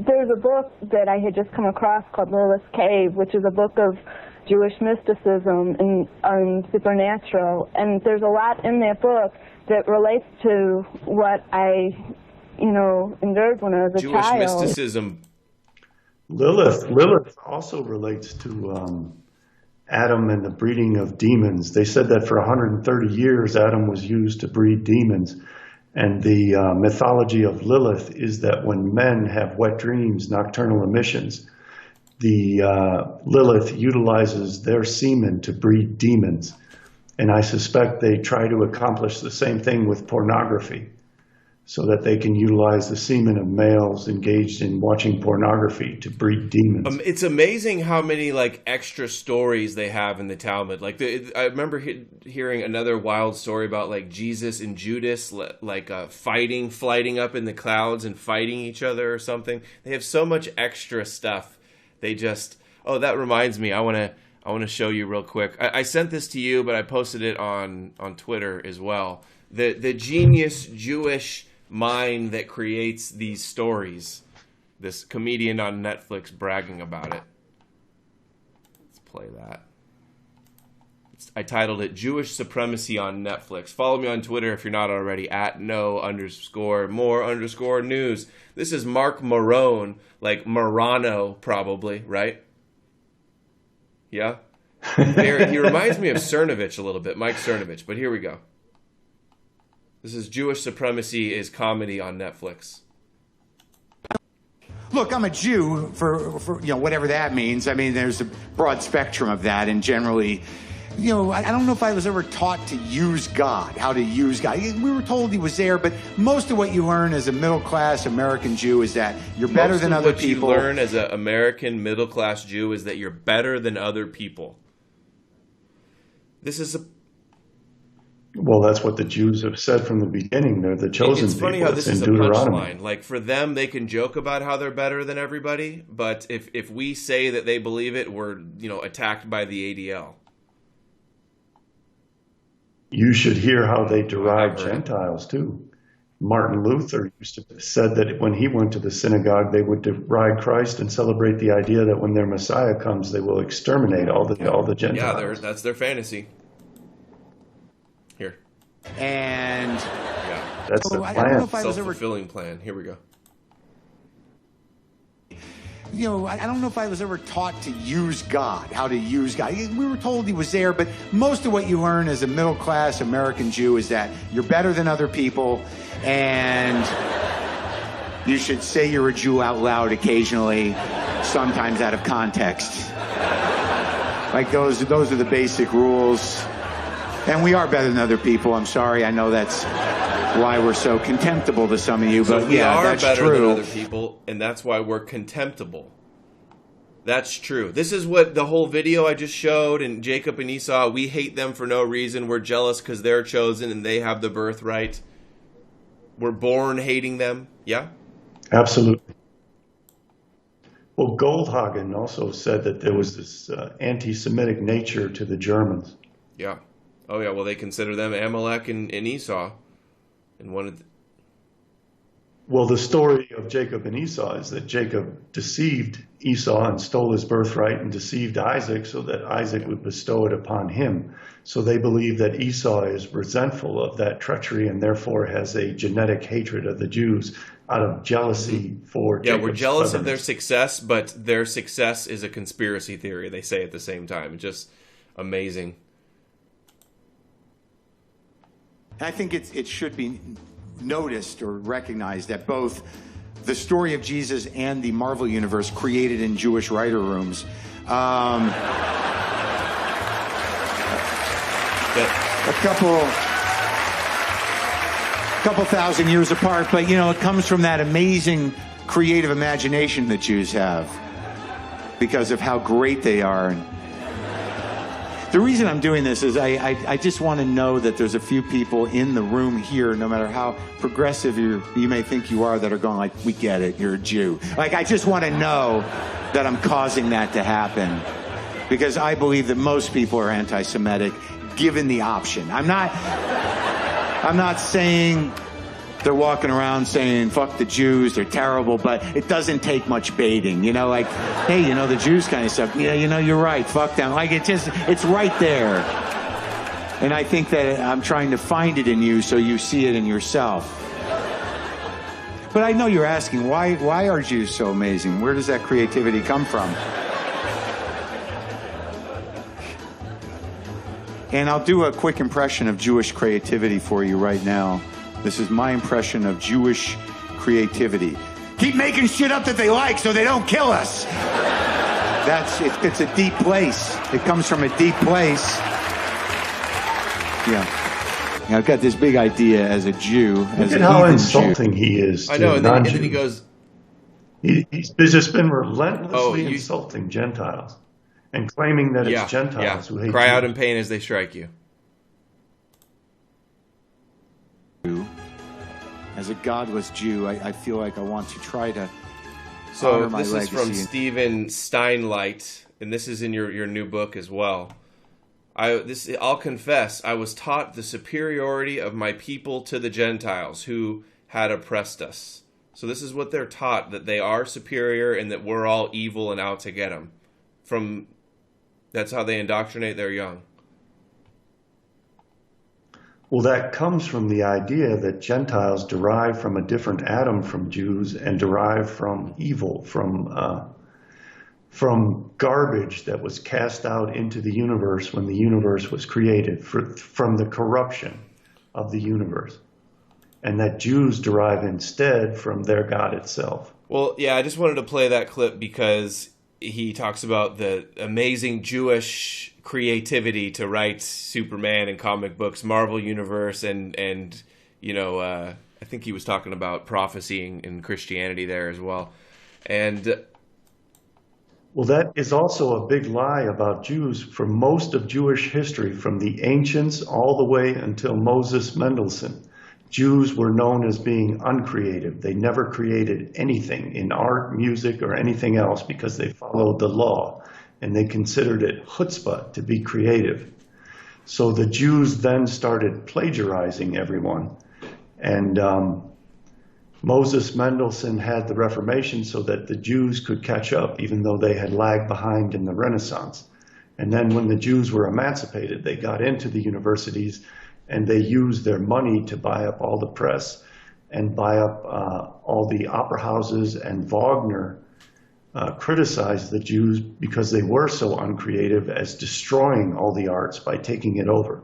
There's a book that I had just come across called Lilith's Cave, which is a book of Jewish mysticism and supernatural, and there's a lot in that book that relates to what I, endured when I was a child. Jewish mysticism. Lilith also relates to Adam and the breeding of demons. They said that for 130 years Adam was used to breed demons. And the mythology of Lilith is that when men have wet dreams, nocturnal emissions, the Lilith utilizes their semen to breed demons. And I suspect they try to accomplish the same thing with pornography, so that they can utilize the semen of males engaged in watching pornography to breed demons. It's amazing how many extra stories they have in the Talmud. I remember hearing another wild story about Jesus and Judas flighting up in the clouds and fighting each other or something. They have so much extra stuff. They just that reminds me. I want to show you real quick. I sent this to you, but I posted it on Twitter as well. The genius Jewish mind that creates these stories. This comedian on Netflix bragging about it. Let's play that. I titled it Jewish Supremacy on Netflix. Follow me on Twitter if you're not already at @no_more_news. This is Mark Marone, like Morano probably, right? Yeah? He reminds me of Cernovich a little bit, Mike Cernovich, but here we go. This is Jewish Supremacy is Comedy on Netflix. Look, I'm a Jew for whatever that means. I mean, there's a broad spectrum of that, and generally, I don't know if I was ever taught to use God, how to use God. We were told he was there, but most of what you learn as a middle-class American Jew is that you're better than other people. Most of what you learn as an American middle-class Jew is that you're better than other people. This is Well, that's what the Jews have said from the beginning. They're the chosen people. It's funny how this is a Deuteronomy. punchline. Like, for them, they can joke about how they're better than everybody, but if we say that they believe it, we're, attacked by the ADL. You should hear how they deride Gentiles, too. Martin Luther said that when he went to the synagogue, they would deride Christ and celebrate the idea that when their Messiah comes, they will exterminate all the Gentiles. Yeah, that's their fantasy. Here. And yeah, that's the plan. Self-fulfilling plan. Here we go. I don't know if I was ever taught to use God, how to use God. We were told he was there, but most of what you learn as a middle-class American Jew is that you're better than other people, and you should say you're a Jew out loud occasionally, sometimes out of context. Like those are the basic rules. And we are better than other people. I'm sorry. I know that's why we're so contemptible to some of you, but we are that's better true. than other people, and that's why we're contemptible. That's true. This is what the whole video I just showed, and Jacob and Esau, we hate them for no reason. We're jealous because they're chosen and they have the birthright. We're born hating them. Yeah? Absolutely. Well, Goldhagen also said that there was this anti-Semitic nature to the Germans. Yeah. Oh, yeah. Well, they consider them Amalek and Esau. And Well, the story of Jacob and Esau is that Jacob deceived Esau and stole his birthright and deceived Isaac so that Isaac would bestow it upon him. So they believe that Esau is resentful of that treachery and therefore has a genetic hatred of the Jews out of jealousy for Jacob's we're jealous of their cleverness. success, but their success is a conspiracy theory, they say at the same time. It's just amazing. I think it should be noticed or recognized that both the story of Jesus and the Marvel Universe created in Jewish writer rooms. A couple thousand years apart, but it comes from that amazing creative imagination that Jews have because of how great they are. The reason I'm doing this is I just want to know that there's a few people in the room here, no matter how progressive you may think you are, that are going like, we get it, you're a Jew. Like, I just want to know that I'm causing that to happen. Because I believe that most people are anti-Semitic, given the option. I'm not saying they're walking around saying, fuck the Jews, they're terrible, but it doesn't take much baiting, like, hey, the Jews kind of stuff, yeah, you're right, fuck them. Like, it's right there. And I think that I'm trying to find it in you so you see it in yourself. But I know you're asking, why are Jews so amazing? Where does that creativity come from? And I'll do a quick impression of Jewish creativity for you right now. This is my impression of Jewish creativity. Keep making shit up that they like so they don't kill us. It's a deep place. It comes from a deep place. Yeah. I've got this big idea as a Jew. Look at how insulting he is to I know, and then non-Jews. he goes... He's just been relentlessly insulting Gentiles and claiming that it's Gentiles who hate Cry Jews. out in pain as they strike you. As a godless Jew, I feel like I want to try to So honor my this legacy. is from Stephen Steinlight, and this is in your new book as well. I'll confess, I was taught the superiority of my people to the Gentiles who had oppressed us. So this is what they're taught, that they are superior and that we're all evil and out to get them. That's how they indoctrinate their young. Well, that comes from the idea that Gentiles derive from a different Adam from Jews and derive from evil, from garbage that was cast out into the universe when the universe was created, from the corruption of the universe. and that Jews derive instead from their God itself. Well, yeah, I just wanted to play that clip because he talks about the amazing Jewish creativity to write Superman and comic books, Marvel Universe, and you know, I think he was talking about prophecy in Christianity there as well. And well, that is also a big lie about Jews for most of Jewish history, from the ancients all the way until Moses Mendelssohn. Jews were known as being uncreative. They never created anything in art, music, or anything else because they followed the law, and they considered it chutzpah to be creative. So the Jews then started plagiarizing everyone. And Moses Mendelssohn had the Reformation so that the Jews could catch up, even though they had lagged behind in the Renaissance. And then when the Jews were emancipated, they got into the universities and they used their money to buy up all the press and buy up all the opera houses. And Wagner criticized the Jews because they were so uncreative, as destroying all the arts by taking it over.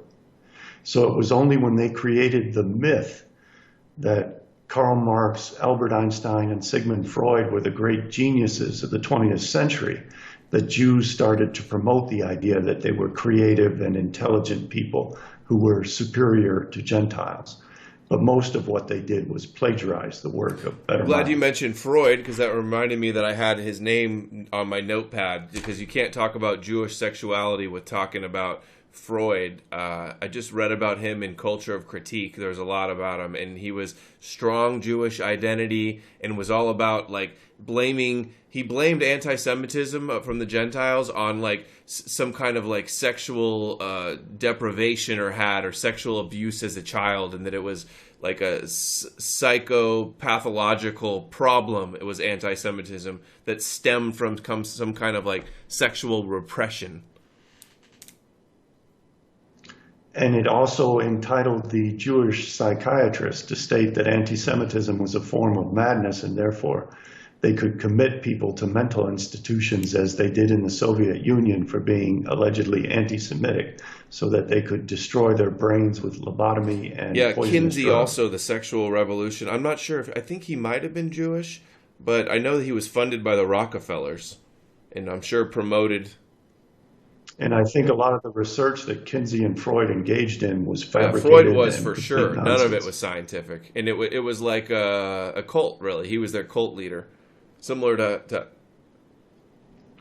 So it was only when they created the myth that Karl Marx, Albert Einstein, and Sigmund Freud were the great geniuses of the 20th century that Jews started to promote the idea that they were creative and intelligent people who were superior to Gentiles. But most of what they did was plagiarize the work of better minds. Glad you mentioned Freud, because that reminded me that I had his name on my notepad, because you can't talk about Jewish sexuality with talking about Freud. I just read about him in Culture of Critique. There's a lot about him, and he was strong Jewish identity and was all about like he blamed anti-Semitism from the Gentiles on like some kind of like sexual deprivation or sexual abuse as a child, and that it was like a psychopathological problem. It was anti-Semitism that stemmed from some kind of like sexual repression. And it also entitled the Jewish psychiatrist to state that anti-Semitism was a form of madness, and therefore they could commit people to mental institutions, as they did in the Soviet Union for being allegedly anti-Semitic, so that they could destroy their brains with lobotomy and poisonous Kinsey drugs. Also, the sexual revolution. I'm not sure I think he might have been Jewish, but I know that he was funded by the Rockefellers, and I'm sure promoted. And I think a lot of the research that Kinsey and Freud engaged in was fabricated. Freud was, for complete sure. nonsense. None of it was scientific. And it was like a cult, really. He was their cult leader. Similar to...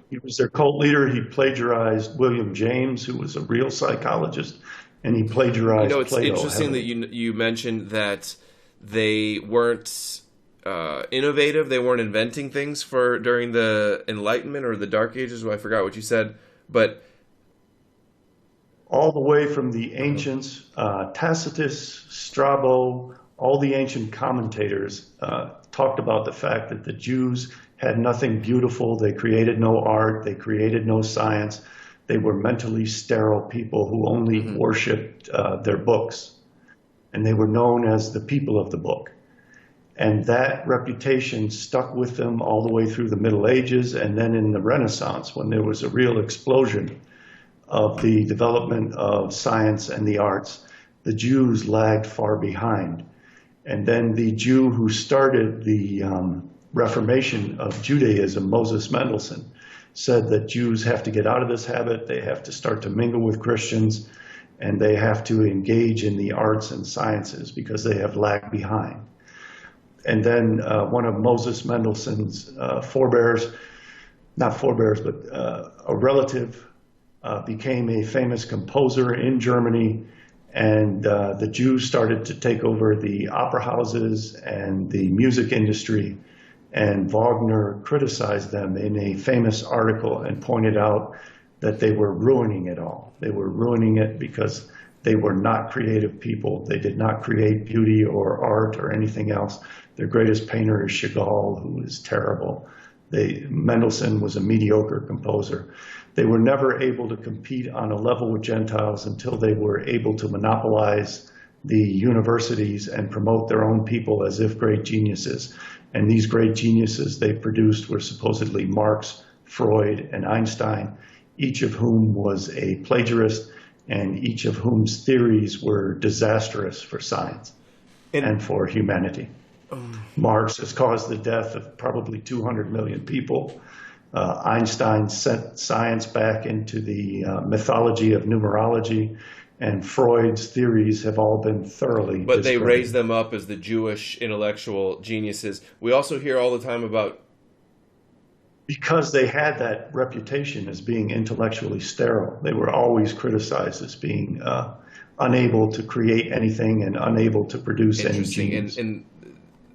He was their cult leader. He plagiarized William James, who was a real psychologist, and he plagiarized it's Plato interesting heavily. that you mentioned that they weren't innovative. They weren't inventing things during the Enlightenment or the Dark Ages. Well, I forgot what you said. But... all the way from the ancients, Tacitus, Strabo, all the ancient commentators talked about the fact that the Jews had nothing beautiful. They created no art. They created no science. They were mentally sterile people who only worshipped their books. And they were known as the people of the book. And that reputation stuck with them all the way through the Middle Ages, and then in the Renaissance, when there was a real explosion of the development of science and the arts, the Jews lagged far behind. And then the Jew who started the Reformation of Judaism, Moses Mendelssohn, said that Jews have to get out of this habit. They have to start to mingle with Christians, and they have to engage in the arts and sciences because they have lagged behind. And then one of Moses Mendelssohn's forebears, not forebears, but a relative, became a famous composer in Germany, and the Jews started to take over the opera houses and the music industry, and Wagner criticized them in a famous article and pointed out that they were ruining it all. They were ruining it because they were not creative people. They did not create beauty or art or anything else. Their greatest painter is Chagall, who is terrible. Mendelssohn was a mediocre composer. They were never able to compete on a level with Gentiles until they were able to monopolize the universities and promote their own people as if great geniuses. And these great geniuses they produced were supposedly Marx, Freud, and Einstein, each of whom was a plagiarist and each of whom's theories were disastrous for science. and for humanity. Marx has caused the death of probably 200 million people. Einstein sent science back into the mythology of numerology, and Freud's theories have all been thoroughly But they discredited. raise them up as the Jewish intellectual geniuses. We also hear all the time about... Because they had that reputation as being intellectually sterile. They were always criticized as being unable to create anything and unable to produce any genius. And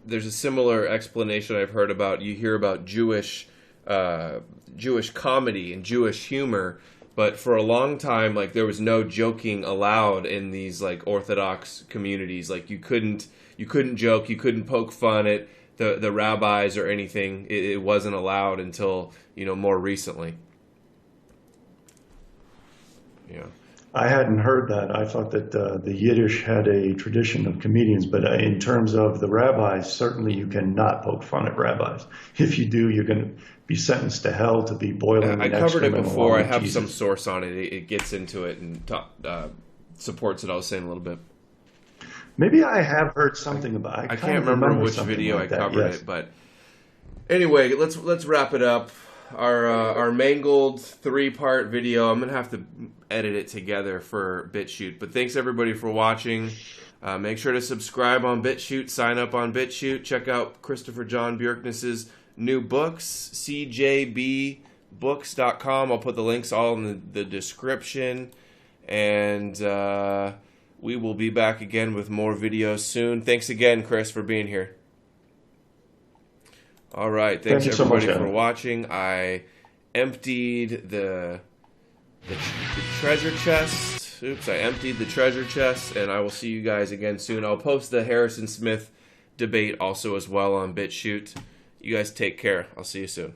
there's a similar explanation I've heard about. You hear about Jewish comedy and Jewish humor, but for a long time, like, there was no joking allowed in these, like, Orthodox communities. Like, you couldn't joke, you couldn't poke fun at the rabbis or anything. It wasn't allowed until, more recently. Yeah. I hadn't heard that. I thought that the Yiddish had a tradition of comedians, but in terms of the rabbis, certainly you cannot poke fun at rabbis. If you do, you're going to be sentenced to hell, to be boiling. I covered it before. I have some source on it. It gets into it and supports what I was saying a little bit. Maybe I have heard something about it. I can't remember which video I covered it, but anyway, let's wrap it up. Our mangled 3-part video. I'm gonna have to edit it together for BitChute. But thanks everybody for watching. Make sure to subscribe on BitChute. Sign up on BitChute. Check out Christopher John Bjerknes's new books, cjbbooks.com. I'll put the links all in the description. And we will be back again with more videos soon. Thanks again, Chris, for being here. All right, thanks everybody for watching. I emptied the treasure chest. Oops, I emptied the treasure chest, and I will see you guys again soon. I'll post the Harrison Smith debate also as well on BitChute. You guys take care. I'll see you soon.